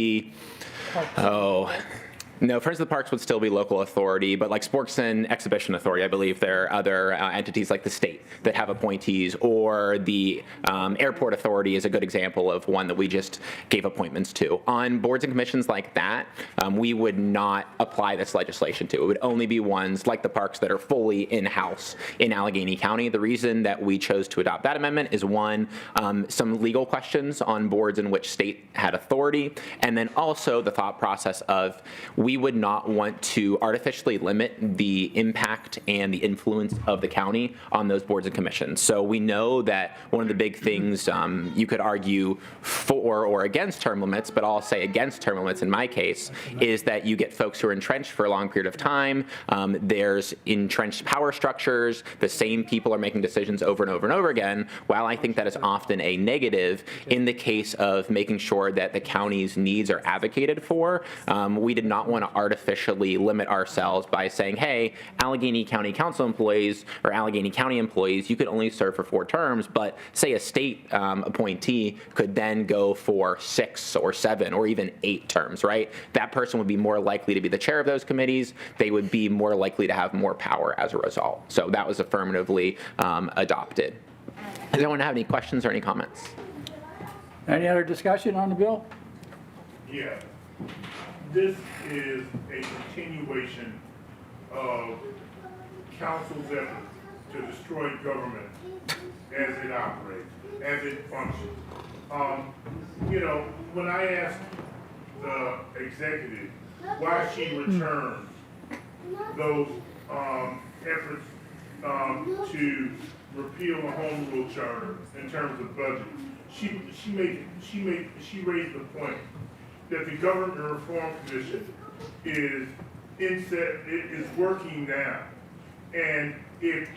no, Friends of the Parks would still be local authority, but like Sports and Exhibition Authority, I believe there are other entities like the state that have appointees, or the Airport Authority is a good example of one that we just gave appointments to. On boards and commissions like that, we would not apply this legislation to. It would only be ones like the parks that are fully in-house in Allegheny County. The reason that we chose to adopt that amendment is one, some legal questions on boards in which state had authority, and then also the thought process of we would not want to artificially limit the impact and the influence of the county on those boards and commissions. So we know that one of the big things you could argue for or against term limits, but I'll say against term limits in my case, is that you get folks who are entrenched for a long period of time. There's entrenched power structures. The same people are making decisions over and over and over again. While I think that is often a negative, in the case of making sure that the county's needs are advocated for, we did not want to artificially limit ourselves by saying, hey, Allegheny County Council employees or Allegheny County employees, you could only serve for 4 terms, but say a state appointee could then go for 6 or 7 or even 8 terms, right? That person would be more likely to be the chair of those committees. They would be more likely to have more power as a result. So that was affirmatively adopted. Does anyone have any questions or any comments? Any other discussion on the bill? Yeah. This is a continuation of council's effort to destroy government as it operates, as it functions. You know, when I asked the executive why she returned those efforts to repeal the home rule charter in terms of budget, she raised the point that the Government Reform Commission is working now, and if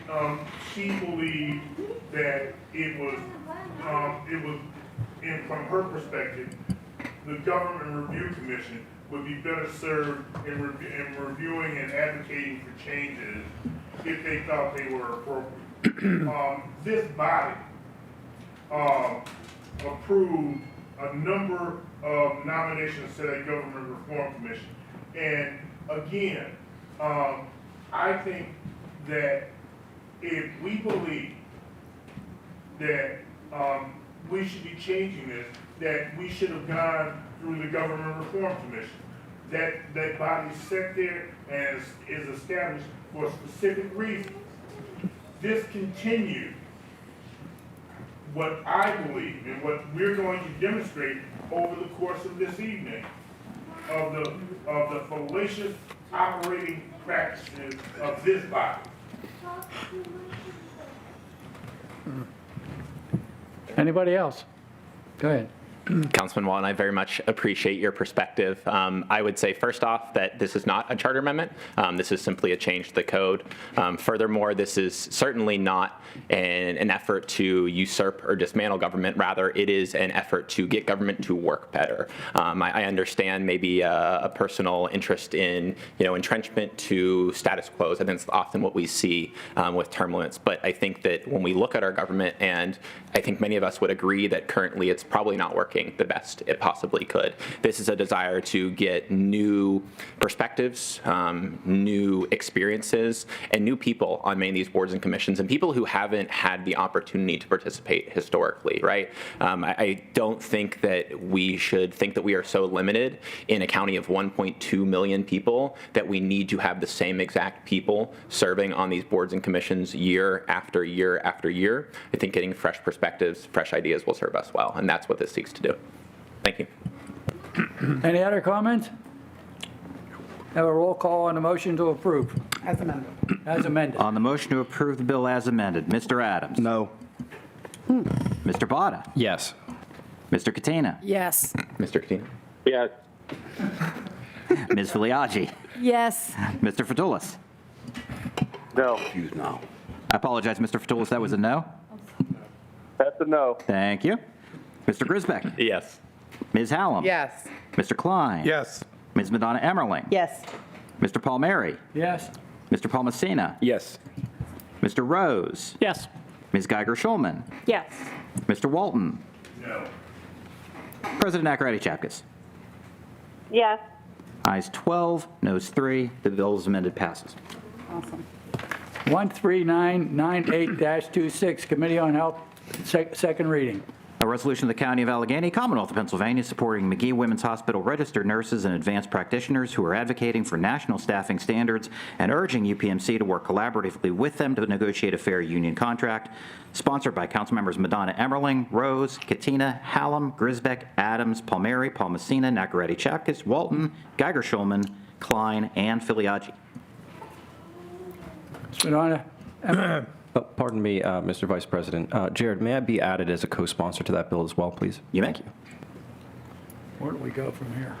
she believed that it was from her perspective, the Government Review Commission would be better served in reviewing and advocating for changes if they thought they were appropriate. This body approved a number of nominations to that Government Reform Commission. And again, I think that if we believe that we should be changing this, that we should have gone through the Government Reform Commission. That body is set there and is established for a specific reason. This continues what I believe and what we're going to demonstrate over the course of this evening of the fallacious operating practices of this body. Anybody else? Go ahead. Councilman Wallen, I very much appreciate your perspective. I would say first off that this is not a charter amendment. This is simply a change to the code. Furthermore, this is certainly not an effort to usurp or dismantle government. Rather, it is an effort to get government to work better. I understand maybe a personal interest in entrenchment to status quo. I think it's often what we see with term limits. But I think that when we look at our government, and I think many of us would agree that currently it's probably not working the best it possibly could. This is a desire to get new perspectives, new experiences, and new people on many of these boards and commissions, and people who haven't had the opportunity to participate historically, right? I don't think that we should think that we are so limited in a county of 1.2 million people that we need to have the same exact people serving on these boards and commissions year after year after year. I think getting fresh perspectives, fresh ideas will serve us well, and that's what this seeks to do. Thank you. Any other comments? Have a roll call on the motion to approve. As amended. As amended. On the motion to approve the bill as amended, Mr. Adams? No. Mr. Botta? Yes. Mr. Katina? Yes. Mr. Katina? Yes. Ms. Filiaggi. Yes. Mr. Fatulis. No. now. I apologize, Mr. Fatulis, that was a no? That's a no. Thank you. Mr. Grisbeck. Yes. Ms. Hallam. Yes. Mr. Klein. Yes. Ms. Madonna Emmerling. Yes. Mr. Palmieri. Yes. Mr. Palmasina. Yes. Mr. Rose. Yes. Ms. Geiger-Schulman. Yes. Mr. Walton. No. President Nakaradi Chapkus. Yes. Ayes 12, noes 3. The bill is amended passes. Awesome. 13998-26, Committee on Health, second reading. A resolution of the County of Allegheny, Commonwealth of Pennsylvania, supporting McGee Women's Hospital registered nurses and advanced practitioners who are advocating for national staffing standards and urging UPMC to work collaboratively with them to negotiate a fair union contract. Sponsored by Councilmembers Madonna Emmerling, Rose, Katina, Hallam, Grisbeck, Adams, Palmieri, Palmasina, Nakaradi Chapkus, Walton, Geiger-Schulman, Klein, and Filiaggi. Madonna Emmerling. Pardon me, Mr. Vice President. Jared, may I be added as a co-sponsor to that bill as well, please? You may. Thank you. Where do we go from here?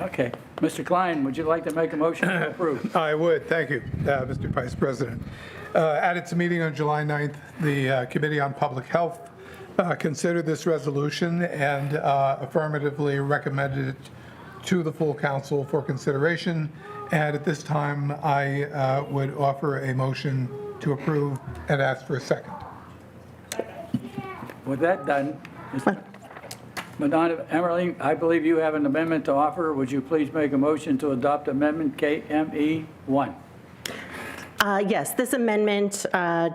Okay. Mr. Klein, would you like to make a motion to approve? I would. Thank you, Mr. Vice President. At its meeting on July 9th, the Committee on Public Health considered this resolution and affirmatively recommended it to the full council for consideration. And at this time, I would offer a motion to approve and ask for a second. With that done, Madonna Emmerling, I believe you have an amendment to offer. Would you please make a motion to adopt Amendment KME 1? Yes, this amendment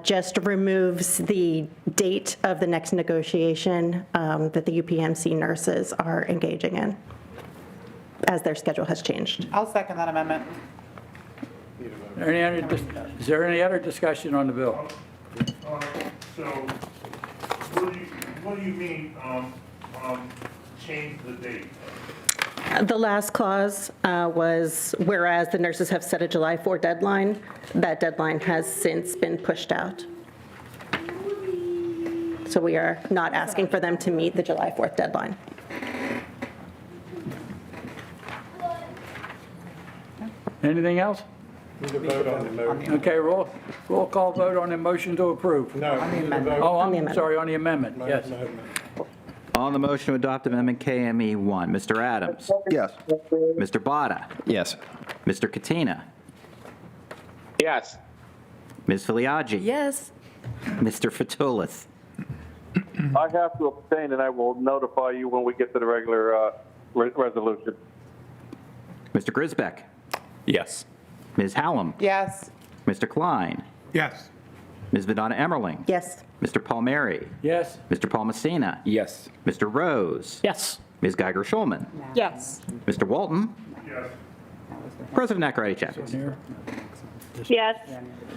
just removes the date of the next negotiation that the UPMC nurses are engaging in, as their schedule has changed. I'll second that amendment. Is there any other discussion on the bill? So, what do you mean, change the date? The last clause was, whereas the nurses have set a July 4 deadline, that deadline has since been pushed out. So we are not asking for them to meet the July 4th deadline. Anything else? Need to vote on the motion. Okay, roll call vote on the motion to approve. No, On the need to amendment. vote. Oh, On the I'm amendment. sorry, on the amendment, yes. On the motion to adopt Amendment KME 1, Mr. Adams. Yes. Mr. Botta. Yes. Mr. Katina. Yes. Ms. Filiaggi. Yes. Mr. Fatulis. I have to abstain, and I will notify you when we get to the regular resolution. Mr. Grisbeck. Yes. Ms. Hallam. Yes. Mr. Klein. Yes. Ms. Madonna Emmerling. Yes. Mr. Palmieri. Yes. Mr. Palmasina. Yes. Mr. Rose. Yes. Ms. Geiger-Schulman. Yes. Mr. Walton. Yes. President Nakaradi Chapkus. Here. Yes.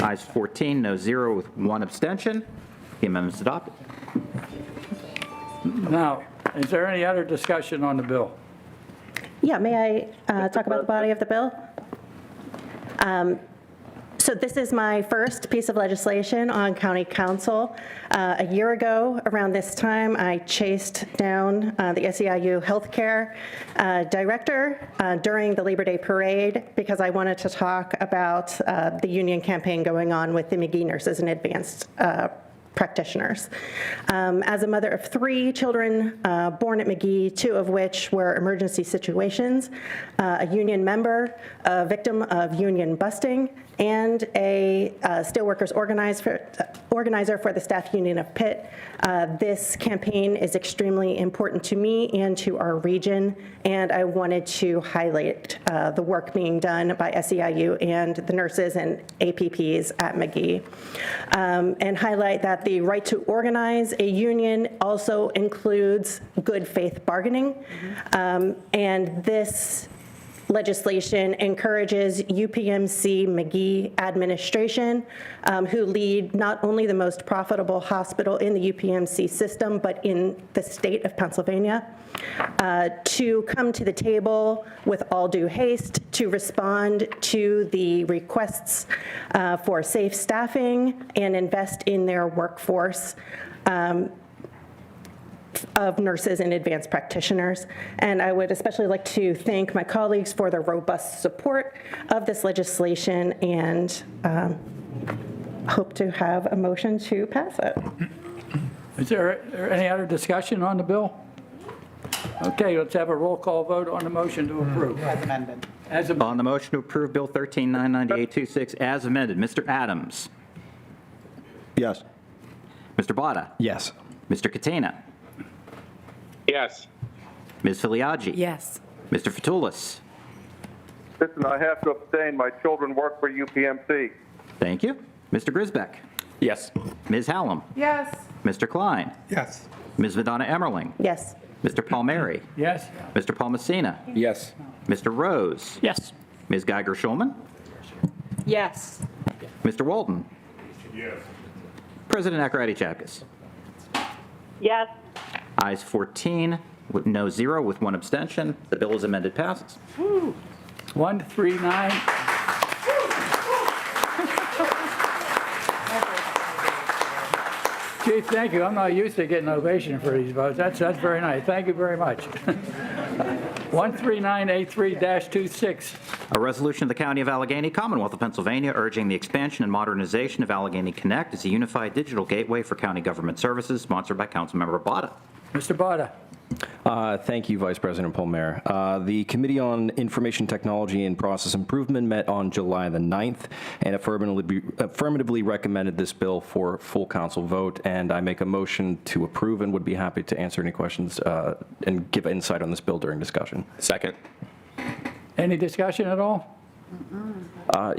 Ayes 14, no 0 with 1 abstention. The amendment is adopted. Now, is there any other discussion on the bill? Yeah, may I talk about the body of the bill? So this is my first piece of legislation on county council. A year ago, around this time, I chased down the SEIU healthcare director during the Labor Day parade because I wanted to talk about the union campaign going on with the McGee nurses and advanced practitioners. As a mother of 3 children born at McGee, 2 of which were emergency situations, a union member, a victim of union busting, and a steelworkers organizer for the staff union of Pitt. This campaign is extremely important to me and to our region, and I wanted to highlight the work being done by SEIU and the nurses and APPs at McGee, and highlight that the right to organize a union also includes good faith bargaining, and this legislation encourages UPMC McGee administration, who lead not only the most profitable hospital in the UPMC system, but in the state of Pennsylvania, to come to the table with all due haste to respond to the requests for safe staffing and invest in their workforce. of nurses and advanced practitioners. And I would especially like to thank my colleagues for their robust support of this legislation, and hope to have a motion to pass it. Is there any other discussion on the bill? Okay, let's have a roll call vote on the motion to approve. As amended. On the motion to approve Bill 13-99826 as amended, Mr. Adams. Yes. Mr. Botta. Yes. Mr. Catena. Yes. Ms. Filiaggi. Yes. Mr. Fatulis. Listen, I have to abstain. My children work for UPMC. Thank you. Mr. Grisbeck. Yes. Ms. Hallam. Yes. Mr. Klein. Yes. Ms. Madonna Emmerling. Yes. Mr. Palmieri. Yes. Mr. Palmasina. Yes. Mr. Rose. Yes. Ms. Geiger-Schulman. Yes. Mr. Walton. Yes. President Nakaradi Chapkus. Yes. Ayes 14, with no 0, with 1 abstention. The bill is amended passes. 139. Chief, thank you. I'm not used to getting ovation for these votes. That's very nice. Thank you very much. 13983-26. A resolution of the County of Allegheny, Commonwealth of Pennsylvania, urging the expansion and modernization of Allegheny Connect as a unified digital gateway for county government services, sponsored by Councilmember Botta. Mr. Botta. Thank you, Vice President Palmer. The Committee on Information Technology and Process Improvement met on July the 9th and affirmatively recommended this bill for full council vote, and I make a motion to approve and would be happy to answer any questions and give insight on this bill during discussion. Second. Any discussion at all?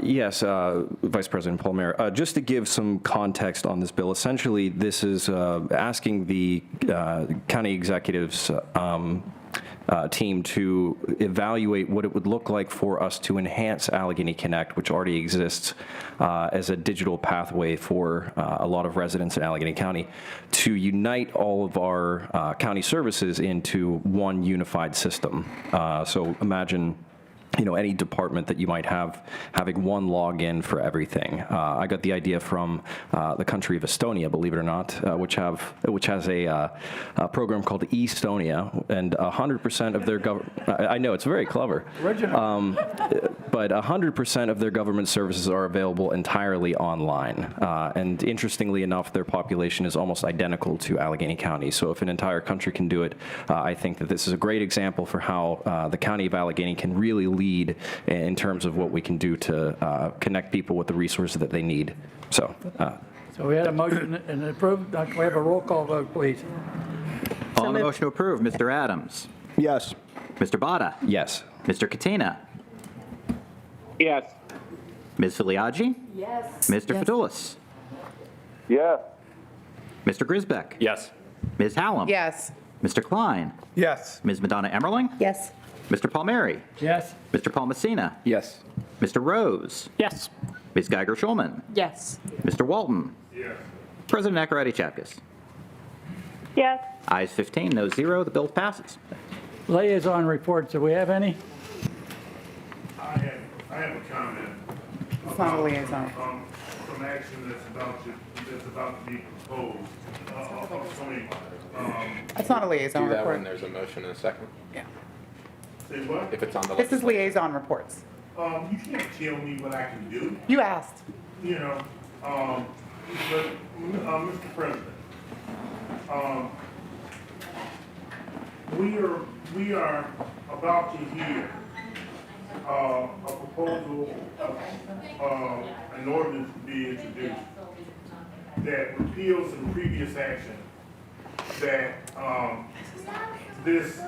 Yes, Vice President Palmer. Just to give some context on this bill, essentially this is asking the county executive's team to evaluate what it would look like for us to enhance Allegheny Connect, which already exists as a digital pathway for a lot of residents in Allegheny County, to unite all of our county services into one unified system. So imagine, any department that you might have having one login for everything. I got the idea from the country of Estonia, believe it or not, which has a program called Estonia, and 100% of their government. I know, it's very clever. Original. But 100% of their government services are available entirely online. And interestingly enough, their population is almost identical to Allegheny County. So if an entire country can do it, I think that this is a great example for how the county of Allegheny can really lead in terms of what we can do to connect people with the resources that they need. So we had a motion and approved. Can we have a roll call vote, please? On the motion to approve, Mr. Adams. Yes. Mr. Botta. Yes. Mr. Catena. Yes. Ms. Filiaggi. Yes. Mr. Fatulis. Yes. Mr. Grisbeck. Yes. Ms. Hallam. Yes. Mr. Klein. Yes. Ms. Madonna Emmerling. Yes. Mr. Palmieri. Yes. Mr. Palmasina. Yes. Mr. Rose. Yes. Ms. Geiger-Schulman. Yes. Mr. Walton. Yes. President Nakaradi Chapkus. Yes. Ayes 15, no 0. The bill passes. Liaison reports. Do we have any? I have a comment. It's not a liaison. Some action that's about to be proposed. It's not a liaison Do that report. when there's a motion in a second. Yeah. Say what? If it's on the This is legislature. liaison reports. You can't tell me what I can do, You asked. but, Mr. President, we are about to hear a proposal, an ordinance to be introduced that repeals some previous action that this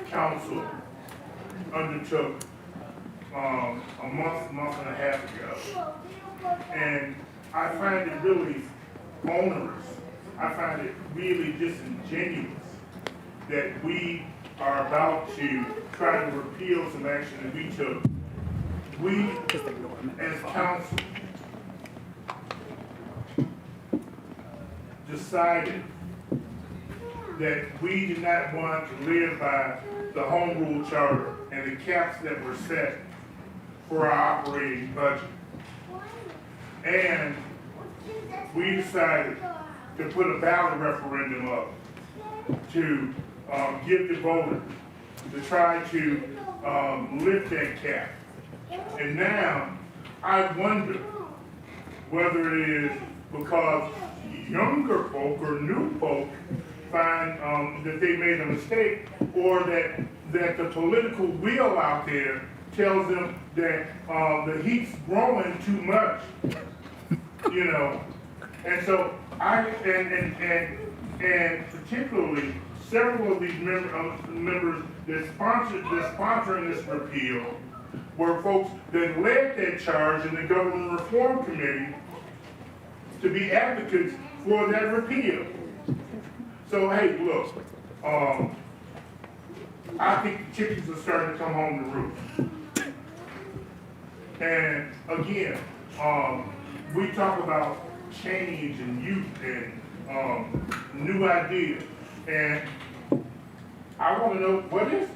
council undertook a month and a half ago. And I find it really onerous. I find it really disingenuous that we are about to try to repeal some action that we took. We, as council, decided that we did not want to live by the home rule charter and the caps that were set for our operating budget. And we decided to put a ballot referendum up to give the voters to try to lift that cap. And now, I wonder whether it is because younger folk or new folk find that they made a mistake, or that the political wheel out there tells them that the heat's growing too much, you know. And so and particularly several of these members that sponsoring this repeal were folks that led that charge in the Government Reform Committee to be advocates for that repeal. So, hey, look, I think the chickens are starting to come home to roost. And again, we talk about change and youth and new ideas. And I want to know, what is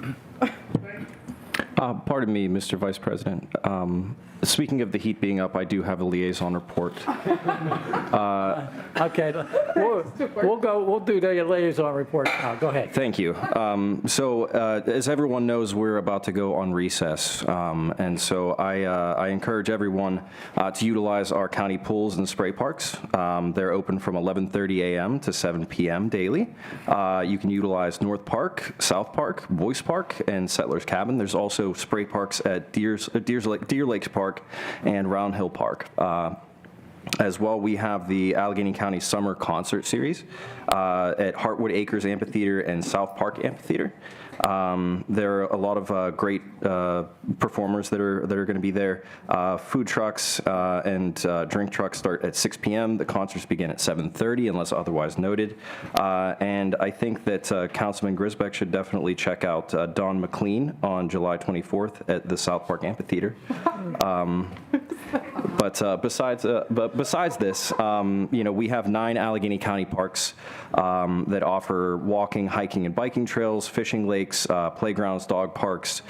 it? Pardon me, Mr. Vice President. Speaking of the heat being up, I do have a liaison report. Okay, we'll do the liaison report now. Go ahead. Thank you. As everyone knows, we're about to go on recess, and so I encourage everyone to utilize our county pools and spray parks. They're open from 11:30 a.m. to 7 p.m. daily. You can utilize North Park, South Park, Boyce Park, and Settlers Cabin. There's also spray parks at Deer Lakes Park and Round Hill Park. As well, we have the Allegheny County Summer Concert Series at Heartwood Acres Amphitheater and South Park Amphitheater. There are a lot of great performers that are going to be there. Food trucks and drink trucks start at 6 p.m. The concerts begin at 7:30 unless otherwise noted. And I think that Councilman Grisbeck should definitely check out Don McLean on July 24th at the South Park Amphitheater. But besides this, we have 9 Allegheny County parks that offer walking, hiking, and biking trails, fishing lakes, playgrounds, dog parks,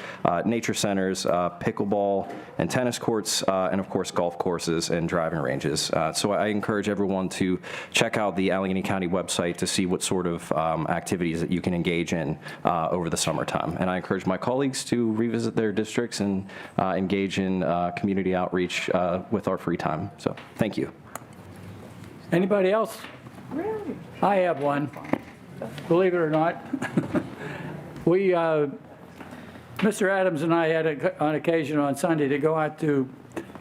nature centers, pickleball and tennis courts, and of course golf courses and driving ranges. So I encourage everyone to check out the Allegheny County website to see what sort of activities that you can engage in over the summertime. And I encourage my colleagues to revisit their districts and engage in community outreach with our free time. So thank you. Anybody else? Really? I have one, believe it or not. Mr. Adams and I had on occasion on Sunday to go out to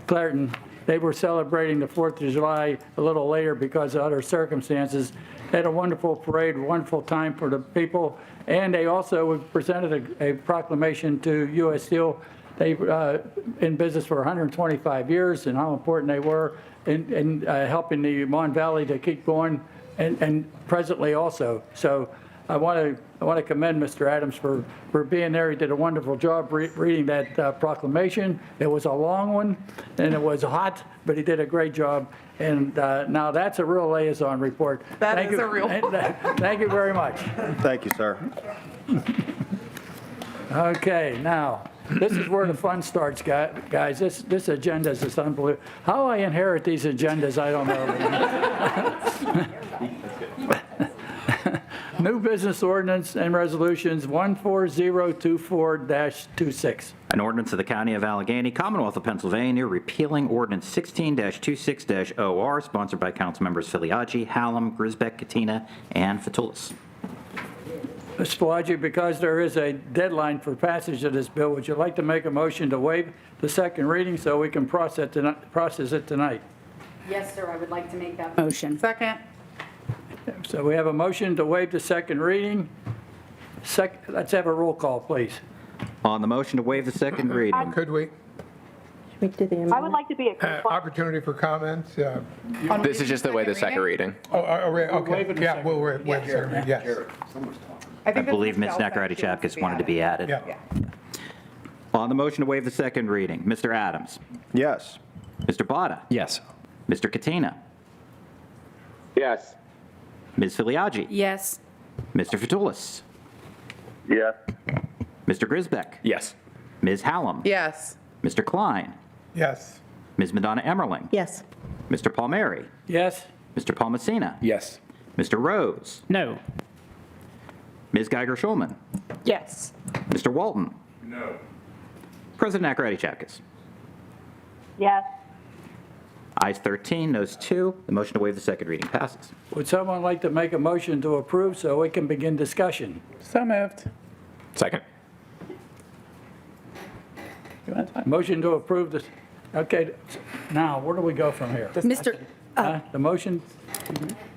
Clairton. They were celebrating the 4th of July a little later because of other circumstances. They had a wonderful parade, wonderful time for the people, and they also presented a proclamation to U.S. Steel. They were in business for 125 years, and how important they were in helping the Mon Valley to keep going, and presently also. So I want to commend Mr. Adams for being there. He did a wonderful job reading that proclamation. It was a long one, and it was hot, but he did a great job. And now that's a real liaison report. That is a real one. Thank you very much. Thank you, sir. Okay, now, this is where the fun starts, guys. This agenda is just unbelievable. How I inherit these agendas, I don't know. New business ordinance and resolutions 14024-26. An ordinance of the County of Allegheny, Commonwealth of Pennsylvania, repealing ordinance 16-26-OR, sponsored by council members Filiaggi, Hallam, Grisbeck, Katina, and Fatulis. Mr. Filiaggi, because there is a deadline for passage of this bill, would you like to make a motion to waive the second reading so we can process it tonight? Yes, sir, I would like to make that motion. Second. So we have a motion to waive the second reading. Let's have a roll call, please. On the motion to waive the second reading. Could we? I would like to be a Opportunity for comments? This is just the way the second reading. Okay. Yeah, we'll waive the second reading, yes. I believe Ms. Nakaradi-Chapkus wanted to be added. Yeah. On the motion to waive the second reading, Mr. Adams. Yes. Mr. Botta. Yes. Mr. Katina. Yes. Ms. Filiaggi. Yes. Mr. Fatulis. Yes. Mr. Grisbeck. Yes. Ms. Hallam. Yes. Mr. Klein. Yes. Ms. Madonna Emmerling. Yes. Mr. Palmieri. Yes? Mr. Palmasina. Yes. Mr. Rose? No. Ms. Geiger-Schulman? Yes. Mr. Walton? No. President Nakaradi-Chapkus? Yes. Ayes 13, noes 2. The motion to waive the second reading passes. Would someone like to make a motion to approve so we can begin discussion? So moved. Second. Motion to approve this, okay, now, where do we go from here? Mr. The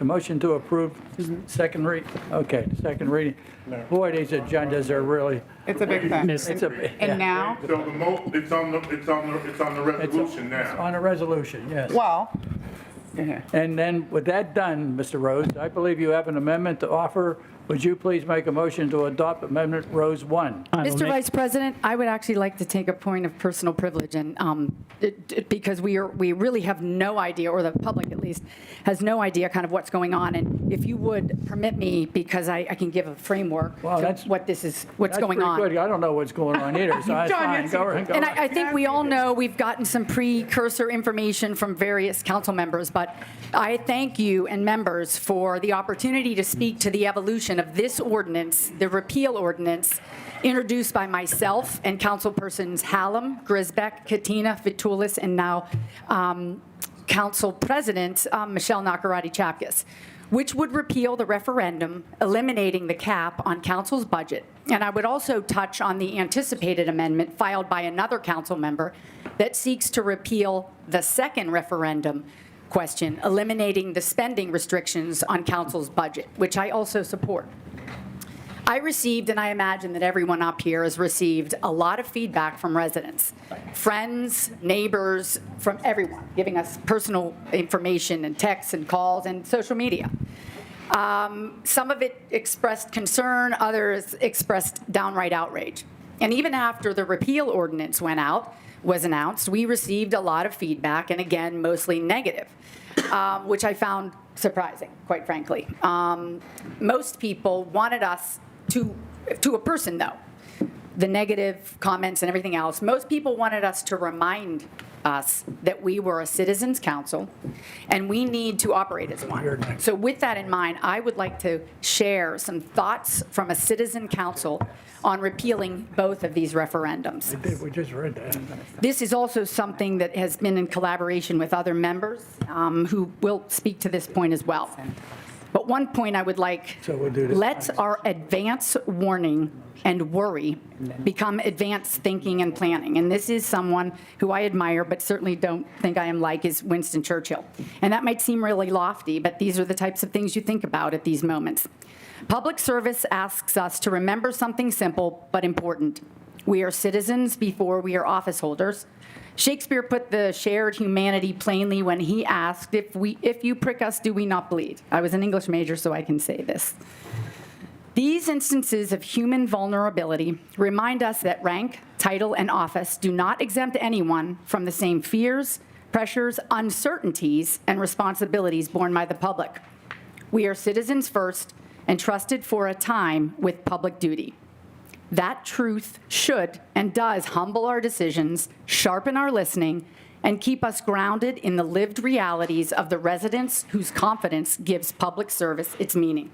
motion to approve second read, okay, second reading. Boy, these agendas are really, It's a big thing. it's a, yeah. And now, So it's on the resolution It's now. on a resolution, yes. well, And then with that done, Mr. Rose, I believe you have an amendment to offer. Would you please make a motion to adopt Amendment Rose 1? Mr. Vice President, I would actually like to take a point of personal privilege, and because we really have no idea, or the public at least has no idea kind of what's going on. And if you would permit me, because I can give a framework Well, to that's- what's going on. Pretty good. I don't know what's going on either, so that's fine. Go ahead. And I think we all know we've gotten some precursor information from various council members, but I thank you and members for the opportunity to speak to the evolution of this ordinance, the repeal ordinance, introduced by myself and councilpersons Hallam, Grisbeck, Katina, Vitulis, and now Council President Michelle Nakaradi-Chapkus, which would repeal the referendum, eliminating the cap on council's budget. And I would also touch on the anticipated amendment filed by another council member that seeks to repeal the second referendum question, eliminating the spending restrictions on council's budget, which I also support. I received, and I imagine that everyone up here has received, a lot of feedback from residents, friends, neighbors, from everyone, giving us personal information and texts and calls and social media. Some of it expressed concern, others expressed downright outrage. And even after the repeal ordinance was announced, we received a lot of feedback, and again, mostly negative, which I found surprising, quite frankly. Most people wanted us to a person, though, the negative comments and everything else, most people wanted us to remind us that we were a citizens council and we need to operate as one. So with that in mind, I would like to share some thoughts from a citizen council on repealing both of these referendums. We just read that. This is also something that has been in collaboration with other members who will speak to this point as well. But one point I would like, let our advance warning and worry become advanced thinking and planning. And this is someone who I admire, but certainly don't think I am like, is Winston Churchill. And that might seem really lofty, but these are the types of things you think about at these moments. Public service asks us to remember something simple but important. We are citizens before we are office holders. Shakespeare put the shared humanity plainly when he asked, if you prick us, do we not bleed? I was an English major, so I can say this. These instances of human vulnerability remind us that rank, title, and office do not exempt anyone from the same fears, pressures, uncertainties, and responsibilities borne by the public. We are citizens first and trusted for a time with public duty. That truth should and does humble our decisions, sharpen our listening, and keep us grounded in the lived realities of the residents whose confidence gives public service its meaning.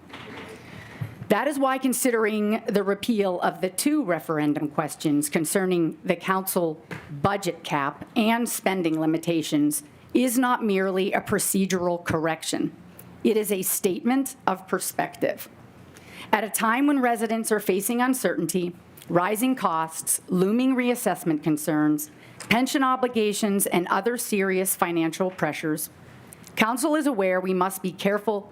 That is why considering the repeal of the two referendum questions concerning the council budget cap and spending limitations is not merely a procedural correction. It is a statement of perspective. At a time when residents are facing uncertainty, rising costs, looming reassessment concerns, pension obligations, and other serious financial pressures, Council is aware we must be careful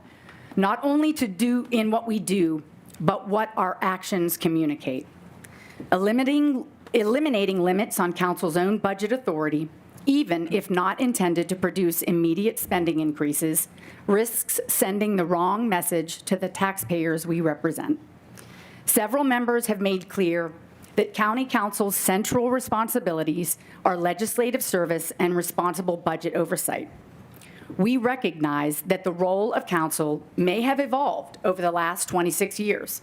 not only to do in what we do, but what our actions communicate. Eliminating limits on Council's own budget authority, even if not intended to produce immediate spending increases, risks sending the wrong message to the taxpayers we represent. Several members have made clear that County Council's central responsibilities are legislative service and responsible budget oversight. We recognize that the role of Council may have evolved over the last 26 years,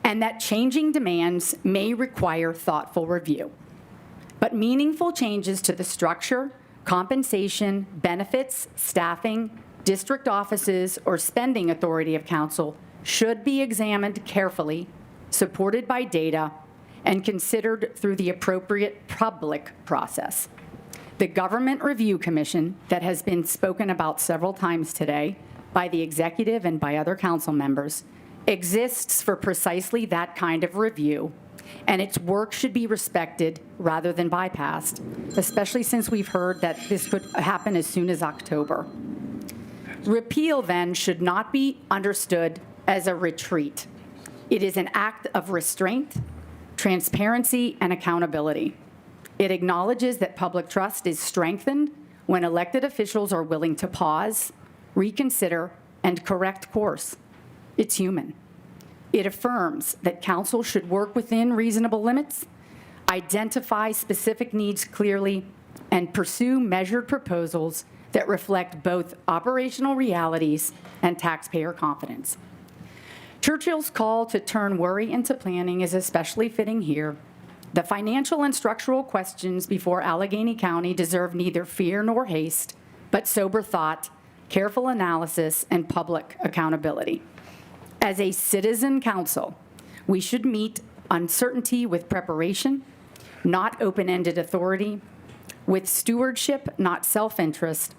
and that changing demands may require thoughtful review. But meaningful changes to the structure, compensation, benefits, staffing, district offices, or spending authority of council should be examined carefully, supported by data, and considered through the appropriate public process. The Government Review Commission that has been spoken about several times today by the executive and by other council members exists for precisely that kind of review, and its work should be respected rather than bypassed, especially since we've heard that this could happen as soon as October. Repeal, then, should not be understood as a retreat. It is an act of restraint, transparency, and accountability. It acknowledges that public trust is strengthened when elected officials are willing to pause, reconsider, and correct course. It's human. It affirms that council should work within reasonable limits, identify specific needs clearly, and pursue measured proposals that reflect both operational realities and taxpayer confidence. Churchill's call to turn worry into planning is especially fitting here. The financial and structural questions before Allegheny County deserve neither fear nor haste, but sober thought, careful analysis, and public accountability. As a citizen council, we should meet uncertainty with preparation, not open-ended authority, with stewardship, not self-interest,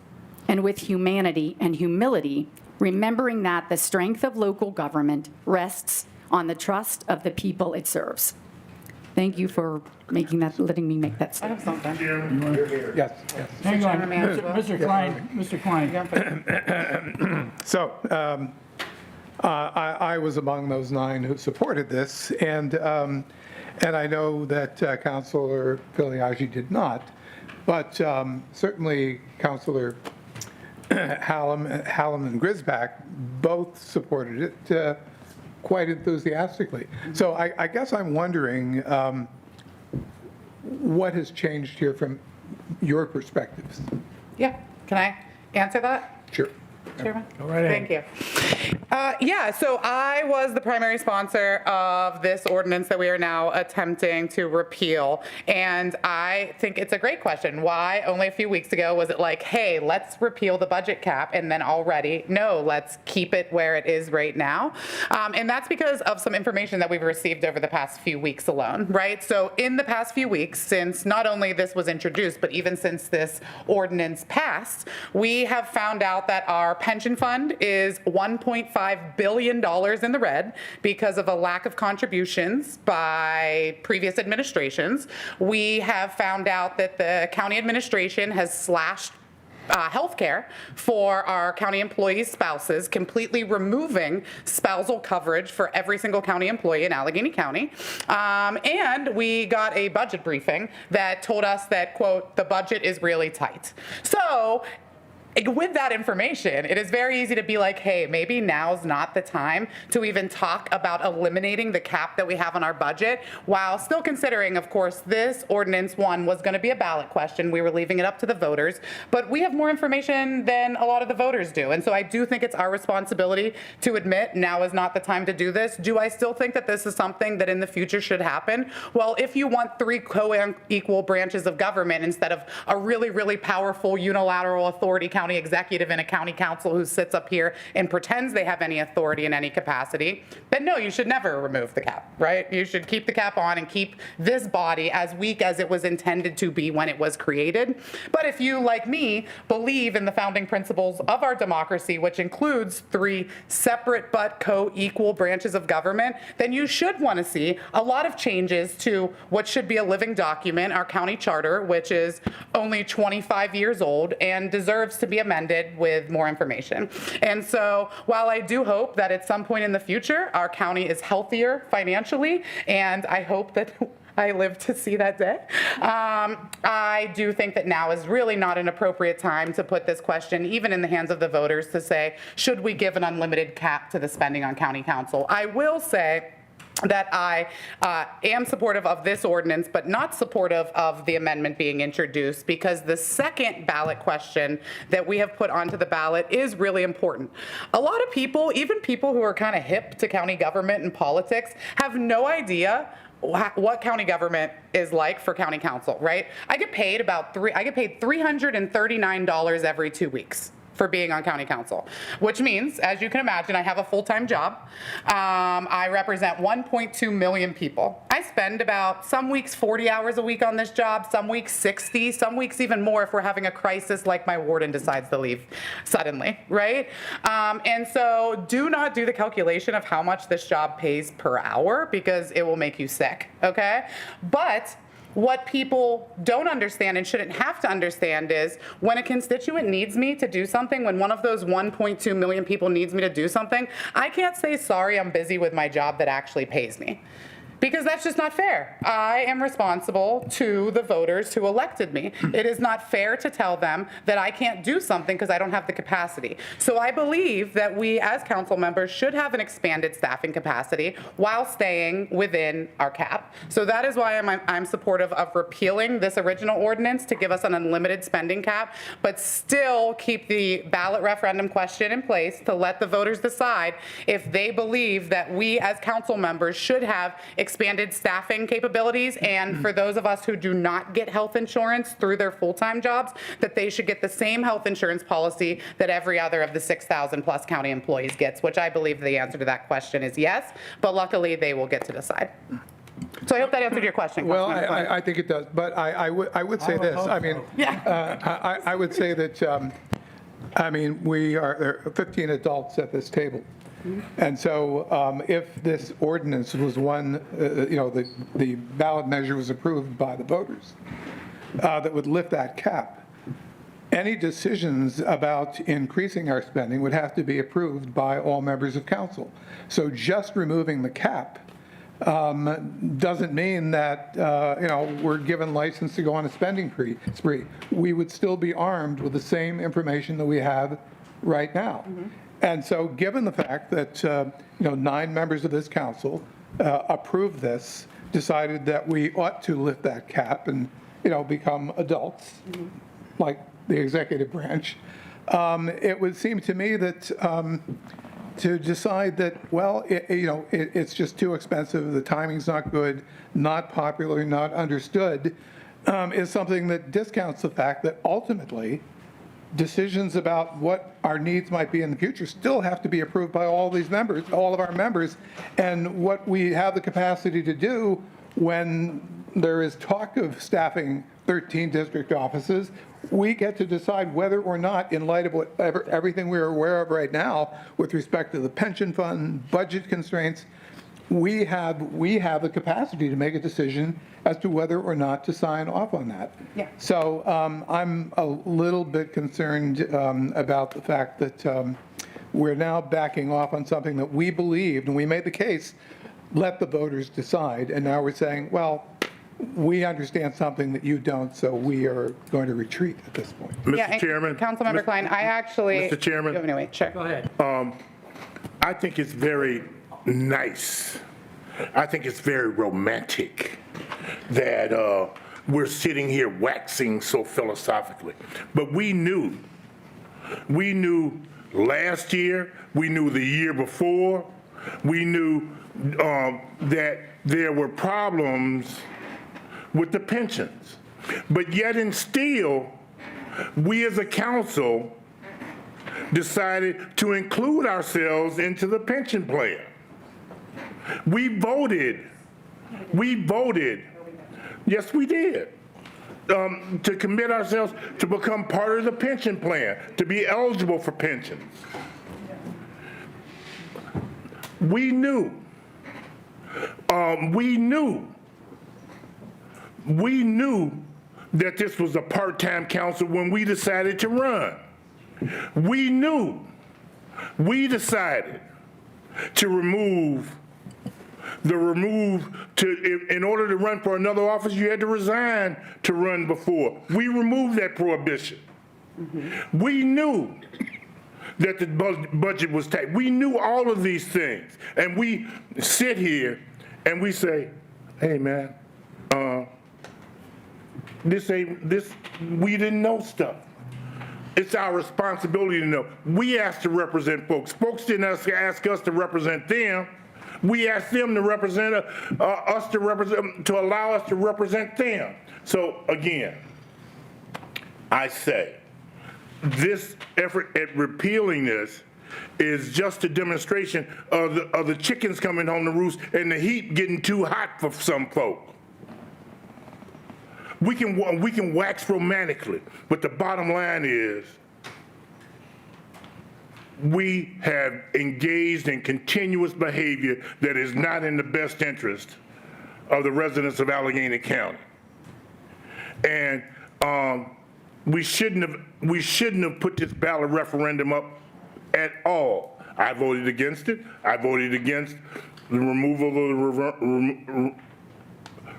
and with humanity and humility, remembering that the strength of local government rests on the trust of the people it serves. Thank you for letting me make that statement. Yes. Hang on, Mr. Klein. Mr. Klein. So I was among those 9 who supported this, and I know that Councilor Filiaggi did not, but certainly Councilor Hallam and Grisback both supported it quite enthusiastically. So I guess I'm wondering what has changed here from your perspectives? Yeah, can I answer that? Sure. Chairman? Go right ahead. Thank you. Yeah, so I was the primary sponsor of this ordinance that we are now attempting to repeal, and I think it's a great question. Why, only a few weeks ago, was it like, hey, let's repeal the budget cap, and then already, no, let's keep it where it is right now? And that's because of some information that we've received over the past few weeks alone, right? So in the past few weeks, since not only this was introduced, but even since this ordinance passed, we have found out that our pension fund is $1.5 billion in the red because of a lack of contributions by previous administrations. We have found out that the county administration has slashed health care for our county employees' spouses, completely removing spousal coverage for every single county employee in Allegheny County. And we got a budget briefing that told us that, quote, the budget is really tight. So with that information, it is very easy to be like, hey, maybe now's not the time to even talk about eliminating the cap that we have on our budget, while still considering, of course, this ordinance one was going to be a ballot question. We were leaving it up to the voters, but we have more information than a lot of the voters do. And so I do think it's our responsibility to admit now is not the time to do this. Do I still think that this is something that in the future should happen? Well, if you want 3 co-equal branches of government instead of a really, really powerful unilateral authority county executive and a county council who sits up here and pretends they have any authority in any capacity, then no, you should never remove the cap, right? You should keep the cap on and keep this body as weak as it was intended to be when it was created. But if you, like me, believe in the founding principles of our democracy, which includes 3 separate but co-equal branches of government, then you should want to see a lot of changes to what should be a living document, our county charter, which is only 25 years old and deserves to be amended with more information. And so while I do hope that at some point in the future our county is healthier financially, and I hope that I live to see that day, I do think that now is really not an appropriate time to put this question even in the hands of the voters to say, should we give an unlimited cap to the spending on county council? I will say that I am supportive of this ordinance, but not supportive of the amendment being introduced, because the second ballot question that we have put onto the ballot is really important. A lot of people, even people who are kind of hip to county government and politics, have no idea what county government is like for county council, right? I get paid $339 every 2 weeks. for being on county council, which means, as you can imagine, I have a full-time job. I represent 1.2 million people. I spend about some weeks 40 hours a week on this job, some weeks 60, some weeks even more if we're having a crisis like my warden decides to leave suddenly, right? And so do not do the calculation of how much this job pays per hour because it will make you sick, okay? But what people don't understand and shouldn't have to understand is when a constituent needs me to do something, when one of those 1.2 million people needs me to do something, I can't say, sorry, I'm busy with my job that actually pays me. Because that's just not fair. I am responsible to the voters who elected me. It is not fair to tell them that I can't do something because I don't have the capacity. So I believe that we as council members should have an expanded staffing capacity while staying within our cap. So that is why I'm supportive of repealing this original ordinance to give us an unlimited spending cap, but still keep the ballot referendum question in place to let the voters decide if they believe that we as council members should have expanded staffing capabilities, and for those of us who do not get health insurance through their full-time jobs, that they should get the same health insurance policy that every other of the 6,000 plus county employees gets, which I believe the answer to that question is yes, but luckily they will get to decide. So I hope that answered your question. Well, I think it does, but I would say this. I mean, I would say that, I mean, there are 15 adults at this table. And so if this ordinance was one, the ballot measure was approved by the voters that would lift that cap, any decisions about increasing our spending would have to be approved by all members of council. So just removing the cap doesn't mean that, we're given license to go on a spending spree. We would still be armed with the same information that we have right now. And so given the fact that, 9 members of this council approved this, decided that we ought to lift that cap and, become adults, like the executive branch, it would seem to me that to decide that, well, it's just too expensive, the timing's not good, not popular, not understood, is something that discounts the fact that ultimately decisions about what our needs might be in the future still have to be approved by all these members, all of our members. And what we have the capacity to do when there is talk of staffing 13 district offices, we get to decide whether or not, in light of everything we're aware of right now with respect to the pension fund, budget constraints, we have the capacity to make a decision as to whether or not to sign off on that. Yeah. So I'm a little bit concerned about the fact that we're now backing off on something that we believed, and we made the case, let the voters decide, and now we're saying, well, we understand something that you don't, so we are going to retreat at this point. Mr. Chairman. Councilmember Klein, I actually. Mr. Chairman. You want me to wait? Sure. Go ahead. I think it's very nice. I think it's very romantic that we're sitting here waxing so philosophically. But we knew last year, we knew the year before, we knew that there were problems with the pensions. But yet and still, we as a council decided to include ourselves into the pension plan. We voted, yes we did, to commit ourselves to become part of the pension plan, to be eligible for pensions. We knew that this was a part-time council when we decided to run. We decided to in order to run for another office, you had to resign to run before. We removed that prohibition. We knew that the budget was tight. We knew all of these things. And we sit here and we say, hey man, we didn't know stuff. It's our responsibility to know. We asked to represent folks. Folks didn't ask us to represent them. We asked them to represent to allow us to represent them. So again, I say, this effort at repealing this is just a demonstration of the chickens coming home to roost and the heat getting too hot for some folk. We can wax romantically, but the bottom line is we have engaged in continuous behavior that is not in the best interest of the residents of Allegheny County. And we shouldn't have put this ballot referendum up at all. I voted against it. I voted against the removal of the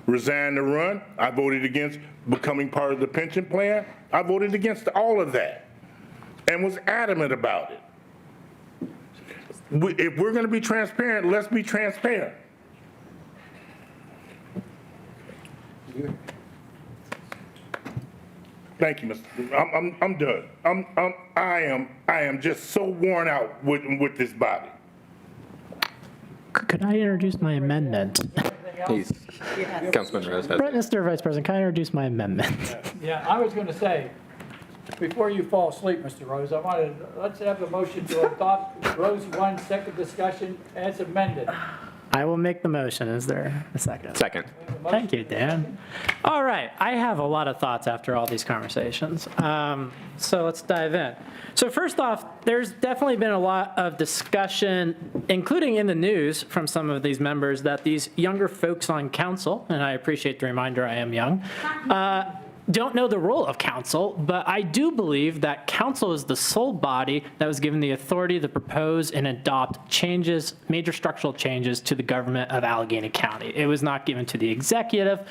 resign to run. I voted against becoming part of the pension plan. I voted against all of that and was adamant about it. If we're going to be transparent, let's be transparent. Thank you, Mr. I'm done. I am just so worn out with this body. Could I introduce my amendment? Please. Councilman Rose has it. Mr. Vice President, can I introduce my amendment? Yeah, I was going to say, before you fall asleep, Mr. Rose, let's have a motion to adopt Rose 1 second discussion as amended. I will make the motion. Is there a second? Second. Thank you, Dan. All right. I have a lot of thoughts after all these conversations. So let's dive in. So first off, there's definitely been a lot of discussion, including in the news from some of these members, that these younger folks on council, and I appreciate the reminder I am young, don't know the role of council, but I do believe that council is the sole body that was given the authority to propose and adopt changes, major structural changes to the government of Allegheny County. It was not given to the executive.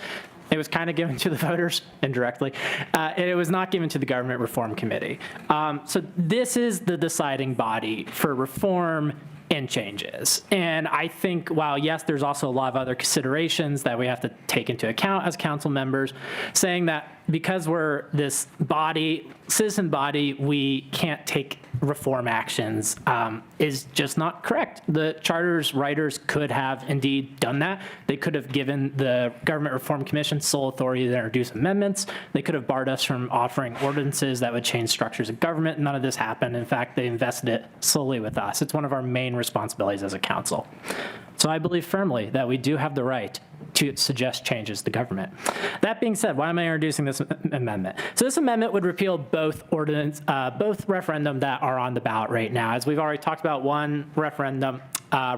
It was kind of given to the voters indirectly. And it was not given to the Government Reform Committee. So this is the deciding body for reform and changes. And I think while, yes, there's also a lot of other considerations that we have to take into account as council members, saying that because we're this body, citizen body, we can't take reform actions is just not correct. The charter's writers could have indeed done that. They could have given the Government Reform Commission sole authority to introduce amendments. They could have barred us from offering ordinances that would change structures of government. None of this happened. In fact, they invested it solely with us. It's one of our main responsibilities as a council. So I believe firmly that we do have the right to suggest changes to the government. That being said, why am I introducing this amendment? So this amendment would repeal both referendum that are on the ballot right now. As we've already talked about, one referendum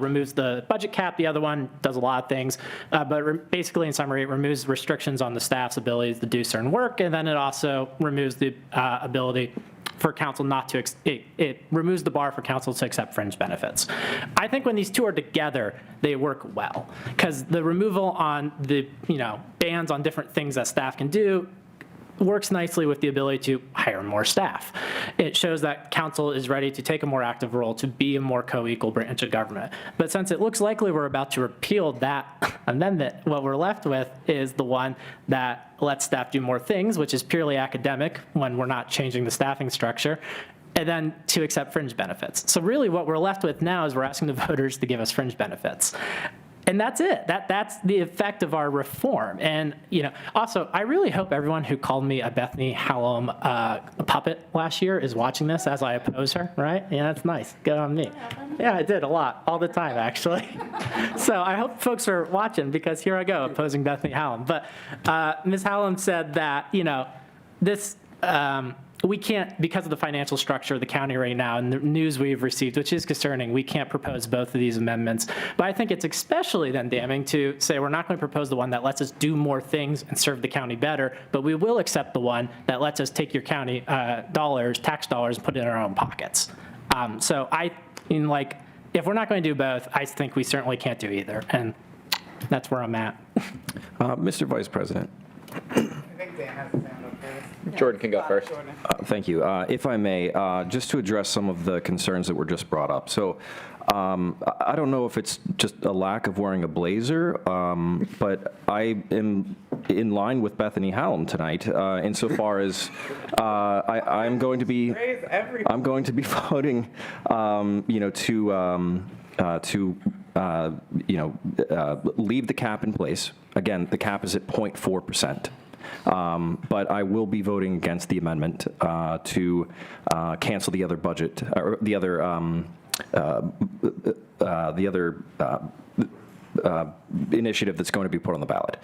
removes the budget cap. The other one does a lot of things, but basically in summary, it removes restrictions on the staff's ability to do certain work, and then it also removes the ability for council not to, it removes the bar for council to accept fringe benefits. I think when these two are together, they work well, because the removal on the, bans on different things that staff can do works nicely with the ability to hire more staff. It shows that council is ready to take a more active role, to be a more co-equal branch of government. But since it looks likely we're about to repeal that amendment, what we're left with is the one that lets staff do more things, which is purely academic when we're not changing the staffing structure, and then to accept fringe benefits. So really what we're left with now is we're asking the voters to give us fringe benefits. And that's it. That's the effect of our reform. And, also, I really hope everyone who called me a Bethany Hallam puppet last year is watching this as I oppose her, right? Yeah, that's nice. Good on me. Yeah, I did a lot, all the time, actually. So I hope folks are watching, because here I go, opposing Bethany Hallam. But Ms. Hallam said that, this... we can't, because of the financial structure of the county right now and the news we've received, which is concerning, we can't propose both of these amendments. But I think it's especially then damning to say we're not going to propose the one that lets us do more things and serve the county better, but we will accept the one that lets us take your county tax dollars, and put it in our own pockets. So if we're not going to do both, I think we certainly can't do either. And that's where I'm at. Mr. Vice President. I think Dan has his hand up first. Jordan can go first. Thank you. If I may, just to address some of the concerns that were just brought up. So I don't know if it's just a lack of wearing a blazer, but I am in line with Bethany Hallam tonight insofar as I'm going to be voting, to leave the cap in place. Again, the cap is at 0.4%. But I will be voting against the amendment to cancel the other budget, or the other initiative that's going to be put on the ballot.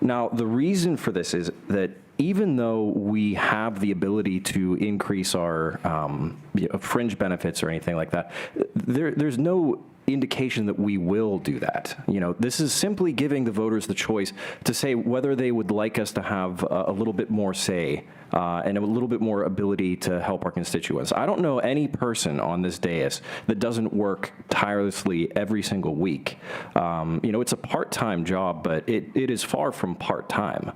Now, the reason for this is that even though we have the ability to increase our fringe benefits or anything like that, there's no indication that we will do that. This is simply giving the voters the choice to say whether they would like us to have a little bit more say and a little bit more ability to help our constituents. I don't know any person on this dais that doesn't work tirelessly every single week. It's a part-time job, but it is far from part-time.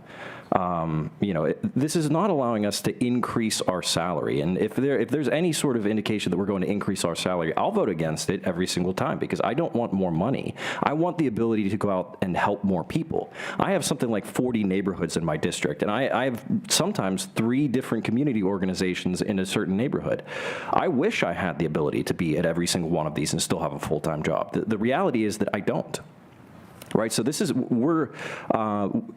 This is not allowing us to increase our salary. And if there's any sort of indication that we're going to increase our salary, I'll vote against it every single time because I don't want more money. I want the ability to go out and help more people. I have something like 40 neighborhoods in my district, and I have sometimes 3 different community organizations in a certain neighborhood. I wish I had the ability to be at every single one of these and still have a full-time job. The reality is that I don't. Right, so this is we're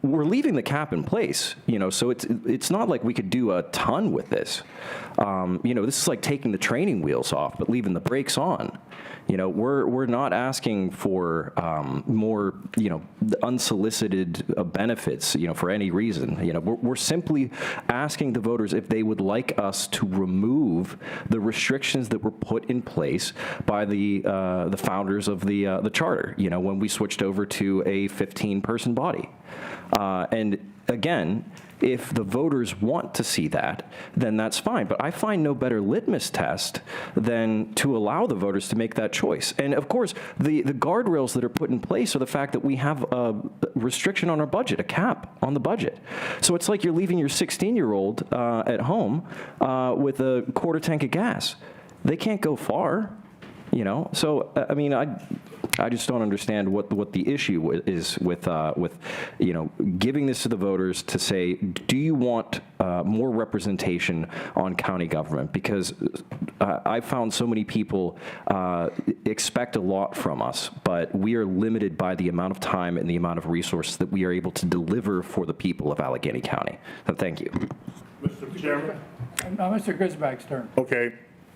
leaving the cap in place, So it's not like we could do a ton with this. This is like taking the training wheels off but leaving the brakes on. We're not asking for more unsolicited benefits for any reason. We're simply asking the voters if they would like us to remove the restrictions that were put in place by the founders of the charter. When we switched over to a 15-person body, and again, if the voters want to see that, then that's fine. But I find no better litmus test than to allow the voters to make that choice. And of course, the guardrails that are put in place are the fact that we have a restriction on our budget, a cap on the budget. So it's like you're leaving your 16-year-old at home with a quarter tank of gas. They can't go far. So I mean, I just don't understand what the issue is with giving this to the voters to say, do you want more representation on county government? Because I found so many people expect a lot from us, but we are limited by the amount of time and the amount of resources that we are able to deliver for the people of Allegheny County. So thank you. Mr. Chairman? Mr. Grisback's turn. Okay.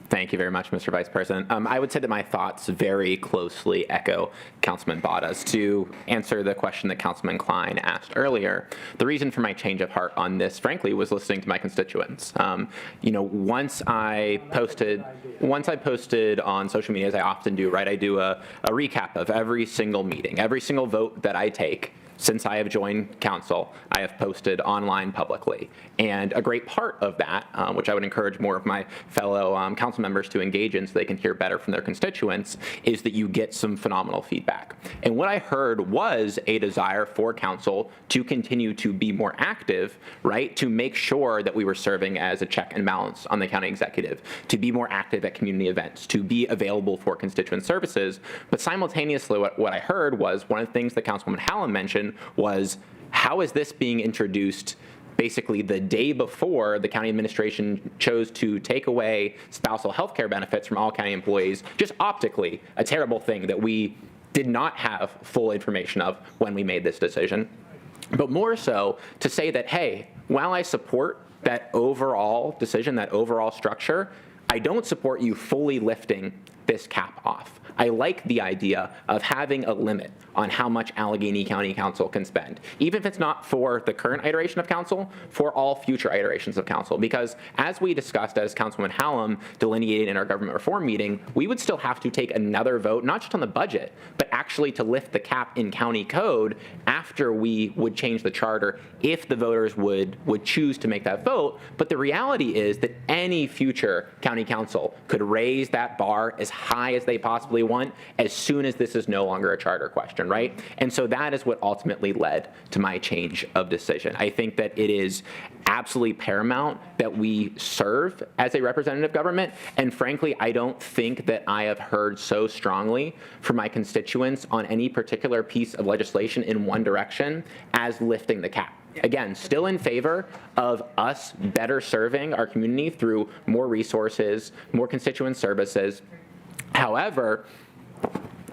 Thank you very much, Mr. Vice President. I would say that my thoughts very closely echo Councilman Bada's. To answer the question that Councilman Klein asked earlier, the reason for my change of heart on this, frankly, was listening to my constituents. Once I posted on social media, as I often do, right, I do a recap of every single meeting, every single vote that I take. Since I have joined council, I have posted online publicly. And a great part of that, which I would encourage more of my fellow council members to engage in so they can hear better from their constituents, is that you get some phenomenal feedback. And what I heard was a desire for council to continue to be more active, right, to make sure that we were serving as a check and balance on the county executive, to be more active at community events, to be available for constituent services. But simultaneously, what I heard was one of the things that Councilwoman Hallam mentioned was, how is this being introduced basically the day before the county administration chose to take away spousal health care benefits from all county employees, just optically a terrible thing that we did not have full information of when we made this decision. But more so to say that, hey, while I support that overall decision, that overall structure, I don't support you fully lifting this cap off. I like the idea of having a limit on how much Allegheny County Council can spend, even if it's not for the current iteration of council, for all future iterations of council. Because as we discussed, as Councilwoman Hallam delineated in our government reform meeting, we would still have to take another vote, not just on the budget, but actually to lift the cap in county code after we would change the charter if the voters would choose to make that vote. But the reality is that any future county council could raise that bar as high as they possibly want as soon as this is no longer a charter question, right? And so that is what ultimately led to my change of decision. I think that it is absolutely paramount that we serve as a representative government. And frankly, I don't think that I have heard so strongly from my constituents on any particular piece of legislation in one direction as lifting the cap. Again, still in favor of us better serving our community through more resources, more constituent services. However,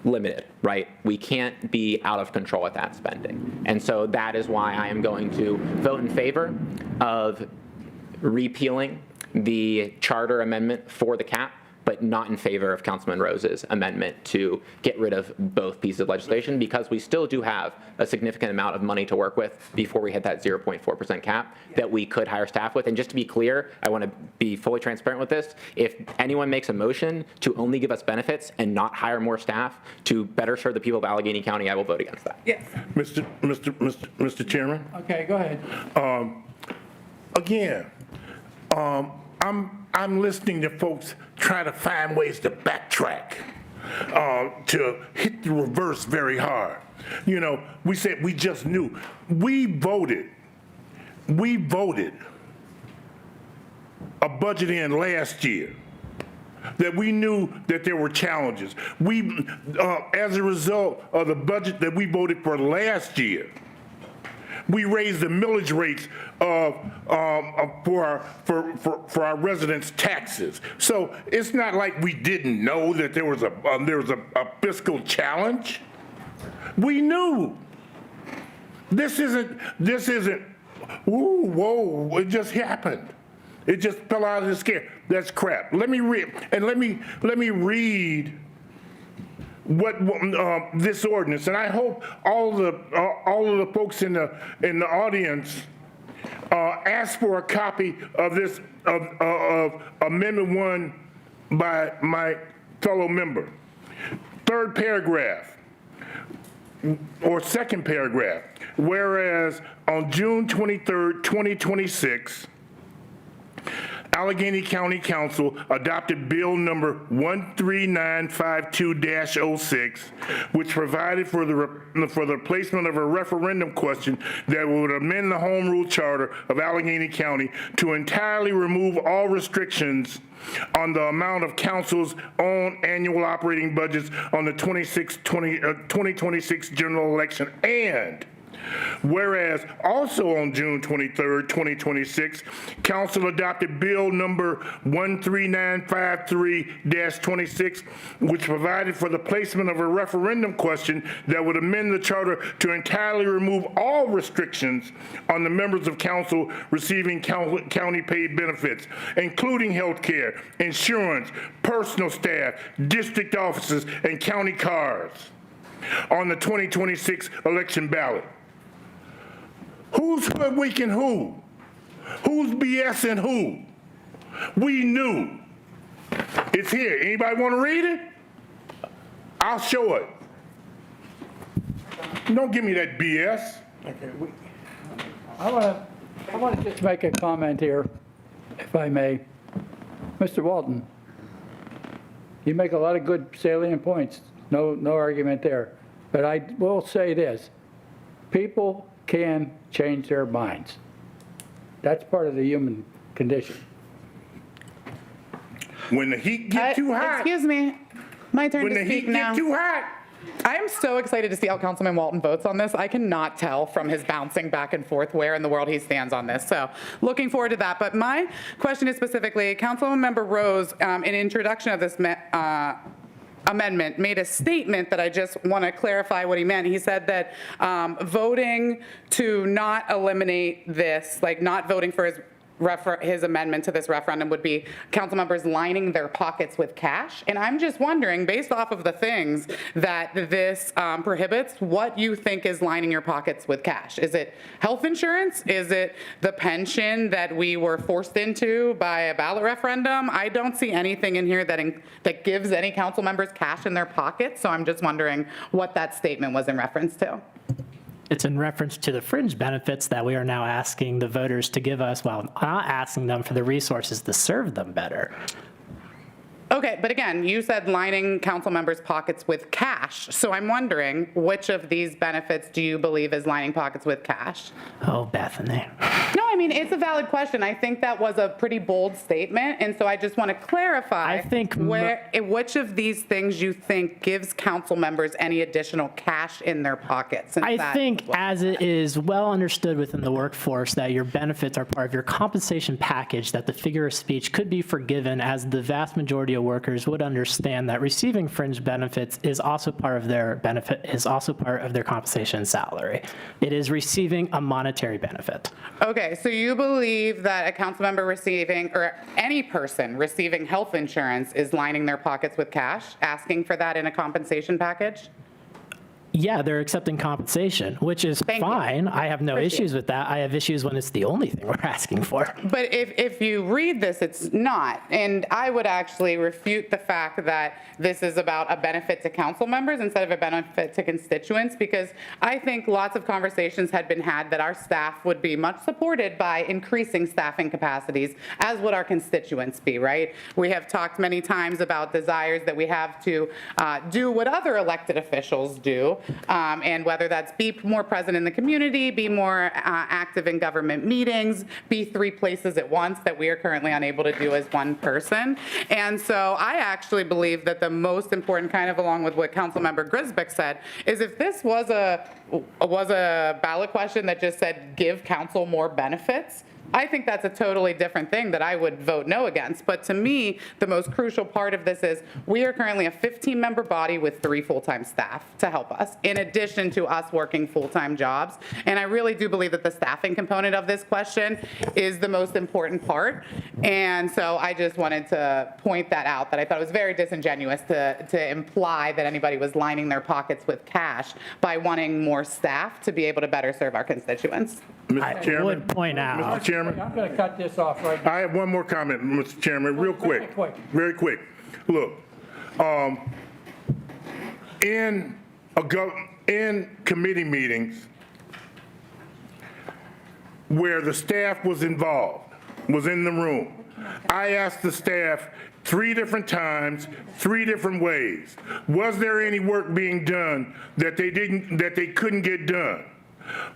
limited, right? We can't be out of control with that spending. And so that is why I am going to vote in favor of repealing the charter amendment for the cap, but not in favor of Councilman Rose's amendment to get rid of both pieces of legislation, because we still do have a significant amount of money to work with before we hit that 0.4% cap that we could hire staff with. And just to be clear, I want to be fully transparent with this. If anyone makes a motion to only give us benefits and not hire more staff to better serve the people of Allegheny County, I will vote against that. Yes. Mr. Chairman? Okay, go ahead. Again, I'm listening to folks try to find ways to backtrack, to hit the reverse very hard. You know, we said we just knew. We voted a budget in last year that we knew that there were challenges. We, as a result of the budget that we voted for last year, we raised the millage rates for our residents' taxes. So it's not like we didn't know that there was a fiscal challenge. We knew. This isn't. Ooh, whoa! It just happened. It just fell out of the sky. That's crap. Let me read what this ordinance, and I hope all of the folks in the audience ask for a copy of this of Amendment 1 by my fellow member. Third paragraph or second paragraph. Whereas on June 23rd, 2026. Allegheny County Council adopted Bill number 13952-06, which provided for the placement of a referendum question that would amend the Home Rule Charter of Allegheny County to entirely remove all restrictions on the amount of council's own annual operating budgets on the 2026 general election. And whereas also on June 23rd, 2026, Council adopted Bill number 13953-26, which provided for the placement of a referendum question that would amend the charter to entirely remove all restrictions on the members of council receiving county-paid benefits, including health care, insurance, personal staff, district offices, and county cars on the 2026 election ballot. Who's hoodwinking who? Who's BSing who? We knew. It's here. Anybody want to read it? I'll show it. Don't give me that BS. Okay. I want to just make a comment here, if I may. Mr. Walton, you make a lot of good salient points. No argument there. But I will say this. People can change their minds. That's part of the human condition. When the heat gets too hot. Excuse me. My turn to speak now. When the heat gets too hot. I am so excited to see how Councilman Walton votes on this. I cannot tell from his bouncing back and forth where in the world he stands on this. So looking forward to that. But my question is specifically, Councilmember Rose, in introduction of this amendment, made a statement that I just want to clarify what he meant. He said that voting to not eliminate this, like not voting for his amendment to this referendum would be council members lining their pockets with cash. And I'm just wondering, based off of the things that this prohibits, what you think is lining your pockets with cash. Is it health insurance? Is it the pension that we were forced into by a ballot referendum? I don't see anything in here that gives any council members cash in their pockets. So I'm just wondering what that statement was in reference to. It's in reference to the fringe benefits that we are now asking the voters to give us while not asking them for the resources to serve them better. Okay, but again, you said lining council members' pockets with cash. So I'm wondering, which of these benefits do you believe is lining pockets with cash? Oh, Bethany. No, I mean, it's a valid question. I think that was a pretty bold statement. And so I just want to clarify which of these things you think gives council members any additional cash in their pockets. I think as it is well understood within the workforce that your benefits are part of your compensation package, that the figure of speech could be forgiven as the vast majority of workers would understand that receiving fringe benefits is also part of their benefit, is also part of their compensation and salary. It is receiving a monetary benefit. Okay, so you believe that a council member receiving, or any person receiving health insurance is lining their pockets with cash, asking for that in a compensation package? Yeah, they're accepting compensation, which is fine. I have no issues with that. I have issues when it's the only thing we're asking for. But if you read this, it's not. And I would actually refute the fact that this is about a benefit to council members instead of a benefit to constituents, because I think lots of conversations had been had that our staff would be much supported by increasing staffing capacities, as would our constituents be, right? We have talked many times about desires that we have to do what other elected officials do. And whether that's be more present in the community, be more active in government meetings, be 3 places at once that we are currently unable to do as one person. And so I actually believe that the most important, kind of along with what Councilmember Grisbeck said, is if this was a ballot question that just said give council more benefits, I think that's a totally different thing that I would vote no against. But to me, the most crucial part of this is we are currently a 15-member body with 3 full-time staff to help us, in addition to us working full-time jobs. And I really do believe that the staffing component of this question is the most important part. And so I just wanted to point that out, that I thought it was very disingenuous to imply that anybody was lining their pockets with cash by wanting more staff to be able to better serve our constituents. Mr. Chairman. I would point out. Mr. Chairman. I'm going to cut this off right now. I have one more comment, Mr. Chairman, real quick. Very quick. Look, in committee meetings where the staff was involved, was in the room, I asked the staff 3 different times, 3 different ways. Was there any work being done that they couldn't get done?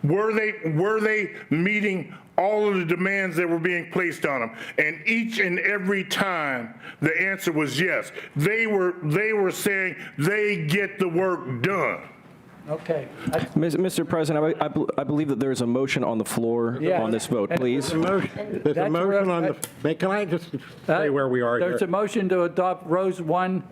Were they meeting all of the demands that were being placed on them? And each and every time, the answer was yes. They were saying they get the work done. Okay. Mr. President, I believe that there's a motion on the floor on this vote, please. There's a motion on the, can I just say where we are here? There's a motion to adopt Rose 1.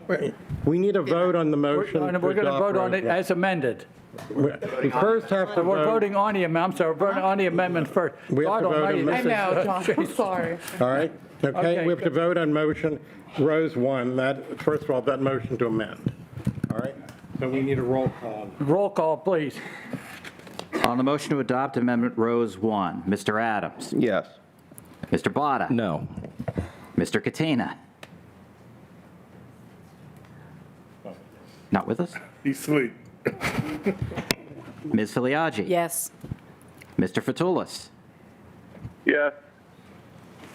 We need a vote on the motion. We're going to vote on it as amended. We first have to We're vote. voting on the amendment, so we're voting on the amendment first. We have to vote on I know, John, I'm sorry. All right, Okay, okay, we have to vote on motion Rose 1, that, first of all, that motion to amend. All right, so we need a roll call. Roll call, please. On the motion to adopt Amendment Rose 1, Mr. Adams. Yes. Mr. Botta. No. Mr. Katina. Not with us? He's asleep. Ms. Filiaggi. Yes. Mr. Fatoulis. Yes.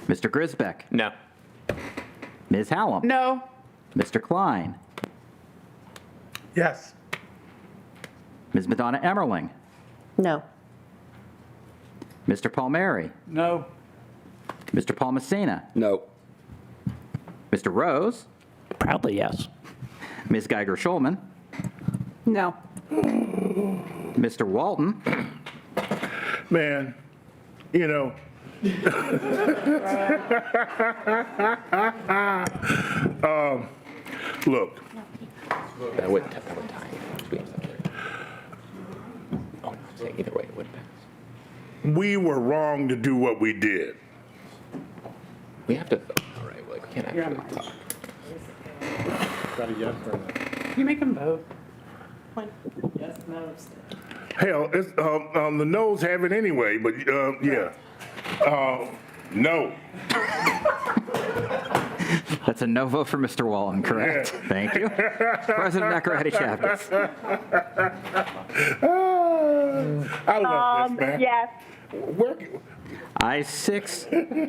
Mr. Grisbeck. No. Ms. Hallam. No. Mr. Klein. Yes. Ms. Madonna Emmerling. No. Mr. Palmieri. No. Mr. Palmasina. No. Mr. Rose. Proudly, yes. Ms. Geiger-Schulman. No. Mr. Walton. Man, you know. Look. That would tie. Oh, either way, it would pass. We were wrong to do what we did. We have to vote, all right? Like, we can't actually talk. Got a yes or no? You make them vote. Yes, no. Hell, it's, the noes have it anyway, but yeah. No. That's a no vote for Mr. Walton, correct? Yeah. Thank you. President Nakaradi Chapkas. I love this, man. Yes. Ayes 6,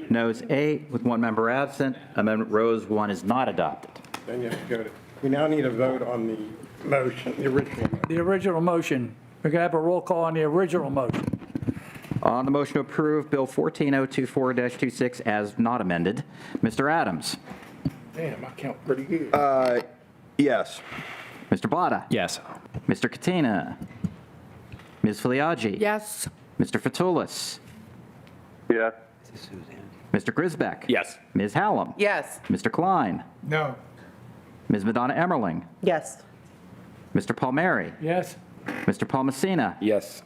noes 8, with 1 member absent. Amendment Rose 1 is not adopted. Then you have to go to, we now need a vote on the motion, the original motion. The original motion. We're going to have a roll call on the original motion. On the motion to approve Bill 14024-26 as not amended, Mr. Adams. Damn, I count pretty good. Yes. Mr. Botta. Yes. Mr. Katina. Ms. Filiaggi. Yes. Mr. Fatoulis. Yes. Mr. Grisbeck. Yes. Ms. Hallam. Yes. Mr. Klein. No. Ms. Madonna Emmerling, Yes. Mr. Palmieri, Yes? Mr. Palmasina, Yes.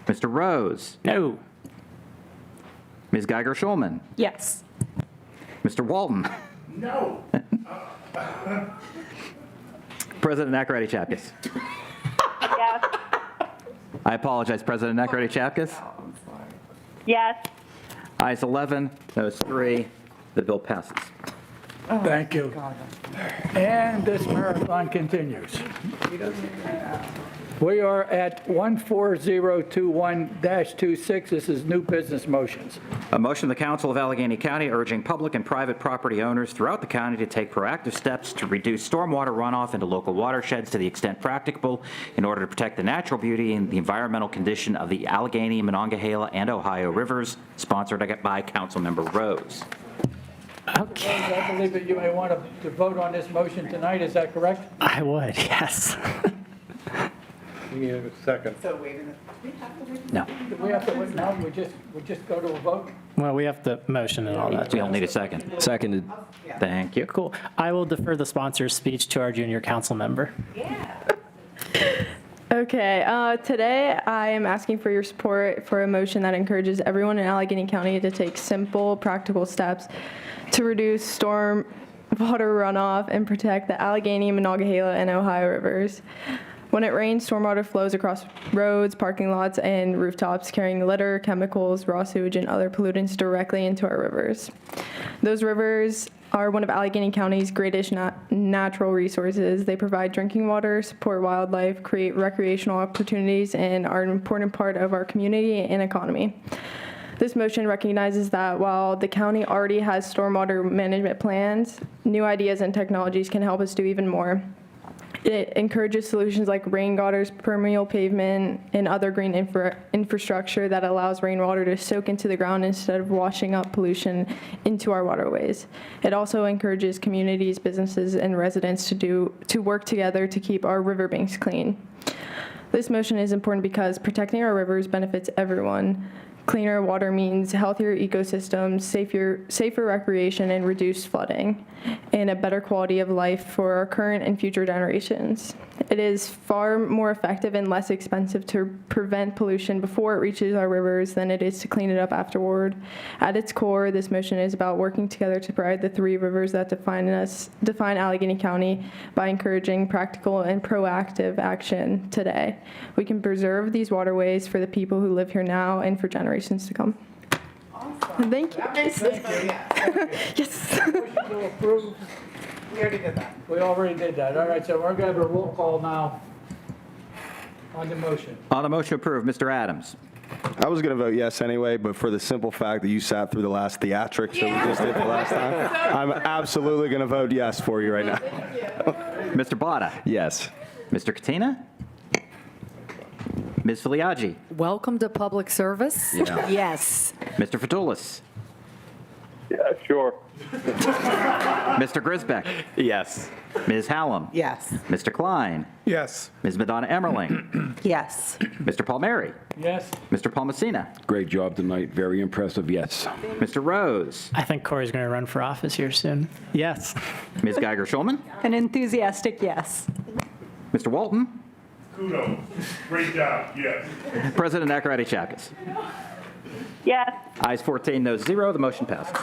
Mr. Rose, No. Ms. Geiger-Schulman, Yes. Mr. Walton, No. President Nakaradi Chapkus. Yes. I apologize, President Nakaradi Chapkus. Yes. Ayes 11, noes 3. The bill passes. Thank you. And this marathon continues. We are at 14021-26. This is new business motions. A motion of the Council of Allegheny County urging public and private property owners throughout the county to take proactive steps to reduce stormwater runoff into local watersheds to the extent practicable in order to protect the natural beauty and the environmental condition of the Allegheny, Monongahela, and Ohio rivers, sponsored by Councilmember Rose. Okay. I believe that you may want to vote on this motion tonight, is that correct? I would, yes. You need a second. No. Do we have to wait now? We just go to a vote? Well, we have the motion and all that. We don't need a second. Seconded. Thank you. Cool. I will defer the sponsor's speech to our junior council member. Okay, today I am asking for your support for a motion that encourages everyone in Allegheny County to take simple, practical steps to reduce storm water runoff and protect the Allegheny, Monongahela, and Ohio rivers. When it rains, stormwater flows across roads, parking lots, and rooftops, carrying litter, chemicals, raw sewage, and other pollutants directly into our rivers. Those rivers are one of Allegheny County's greatest natural resources. They provide drinking water, support wildlife, create recreational opportunities, and are an important part of our community and economy. This motion recognizes that while the county already has stormwater management plans, new ideas and technologies can help us do even more. It encourages solutions like rain gutters, permeable pavement, and other green infrastructure that allows rainwater to soak into the ground instead of washing up pollution into our waterways. It also encourages communities, businesses, and residents to work together to keep our riverbanks clean. This motion is important because protecting our rivers benefits everyone. Cleaner water means healthier ecosystems, safer recreation, and reduced flooding, and a better quality of life for our current and future generations. It is far more effective and less expensive to prevent pollution before it reaches our rivers than it is to clean it up afterward. At its core, this motion is about working together to protect the three rivers that define Allegheny County by encouraging practical and proactive action today. We can preserve these waterways for the people who live here now and for generations to come. Awesome. Thank you. Yes. Yes. Motion to approve. We already did that. We already did that. All right, so we're going to have a roll call now on the motion. On the motion to approve, Mr. Adams. I was going to vote yes anyway, but for the simple fact that you sat through the last theatrics that we just did the last time, I'm absolutely going to vote yes for you right now. Mr. Botta. Yes. Mr. Katina. Ms. Filiaggi. Welcome to public service. Yeah. Yes. Mr. Fatulis. Yeah, sure. Mr. Grisbeck. Yes. Ms. Hallam. Yes. Mr. Klein. Yes. Ms. Madonna Emmerling. Yes. Mr. Palmieri. Yes. Mr. Palmasina. Great job tonight. Very impressive. Yes. Mr. Rose. I think Corey's going to run for office here soon. Yes. Ms. Geiger-Schulman. An enthusiastic yes. Mr. Walton. Kudos. Great job. Yes. President Nakaradi Chapkus. Yes. Ayes 14, noes 0. The motion passes.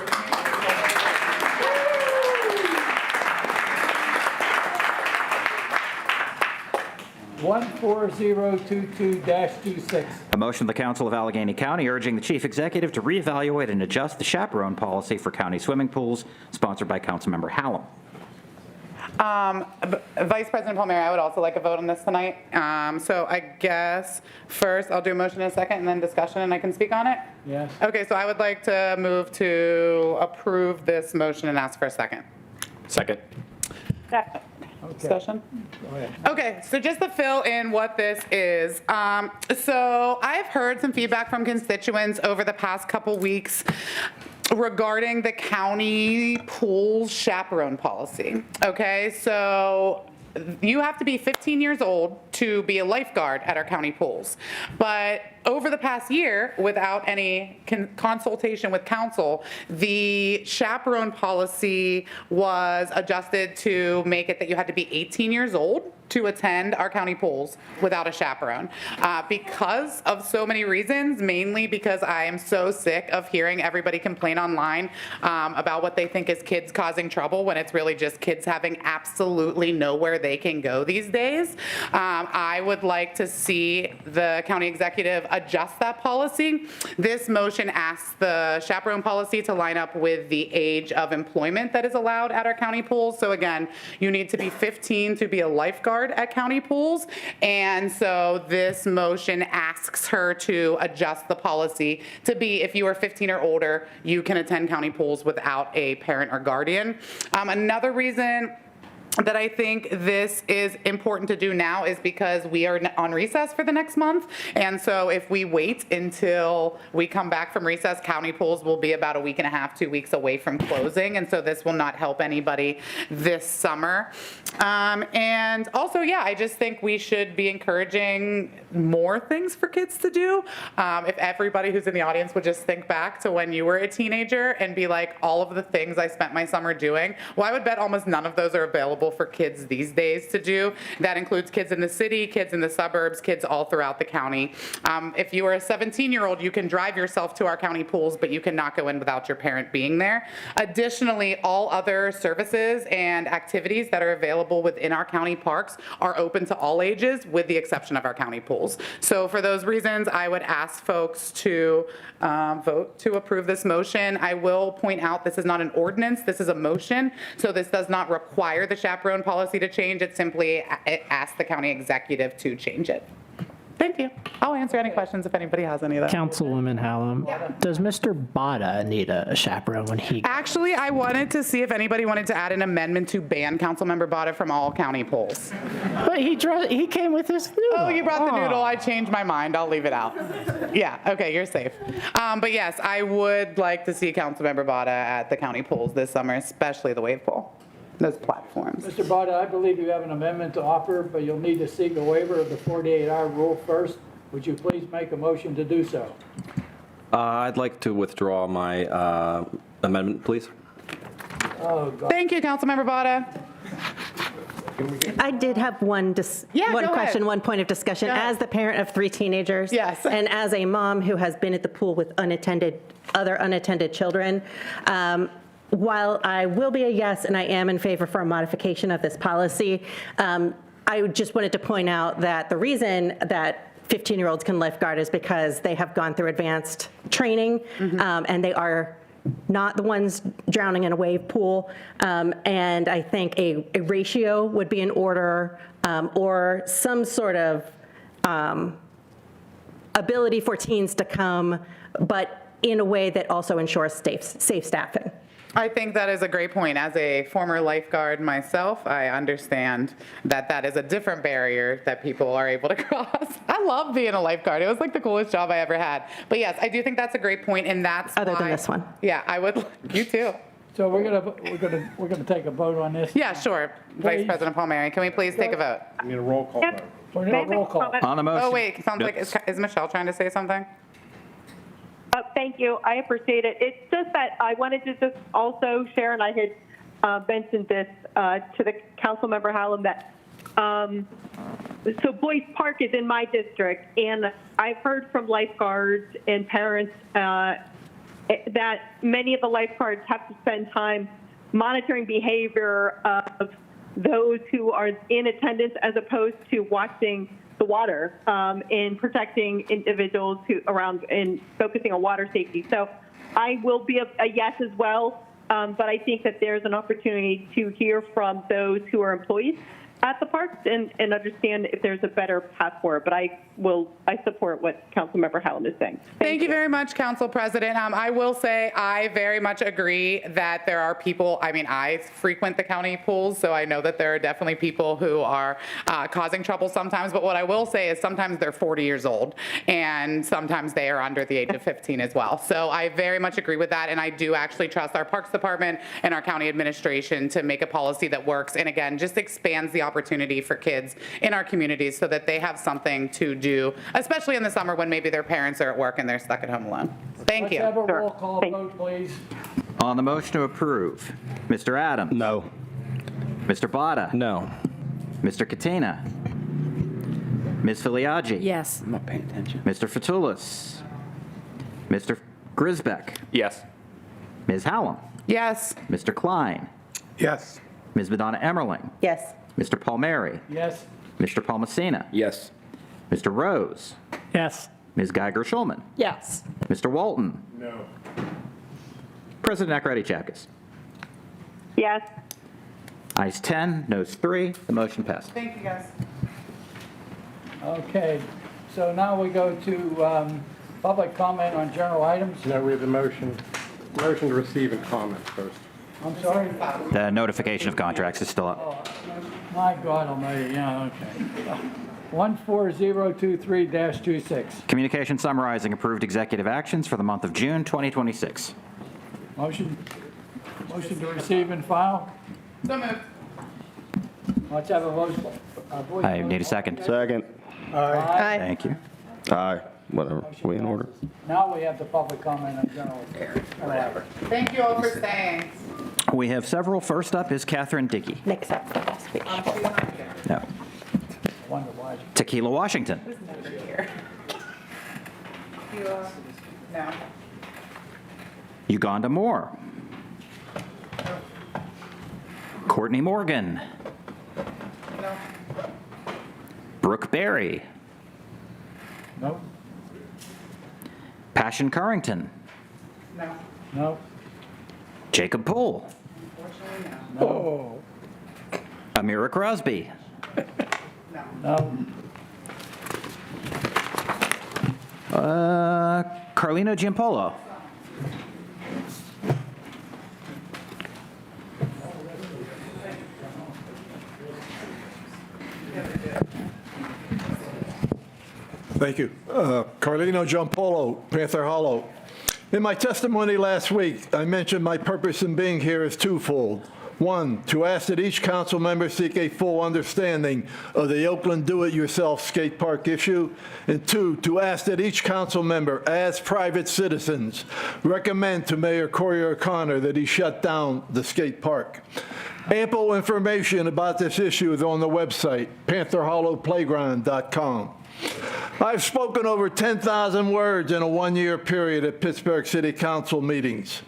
One 14022-26. A motion of the Council of Allegheny County urging the Chief Executive to reevaluate and adjust the chaperone policy for county swimming pools, sponsored by Councilmember Hallam. Vice President Palmieri, I would also like a vote on this tonight. So I guess first I'll do a motion in a second and then discussion and I can speak on it? Yes. Okay, so I would like to move to approve this motion and ask for a second. Second. Discussion? Okay, so just to fill in what this is. So I've heard some feedback from constituents over the past couple weeks regarding the county pool chaperone policy. Okay, so you have to be 15 years old to be a lifeguard at our county pools. But over the past year, without any consultation with council, the chaperone policy was adjusted to make it that you had to be 18 years old to attend our county pools without a chaperone. Because of so many reasons, mainly because I am so sick of hearing everybody complain online about what they think is kids causing trouble when it's really just kids having absolutely nowhere they can go these days. I would like to see the county executive adjust that policy. This motion asks the chaperone policy to line up with the age of employment that is allowed at our county pools. So again, you need to be 15 to be a lifeguard at county pools, and so this motion asks her to adjust the policy to be, if you are 15 or older, you can attend county pools without a parent or guardian. Another reason that I think this is important to do now is because we are on recess for the next month. And so if we wait until we come back from recess, county pools will be about a week and a half, 2 weeks away from closing. And so this will not help anybody this summer. And also, yeah, I just think we should be encouraging more things for kids to do. If everybody who's in the audience would just think back to when you were a teenager and be like, all of the things I spent my summer doing, well, I would bet almost none of those are available for kids these days to do. That includes kids in the city, kids in the suburbs, kids all throughout the county. If you are a 17-year-old, you can drive yourself to our county pools, but you cannot go in without your parent being there. Additionally, all other services and activities that are available within our county parks are open to all ages, with the exception of our county pools. So for those reasons, I would ask folks to vote to approve this motion. I will point out this is not an ordinance, this is a motion, so this does not require the chaperone policy to change. It simply asks the county executive to change it. Thank you. I'll answer any questions if anybody has any of that. Councilwoman Hallam, does Mr. Botta need a chaperone when he? Actually, I wanted to see if anybody wanted to add an amendment to ban Councilmember Botta from all county pools. But he came with his noodle. Oh, you brought the noodle. I changed my mind. I'll leave it out. Yeah, okay, you're safe. But yes, I would like to see Councilmember Botta at the county pools this summer, especially the wave pool. Those platforms. Mr. Botta, I believe you have an amendment to offer, but you'll need to seek a waiver of the 48-hour rule first. Would you please make a motion to do so? I'd like to withdraw my amendment, please. Oh, God. Thank you, Councilmember Botta. I did have one question, one point of discussion. As the parent of 3 teenagers, yes, and as a mom who has been at the pool with other unattended children, while I will be a yes and I am in favor for a modification of this policy, I just wanted to point out that the reason that 15-year-olds can lifeguard is because they have gone through advanced training, and they are not the ones drowning in a wave pool. And I think a ratio would be in order, or some sort of ability for teens to come, but in a way that also ensures safe staffing. I think that is a great point. As a former lifeguard myself, I understand that that is a different barrier that people are able to cross. I love being a lifeguard. It was like the coolest job I ever had. But yes, I do think that's a great point, and that's Other why, than this one. Yeah, I would. You too. So we're gonna take a vote on this. Yeah, sure. Vice President Palmieri, can we please take a vote? I need a roll call vote. We're gonna roll call. On the motion. Oh wait, sounds like is Michelle trying to say something? Thank you. I appreciate it. It's just that I wanted to just also share, and I had mentioned this to the council member Hallam, that so Boyce Park is in my district, and I've heard from lifeguards and parents that many of the lifeguards have to spend time monitoring behavior of those who are in attendance as opposed to watching the water and protecting individuals who around and focusing on water safety. So I will be a yes as well, but I think that there's an opportunity to hear from those who are employees at the parks and understand if there's a better path forward. But I support what Councilmember Hallam is saying. Thank you very much, Council President. I will say I very much agree that there are people, I mean, I frequent the county pools, so I know that there are definitely people who are causing trouble sometimes, but what I will say is sometimes they're 40 years old, and sometimes they are under the age of 15 as well. So I very much agree with that, and I do actually trust our Parks Department and our county administration to make a policy that works, and again, just expands the opportunity for kids in our communities so that they have something to do, especially in the summer when maybe their parents are at work and they're stuck at home alone. Thank you. Let's have a roll call vote, please. On the motion to approve, Mr. Adams? No. Mr. Botta? No. Mr. Katina? Ms. Filiaggi? Yes. I'm not paying attention. Mr. Fatulis? Mr. Grisbeck? Yes. Ms. Hallam? Yes. Mr. Klein? Yes. Ms. Madonna Emmerling? Yes. Mr. Palmieri? Yes. Mr. Palmacina? Yes. Mr. Rose? Yes. Ms. Geiger-Schulman? Yes. Mr. Walton? No. President Nakaradi Chapkus? Yes. Ayes 10, noes 3, the motion passed. Thank you, guys. Okay, so now we go to public comment on general items. No, we have the motion to receive and comment first. I'm sorry? The notification of contracts is still up. Oh, my God almighty, yeah, okay. 14023-26. Communication summarizing approved executive actions for the month of June 2026. Motion to receive and file. So moved. Let's have a vote. I need a second. Second. Aye. Thank you. Aye. Whatever. We in order? Now we have the public comment on general affairs. Whatever. Thank you all for staying. We have several. First up is Catherine Dickey. Nick's up for last week. No. Wonder why. Tequila, Washington. No. Uganda Moore. Courtney Morgan. No. Brooke Berry. No. Passion Currington. No. No. Jacob Poole. No. Amira Crosby. No. Carlino Giampolo. Thank you. Carlino Giampolo, Panther Hollow. In my testimony last week, I mentioned my purpose in being here is twofold. One, to ask that each council member seek a full understanding of the Oakland do-it-yourself skate park issue. And two, to ask that each council member, as private citizens, recommend to Mayor Corey O'Connor that he shut down the skate park. Ample information about this issue is on the website, pantherhollowplayground.com. I've spoken over 10,000 words in a one-year period at Pittsburgh City Council meetings.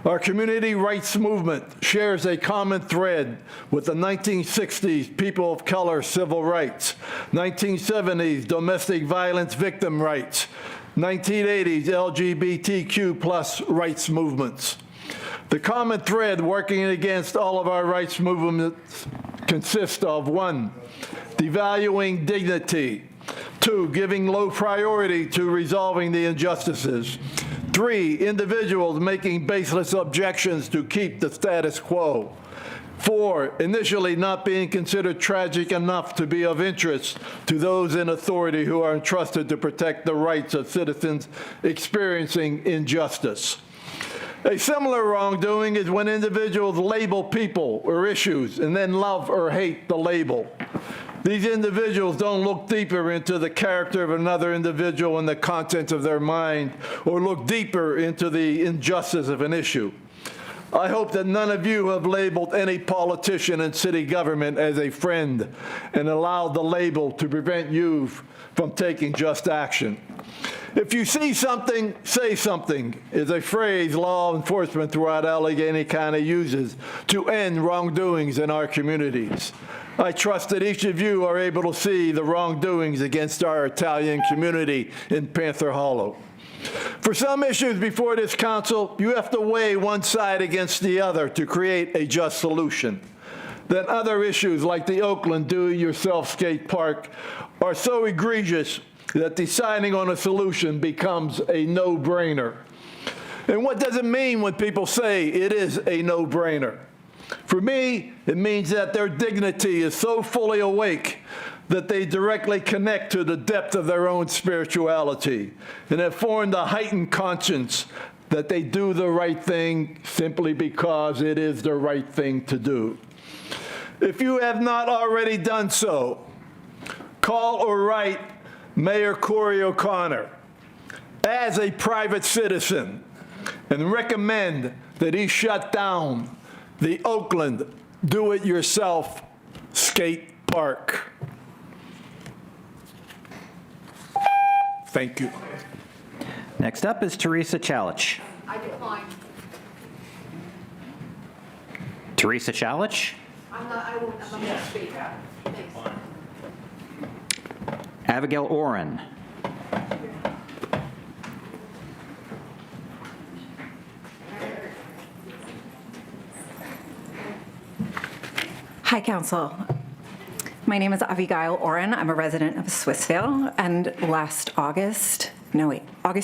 Our community rights movement shares a common thread with the 1960s people of color civil rights, 1970s domestic violence victim rights, 1980s LGBTQ plus rights movements. The common thread working against all of our rights movements consists of 1, devaluing dignity, 2, giving low priority to resolving the injustices, 3, individuals making baseless objections to keep the status quo, 4, initially not being considered tragic enough to be of interest to those in authority who are entrusted to protect the rights of citizens experiencing injustice. A similar wrongdoing is when individuals label people or issues and then love or hate the label. These individuals don't look deeper into the character of another individual and the content of their mind, or look deeper into the injustice of an issue. I hope that none of you have labeled any politician in city government as a friend and allowed the label to prevent you from taking just action. If you see something, say something is a phrase law enforcement throughout Allegheny County uses to end wrongdoings in our communities. I trust that each of you are able to see the wrongdoings against our Italian community in Panther Hollow. For some issues before this council, you have to weigh one side against the other to create a just solution. Then other issues like the Oakland do-it-yourself skate park are so egregious that deciding on a solution becomes a no-brainer. And what does it mean when people say it is a no-brainer? For me, it means that their dignity is so fully awake that they directly connect to the depth of their own spirituality and have formed a heightened conscience that they do the right thing simply because it is the right thing to do. If you have not already done so, call or write Mayor Corey O'Connor as a private citizen and recommend that he shut down the Oakland do-it-yourself skate park. Thank you. Next up is Teresa Chalich. I decline. Teresa Chalich. I'm not going to speak. Thanks. Abigail Oren. Hi, Council. My name is Abigail Oren. I'm a resident of Swissvale, and August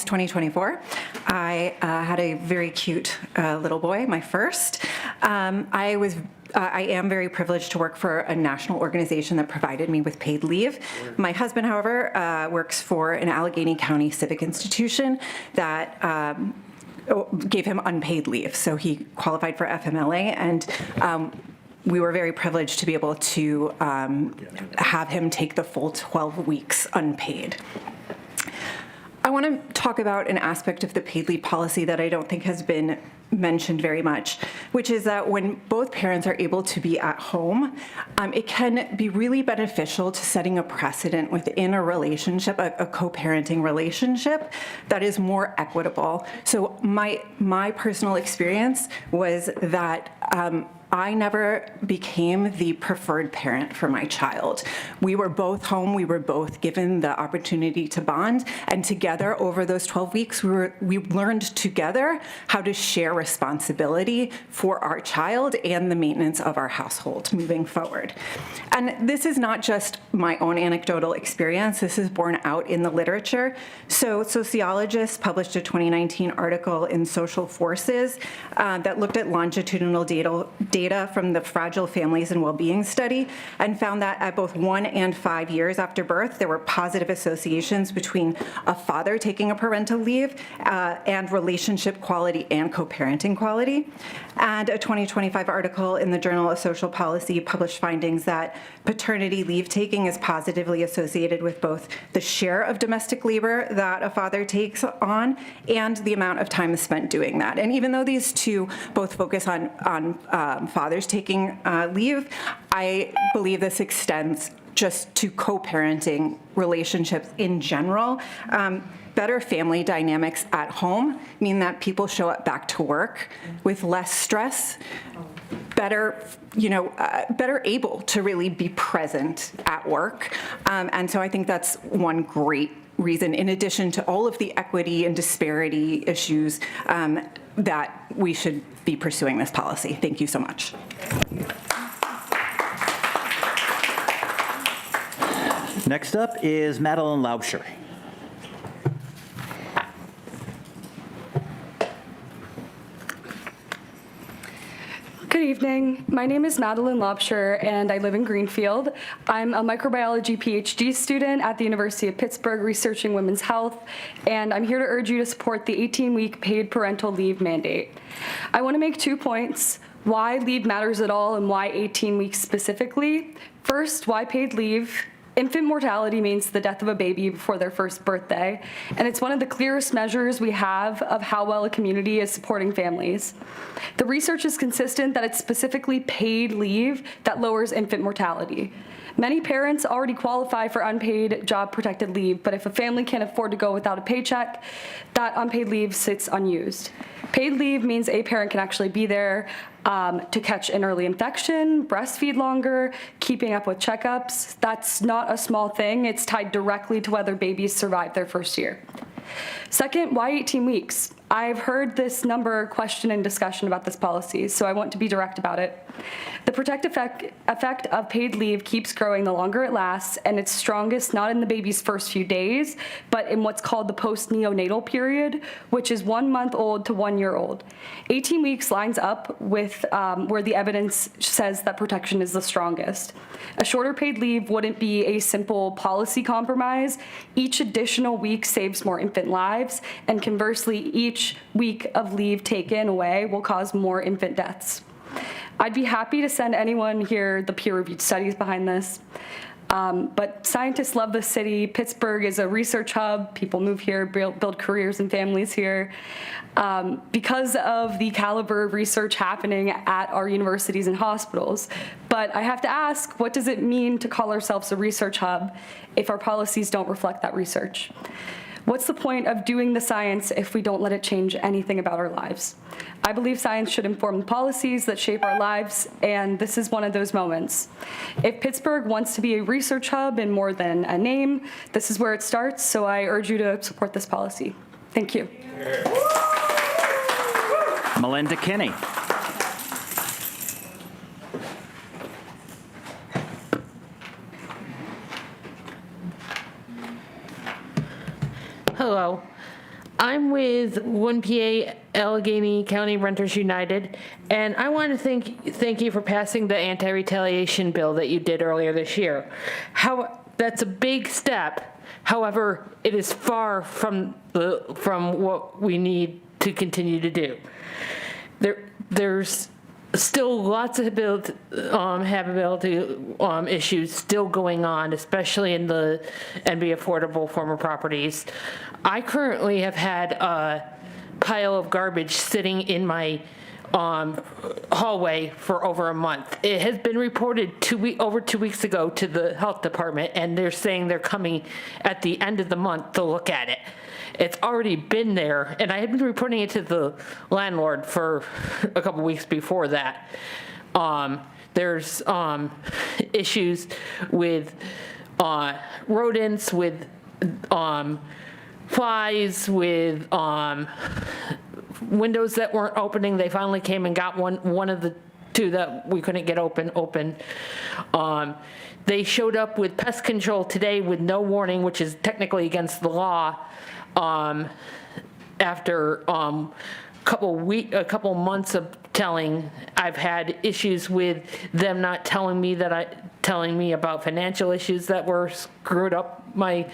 2024, I had a very cute little boy, my first. I am very privileged to work for a national organization that provided me with paid leave. My husband, however, works for an Allegheny County civic institution that gave him unpaid leave, so he qualified for FMLA, and we were very privileged to be able to have him take the full 12 weeks unpaid. I want to talk about an aspect of the paid leave policy that I don't think has been mentioned very much, which is that when both parents are able to be at home, it can be really beneficial to setting a precedent within a relationship, a co-parenting relationship that is more equitable. So my personal experience was that I never became the preferred parent for my child. We were both home, we were both given the opportunity to bond, and together over those 12 weeks, we learned together how to share responsibility for our child and the maintenance of our household moving forward. And this is not just my own anecdotal experience, this is borne out in the literature. So sociologists published a 2019 article in Social Forces that looked at longitudinal data from the Fragile Families and Wellbeing Study and found that at both 1 and 5 years after birth, there were positive associations between a father taking a parental leave and relationship quality and co-parenting quality. And a 2025 article in the Journal of Social Policy published findings that paternity leave taking is positively associated with both the share of domestic labor that a father takes on and the amount of time spent doing that. And even though these two both focus on fathers taking leave, I believe this extends just to co-parenting relationships in general. Better family dynamics at home mean that people show up back to work with less stress, better able to really be present at work. And so I think that's one great reason, in addition to all of the equity and disparity issues, that we should be pursuing this policy. Thank you so much. Next up is Madeline Laubscher. Good evening. My name is Madeline Laubscher, and I live in Greenfield. I'm a microbiology PhD student at the University of Pittsburgh researching women's health, and I'm here to urge you to support the 18-week paid parental leave mandate. I want to make 2 points: why leave matters at all and why 18 weeks specifically. First, why paid leave? Infant mortality means the death of a baby before their first birthday, and it's one of the clearest measures we have of how well a community is supporting families. The research is consistent that it's specifically paid leave that lowers infant mortality. Many parents already qualify for unpaid job-protected leave, but if a family can't afford to go without a paycheck, that unpaid leave sits unused. Paid leave means a parent can actually be there to catch an early infection, breastfeed longer, keeping up with checkups. That's not a small thing. It's tied directly to whether babies survive their first year. Second, why 18 weeks? I've heard this number question and discussion about this policy, so I want to be direct about it. The protective effect of paid leave keeps growing the longer it lasts, and it's strongest not in the baby's first few days, but in what's called the post-neonatal period, which is 1 month old to 1 year old. 18 weeks lines up with where the evidence says that protection is the strongest. A shorter paid leave wouldn't be a simple policy compromise. Each additional week saves more infant lives, and conversely, each week of leave taken away will cause more infant deaths. I'd be happy to send anyone here the peer-reviewed studies behind this. But scientists love the city. Pittsburgh is a research hub. People move here, build careers and families here. Because of the caliber of research happening at our universities and hospitals. But I have to ask, what does it mean to call ourselves a research hub if our policies don't reflect that research? What's the point of doing the science if we don't let it change anything about our lives? I believe science should inform the policies that shape our lives, and this is one of those moments. If Pittsburgh wants to be a research hub in more than a name, this is where it starts, so I urge you to support this policy. Thank you. Melinda Kinney. Hello, I'm with 1PA Allegheny County Renters United, and I want to thank you for passing the anti-retaliation bill that you did earlier this year. That's a big step. However, it is far from what we need to continue to do. There's still lots of habitability issues still going on, especially in the NB affordable former properties. I currently have had a pile of garbage sitting in my hallway for over a month. It has been reported over 2 weeks ago to the health department, and they're saying they're coming at the end of the month to look at it. It's already been there, and I had been reporting it to the landlord for a couple weeks before that. There's issues with rodents, with flies, with windows that weren't opening. They finally came and got one of the two that we couldn't get open. They showed up with pest control today with no warning, which is technically against the law. After a couple months of telling, I've had issues with them not telling me about financial issues that were screwed up my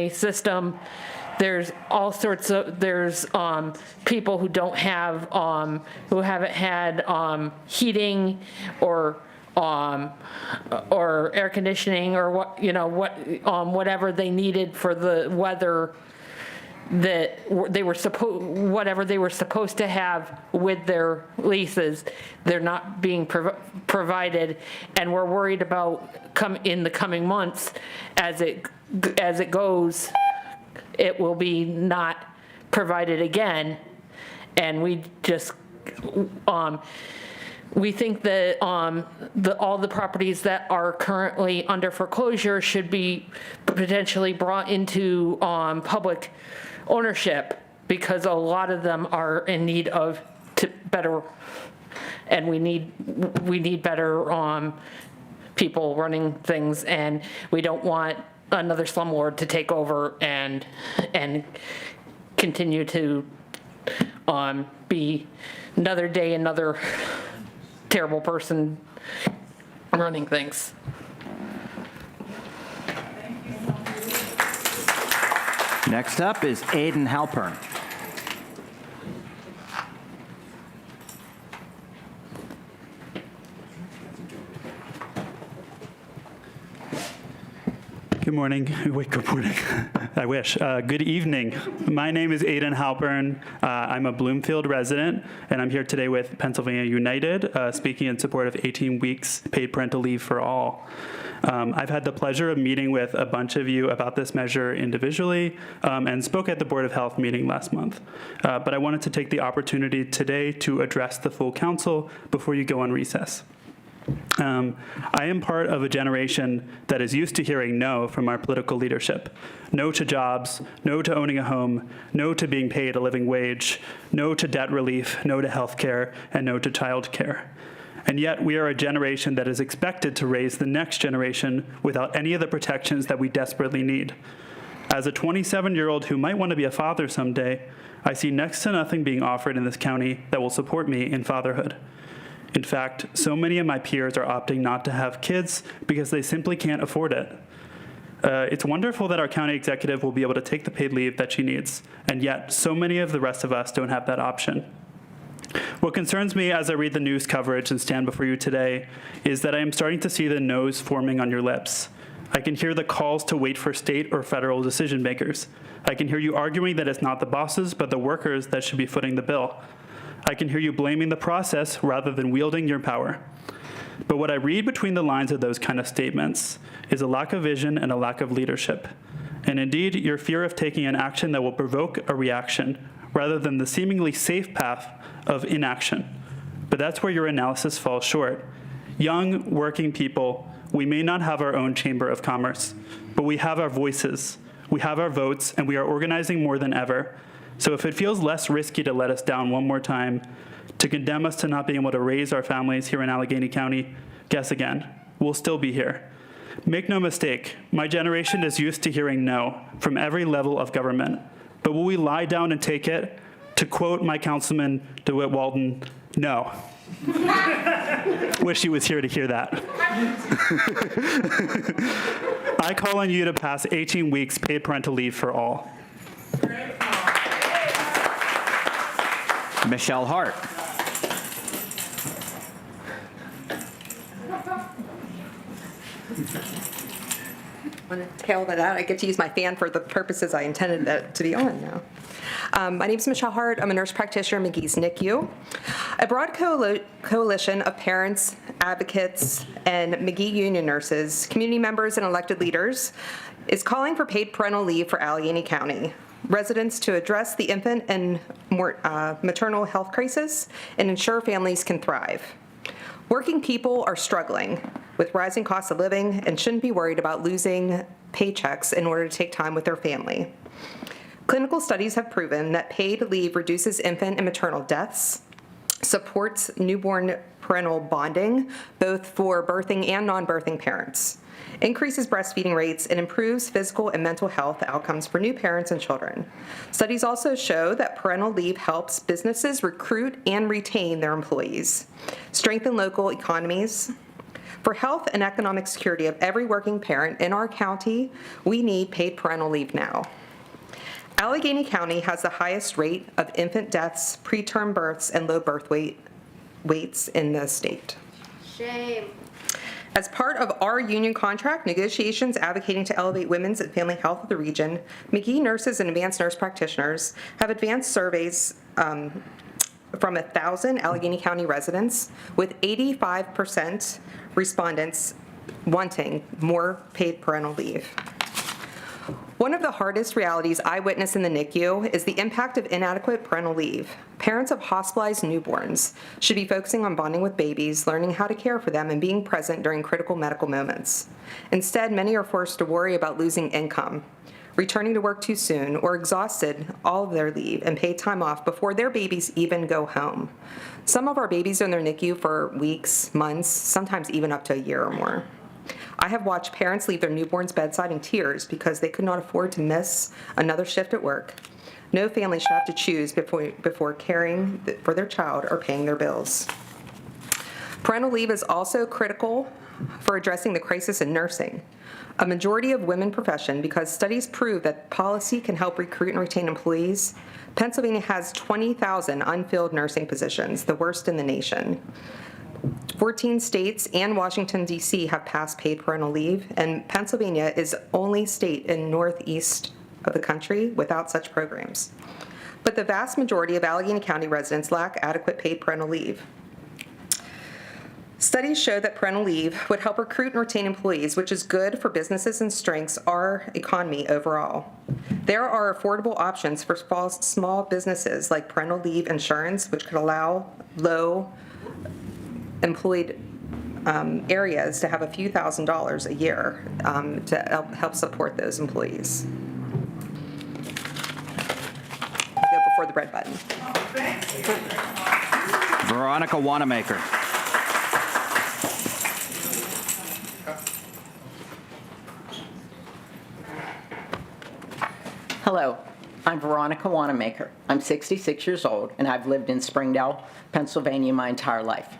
system. There's all sorts of people who don't have who haven't had heating or air conditioning or whatever they needed for the weather that they were supposed to have with their leases. They're not being provided, and we're worried about in the coming months as it goes, it will be not provided again, and we just we think that all the properties that are currently under foreclosure should be potentially brought into public ownership, because a lot of them are in need of better, and we need better people running things, and we don't want another slumlord to take over and continue to be another day, another terrible person running things. Next up is Aiden Halpern. Good morning. Wait, good morning. I wish. Good evening. My name is Aiden Halpern. I'm a Bloomfield resident, and I'm here today with Pennsylvania United, speaking in support of 18 weeks paid parental leave for all. I've had the pleasure of meeting with a bunch of you about this measure individually and spoke at the Board of Health meeting last month. But I wanted to take the opportunity today to address the full council before you go on recess. I am part of a generation that is used to hearing no from our political leadership. No to jobs, no to owning a home, no to being paid a living wage, no to debt relief, no to health care, and no to child care. And yet we are a generation that is expected to raise the next generation without any of the protections that we desperately need. As a 27-year-old who might want to be a father someday, I see next to nothing being offered in this county that will support me in fatherhood. In fact, so many of my peers are opting not to have kids because they simply can't afford it. It's wonderful that our county executive will be able to take the paid leave that she needs, and yet so many of the rest of us don't have that option. What concerns me as I read the news coverage and stand before you today is that I am starting to see the no's forming on your lips. I can hear the calls to wait for state or federal decision makers. I can hear you arguing that it's not the bosses, but the workers that should be footing the bill. I can hear you blaming the process rather than wielding your power. But what I read between the lines of those kind of statements is a lack of vision and a lack of leadership. And indeed, your fear of taking an action that will provoke a reaction rather than the seemingly safe path of inaction. But that's where your analysis falls short. Young, working people, we may not have our own chamber of commerce, but we have our voices, we have our votes, and we are organizing more than ever. So if it feels less risky to let us down one more time, to condemn us to not being able to raise our families here in Allegheny County, guess again, we'll still be here. Make no mistake, my generation is used to hearing no from every level of government. But will we lie down and take it? To quote my councilman, DeWitt Walton, no. Wish he was here to hear that. I call on you to pass 18 weeks paid parental leave for all. Michelle Hart. I'm going to tail that out. I get to use my fan for the purposes I intended it to be on now. My name is Michelle Hart. I'm a nurse practitioner at McGee's NICU. A broad coalition of parents, advocates, and McGee union nurses, community members, and elected leaders is calling for paid parental leave for Allegheny County residents to address the infant and maternal health crisis and ensure families can thrive. Working people are struggling with rising costs of living and shouldn't be worried about losing paychecks in order to take time with their family. Clinical studies have proven that paid leave reduces infant and maternal deaths, supports newborn parental bonding, both for birthing and non-birthing parents, increases breastfeeding rates, and improves physical and mental health outcomes for new parents and children. Studies also show that parental leave helps businesses recruit and retain their employees, strengthen local economies. For health and economic security of every working parent in our county, we need paid parental leave now. Allegheny County has the highest rate of infant deaths, preterm births, and low birth weights in the state. Shame. As part of our union contract negotiations advocating to elevate women's and family health of the region, McGee nurses and advanced nurse practitioners have advanced surveys from 1,000 Allegheny County residents, with 85% respondents wanting more paid parental leave. One of the hardest realities I witness in the NICU is the impact of inadequate parental leave. Parents of hospitalized newborns should be focusing on bonding with babies, learning how to care for them, and being present during critical medical moments. Instead, many are forced to worry about losing income, returning to work too soon, or exhausted all of their leave and paid time off before their babies even go home. Some of our babies are in their NICU for weeks, months, sometimes even up to a year or more. I have watched parents leave their newborn's bedside in tears because they could not afford to miss another shift at work. No family should have to choose before caring for their child or paying their bills. Parental leave is also critical for addressing the crisis in nursing, a majority of women profession, because studies prove that policy can help recruit and retain employees. Pennsylvania has 20,000 unfilled nursing positions, the worst in the nation. 14 states and Washington, D.C. have passed paid parental leave, and Pennsylvania is the only state in northeast of the country without such programs. But the vast majority of Allegheny County residents lack adequate paid parental leave. Studies show that parental leave would help recruit and retain employees, which is good for businesses and strengthens our economy overall. There are affordable options for small businesses like parental leave insurance, which could allow low employed areas to have a few $1,000s a year to help support those employees. Go before the red button. Veronica Wanamaker. Hello, I'm Veronica Wanamaker. I'm 66 years old, and I've lived in Springdale, Pennsylvania my entire life.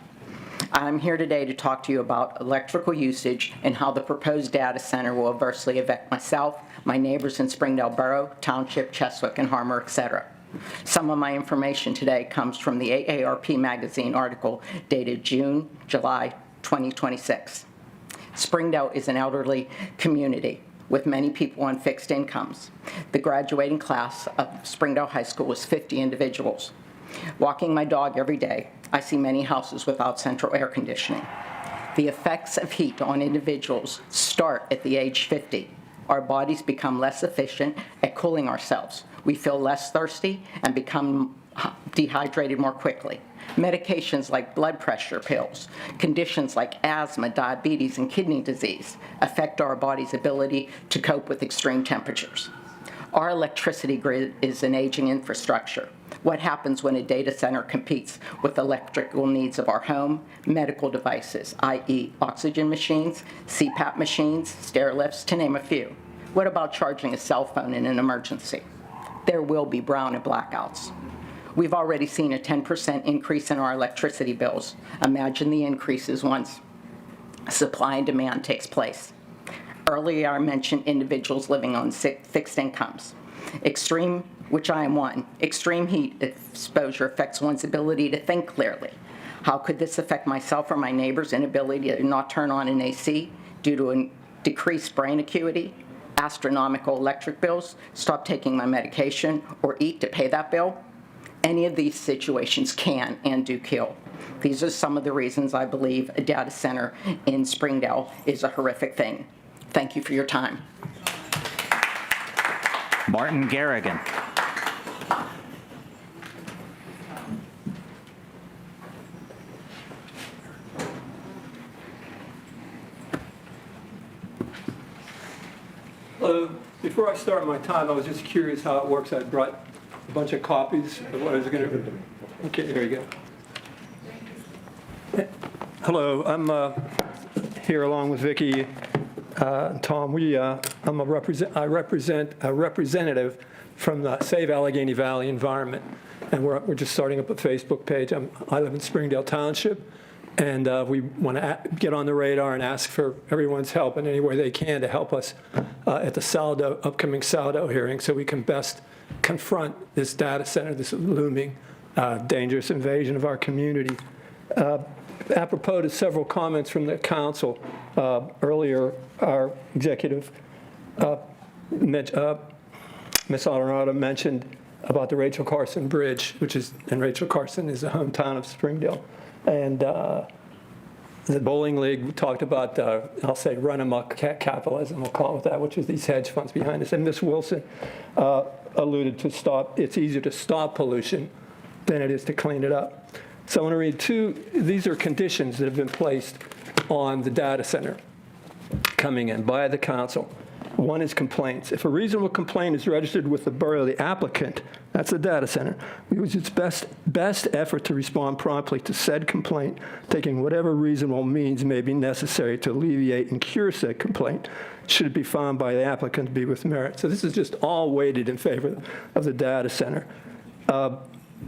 I'm here today to talk to you about electrical usage and how the proposed data center will adversely affect myself, my neighbors in Springdale Borough, Township, Cheswick, and Harmer, etc. Some of my information today comes from the AARP magazine article dated July 2026. Springdale is an elderly community with many people on fixed incomes. The graduating class of Springdale High School was 50 individuals. Walking my dog every day, I see many houses without central air conditioning. The effects of heat on individuals start at the age 50. Our bodies become less efficient at cooling ourselves. We feel less thirsty and become dehydrated more quickly. Medications like blood pressure pills, conditions like asthma, diabetes, and kidney disease affect our body's ability to cope with extreme temperatures. Our electricity grid is an aging infrastructure. What happens when a data center competes with the electrical needs of our home, medical devices, i.e. oxygen machines, CPAP machines, stair lifts, to name a few? What about charging a cell phone in an emergency? There will be brown and blackouts. We've already seen a 10% increase in our electricity bills. Imagine the increases once supply and demand takes place. Earlier, I mentioned individuals living on fixed incomes. Which I am one, extreme heat exposure affects one's ability to think clearly. How could this affect myself or my neighbor's inability to not turn on an AC due to a decreased brain acuity, astronomical electric bills, stop taking my medication, or eat to pay that bill? Any of these situations can and do kill. These are some of the reasons I believe a data center in Springdale is a horrific thing. Thank you for your time. Martin Garrigan. Before I start my time, I was just curious how it works. I brought a bunch of copies of what I was going to. Okay, here you go. Hello, I'm here along with Vicki and Tom. I represent a representative from the Save Allegheny Valley Environment, and we're just starting up a Facebook page. I live in Springdale Township, and we want to get on the radar and ask for everyone's help in any way they can to help us at the upcoming Saldo hearing, so we can best confront this data center, this looming dangerous invasion of our community. Apropos to several comments from the council, earlier our executive, Ms. Arenado mentioned about the Rachel Carson Bridge, and Rachel Carson is the hometown of Springdale. And the bowling league talked about, I'll say, run-amok capitalism, we'll call it that, which is these hedge funds behind us. And Ms. Wilson alluded to it's easier to stop pollution than it is to clean it up. So I want to read these are conditions that have been placed on the data center coming in by the council. One is complaints. If a reasonable complaint is registered with the borough, the applicant, that's the data center, we use its best effort to respond promptly to said complaint, taking whatever reasonable means may be necessary to alleviate and cure said complaint, should it be found by the applicant to be with merit. So this is just all weighted in favor of the data center.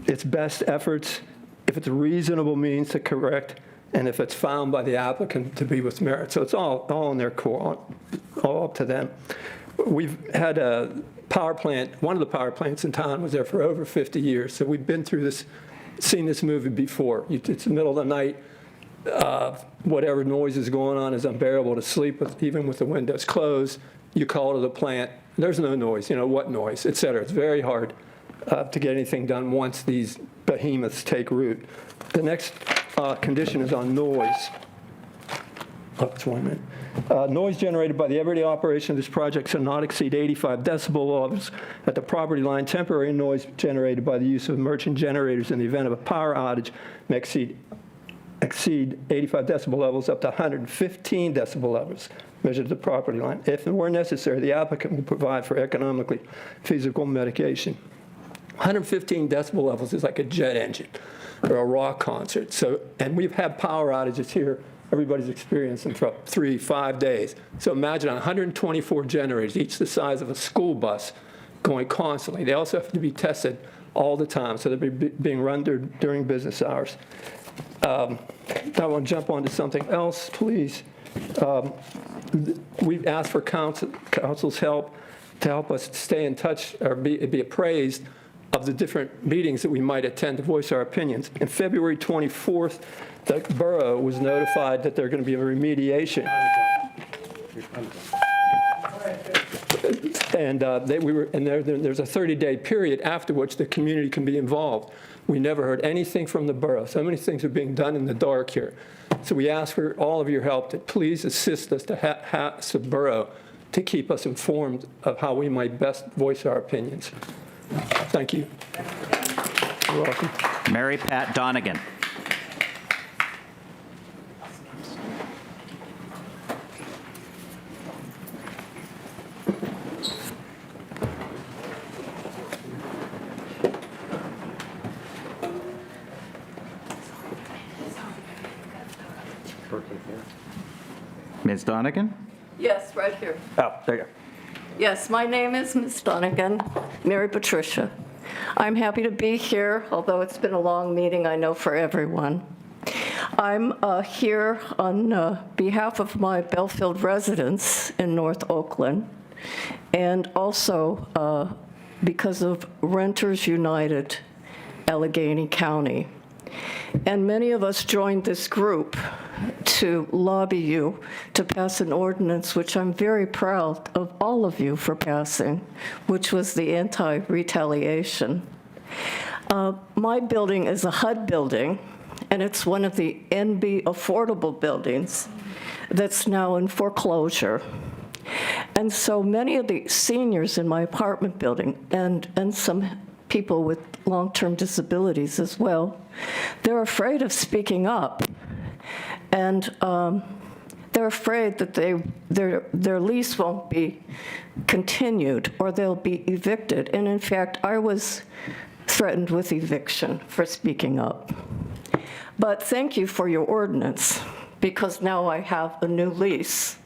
Its best efforts, if it's a reasonable means to correct, and if it's found by the applicant to be with merit. So it's all in their core, all up to them. We've had a power plant, one of the power plants in town was there for over 50 years. So we've been through this, seen this movie before. It's the middle of the night, whatever noise is going on is unbearable to sleep with, even with the windows closed. You call to the plant, there's no noise, what noise, et cetera. It's very hard to get anything done once these behemoths take root. The next condition is on noise. It's 1 minute. Noise generated by the everyday operation of this project shall not exceed 85 decibel levels at the property line. Temporary noise generated by the use of merchant generators in the event of a power outage may exceed 85 decibel levels up to 115 decibel levels measured at the property line. If and where necessary, the applicant will provide for economically feasible mitigation. 115 decibel levels is like a jet engine or a rock concert. So, and we've had power outages here. Everybody's experienced them for 3-5 days. So imagine 124 generators, each the size of a school bus, going constantly. They also have to be tested all the time, so they're being run during business hours. I want to jump on to something else, please. We've asked for council's help to help us stay in touch or be appraised of the different meetings that we might attend to voice our opinions. And February 24th, the borough was notified that there's going to be a remediation. And there's a 30-day period after which the community can be involved. We never heard anything from the borough. So many things are being done in the dark here. So we ask for all of your help to please assist us to ask the borough to keep us informed of how we might best voice our opinions. Thank you. You're welcome. Mary Pat Donegan. Ms. Donegan? Yes, right here. Oh, there you go. Yes, my name is Ms. Donegan, Mary Patricia. I'm happy to be here, although it's been a long meeting, I know, for everyone. I'm here on behalf of my Belfield residents in North Oakland, and also because of Renters United, Allegheny County. And many of us joined this group to lobby you to pass an ordinance, which I'm very proud of all of you for passing, which was the anti-retaliation. My building is a HUD building, and it's one of the NB affordable buildings that's now in foreclosure. And so many of the seniors in my apartment building, and some people with long-term disabilities as well, they're afraid of speaking up. And they're afraid that their lease won't be continued or they'll be evicted. And in fact, I was threatened with eviction for speaking up. But thank you for your ordinance, because now I have a new lease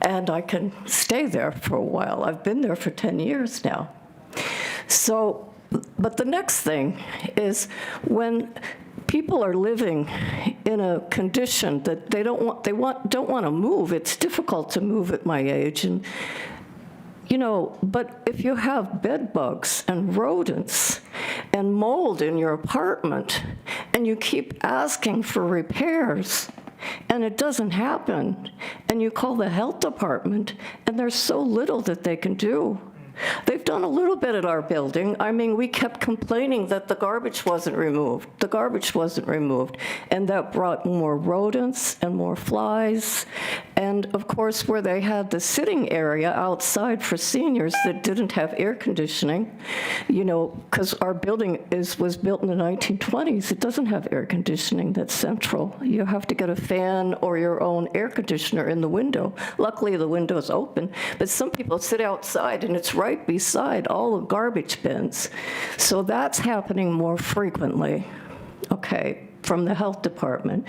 and I can stay there for a while. I've been there for 10 years now. So, but the next thing is when people are living in a condition that they don't want to move. It's difficult to move at my age, and but if you have bed bugs and rodents and mold in your apartment, and you keep asking for repairs, and it doesn't happen, and you call the health department, and there's so little that they can do. They've done a little bit at our building. I mean, we kept complaining that the garbage wasn't removed. The garbage wasn't removed. And that brought more rodents and more flies. And of course, where they had the sitting area outside for seniors that didn't have air conditioning, because our building was built in the 1920s, it doesn't have air conditioning that's central. You have to get a fan or your own air conditioner in the window. Luckily, the window's open, but some people sit outside and it's right beside all the garbage bins. So that's happening more frequently, okay, from the health department.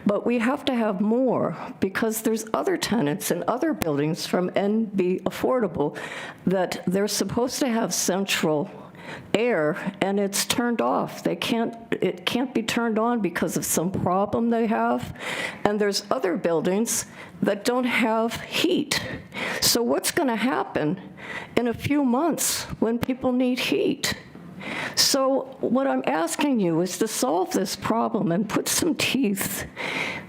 But we have to have more, because there's other tenants in other buildings from NB Affordable that they're supposed to have central air, and it's turned off. It can't be turned on because of some problem they have. And there's other buildings that don't have heat. So what's going to happen in a few months when people need heat? So what I'm asking you is to solve this problem and put some teeth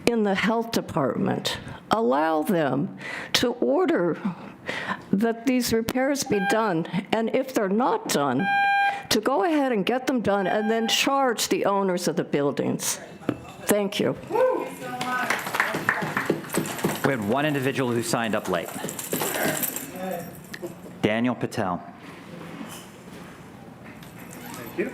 in the health department. Allow them to order that these repairs be done, and if they're not done, to go ahead and get them done and then charge the owners of the buildings. Thank you. We had one individual who signed up late. Daniel Patel. Thank you.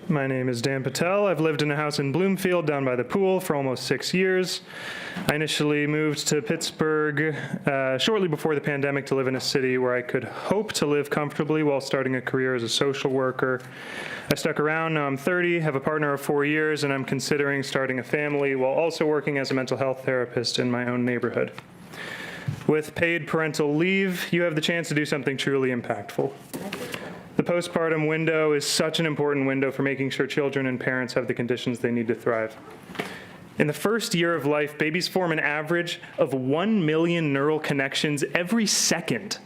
My name is Dan Patel. I've lived in a house in Bloomfield down by the pool for almost 6 years. I initially moved to Pittsburgh shortly before the pandemic to live in a city where I could hope to live comfortably while starting a career as a social worker. I stuck around. Now I'm 30, have a partner of 4 years, and I'm considering starting a family while also working as a mental health therapist in my own neighborhood. With paid parental leave, you have the chance to do something truly impactful. The postpartum window is such an important window for making sure children and parents have the conditions they need to thrive. In the first year of life, babies form an average of 1 million neural connections every second.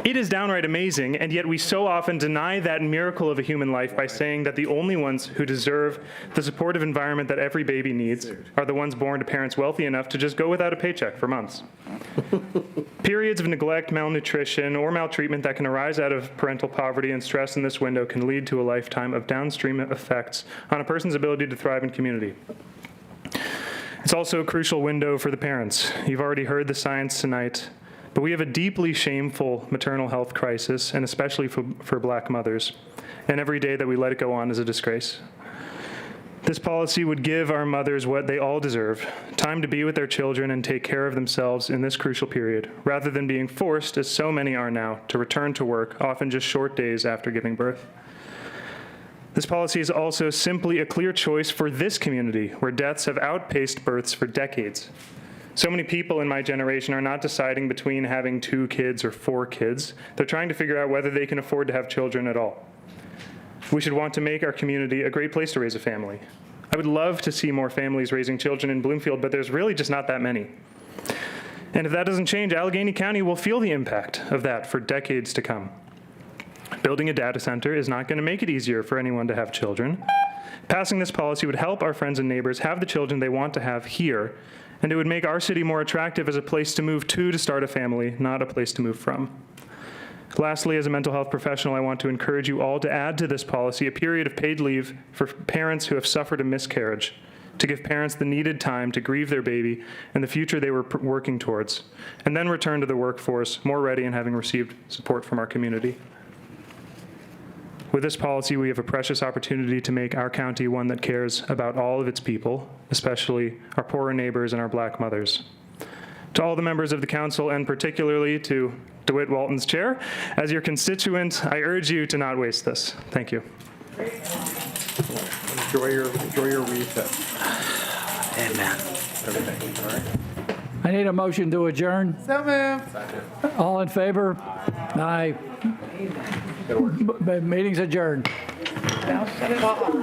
It is downright amazing, and yet we so often deny that miracle of a human life by saying that the only ones who deserve the supportive environment that every baby needs are the ones born to parents wealthy enough to just go without a paycheck for months. Periods of neglect, malnutrition, or maltreatment that can arise out of parental poverty and stress in this window can lead to a lifetime of downstream effects on a person's ability to thrive in community. It's also a crucial window for the parents. You've already heard the science tonight. But we have a deeply shameful maternal health crisis, and especially for Black mothers. And every day that we let it go on is a disgrace. This policy would give our mothers what they all deserve, time to be with their children and take care of themselves in this crucial period, rather than being forced, as so many are now, to return to work, often just short days after giving birth. This policy is also simply a clear choice for this community, where deaths have outpaced births for decades. So many people in my generation are not deciding between having 2 kids or 4 kids. They're trying to figure out whether they can afford to have children at all. We should want to make our community a great place to raise a family. I would love to see more families raising children in Bloomfield, but there's really just not that many. And if that doesn't change, Allegheny County will feel the impact of that for decades to come. Building a data center is not going to make it easier for anyone to have children. Passing this policy would help our friends and neighbors have the children they want to have here, and it would make our city more attractive as a place to move to start a family, not a place to move from. Lastly, as a mental health professional, I want to encourage you all to add to this policy a period of paid leave for parents who have suffered a miscarriage, to give parents the needed time to grieve their baby and the future they were working towards, and then return to the workforce more ready and having received support from our community. With this policy, we have a precious opportunity to make our county one that cares about all of its people, especially our poorer neighbors and our Black mothers. To all the members of the council, and particularly to DeWitt Walton's chair, as your constituent, I urge you to not waste this. Thank you. Enjoy your recess. Amen. Everything, all right? I need a motion to adjourn. So moved. All in favor? Aye. Meeting's adjourned. Now shut it off.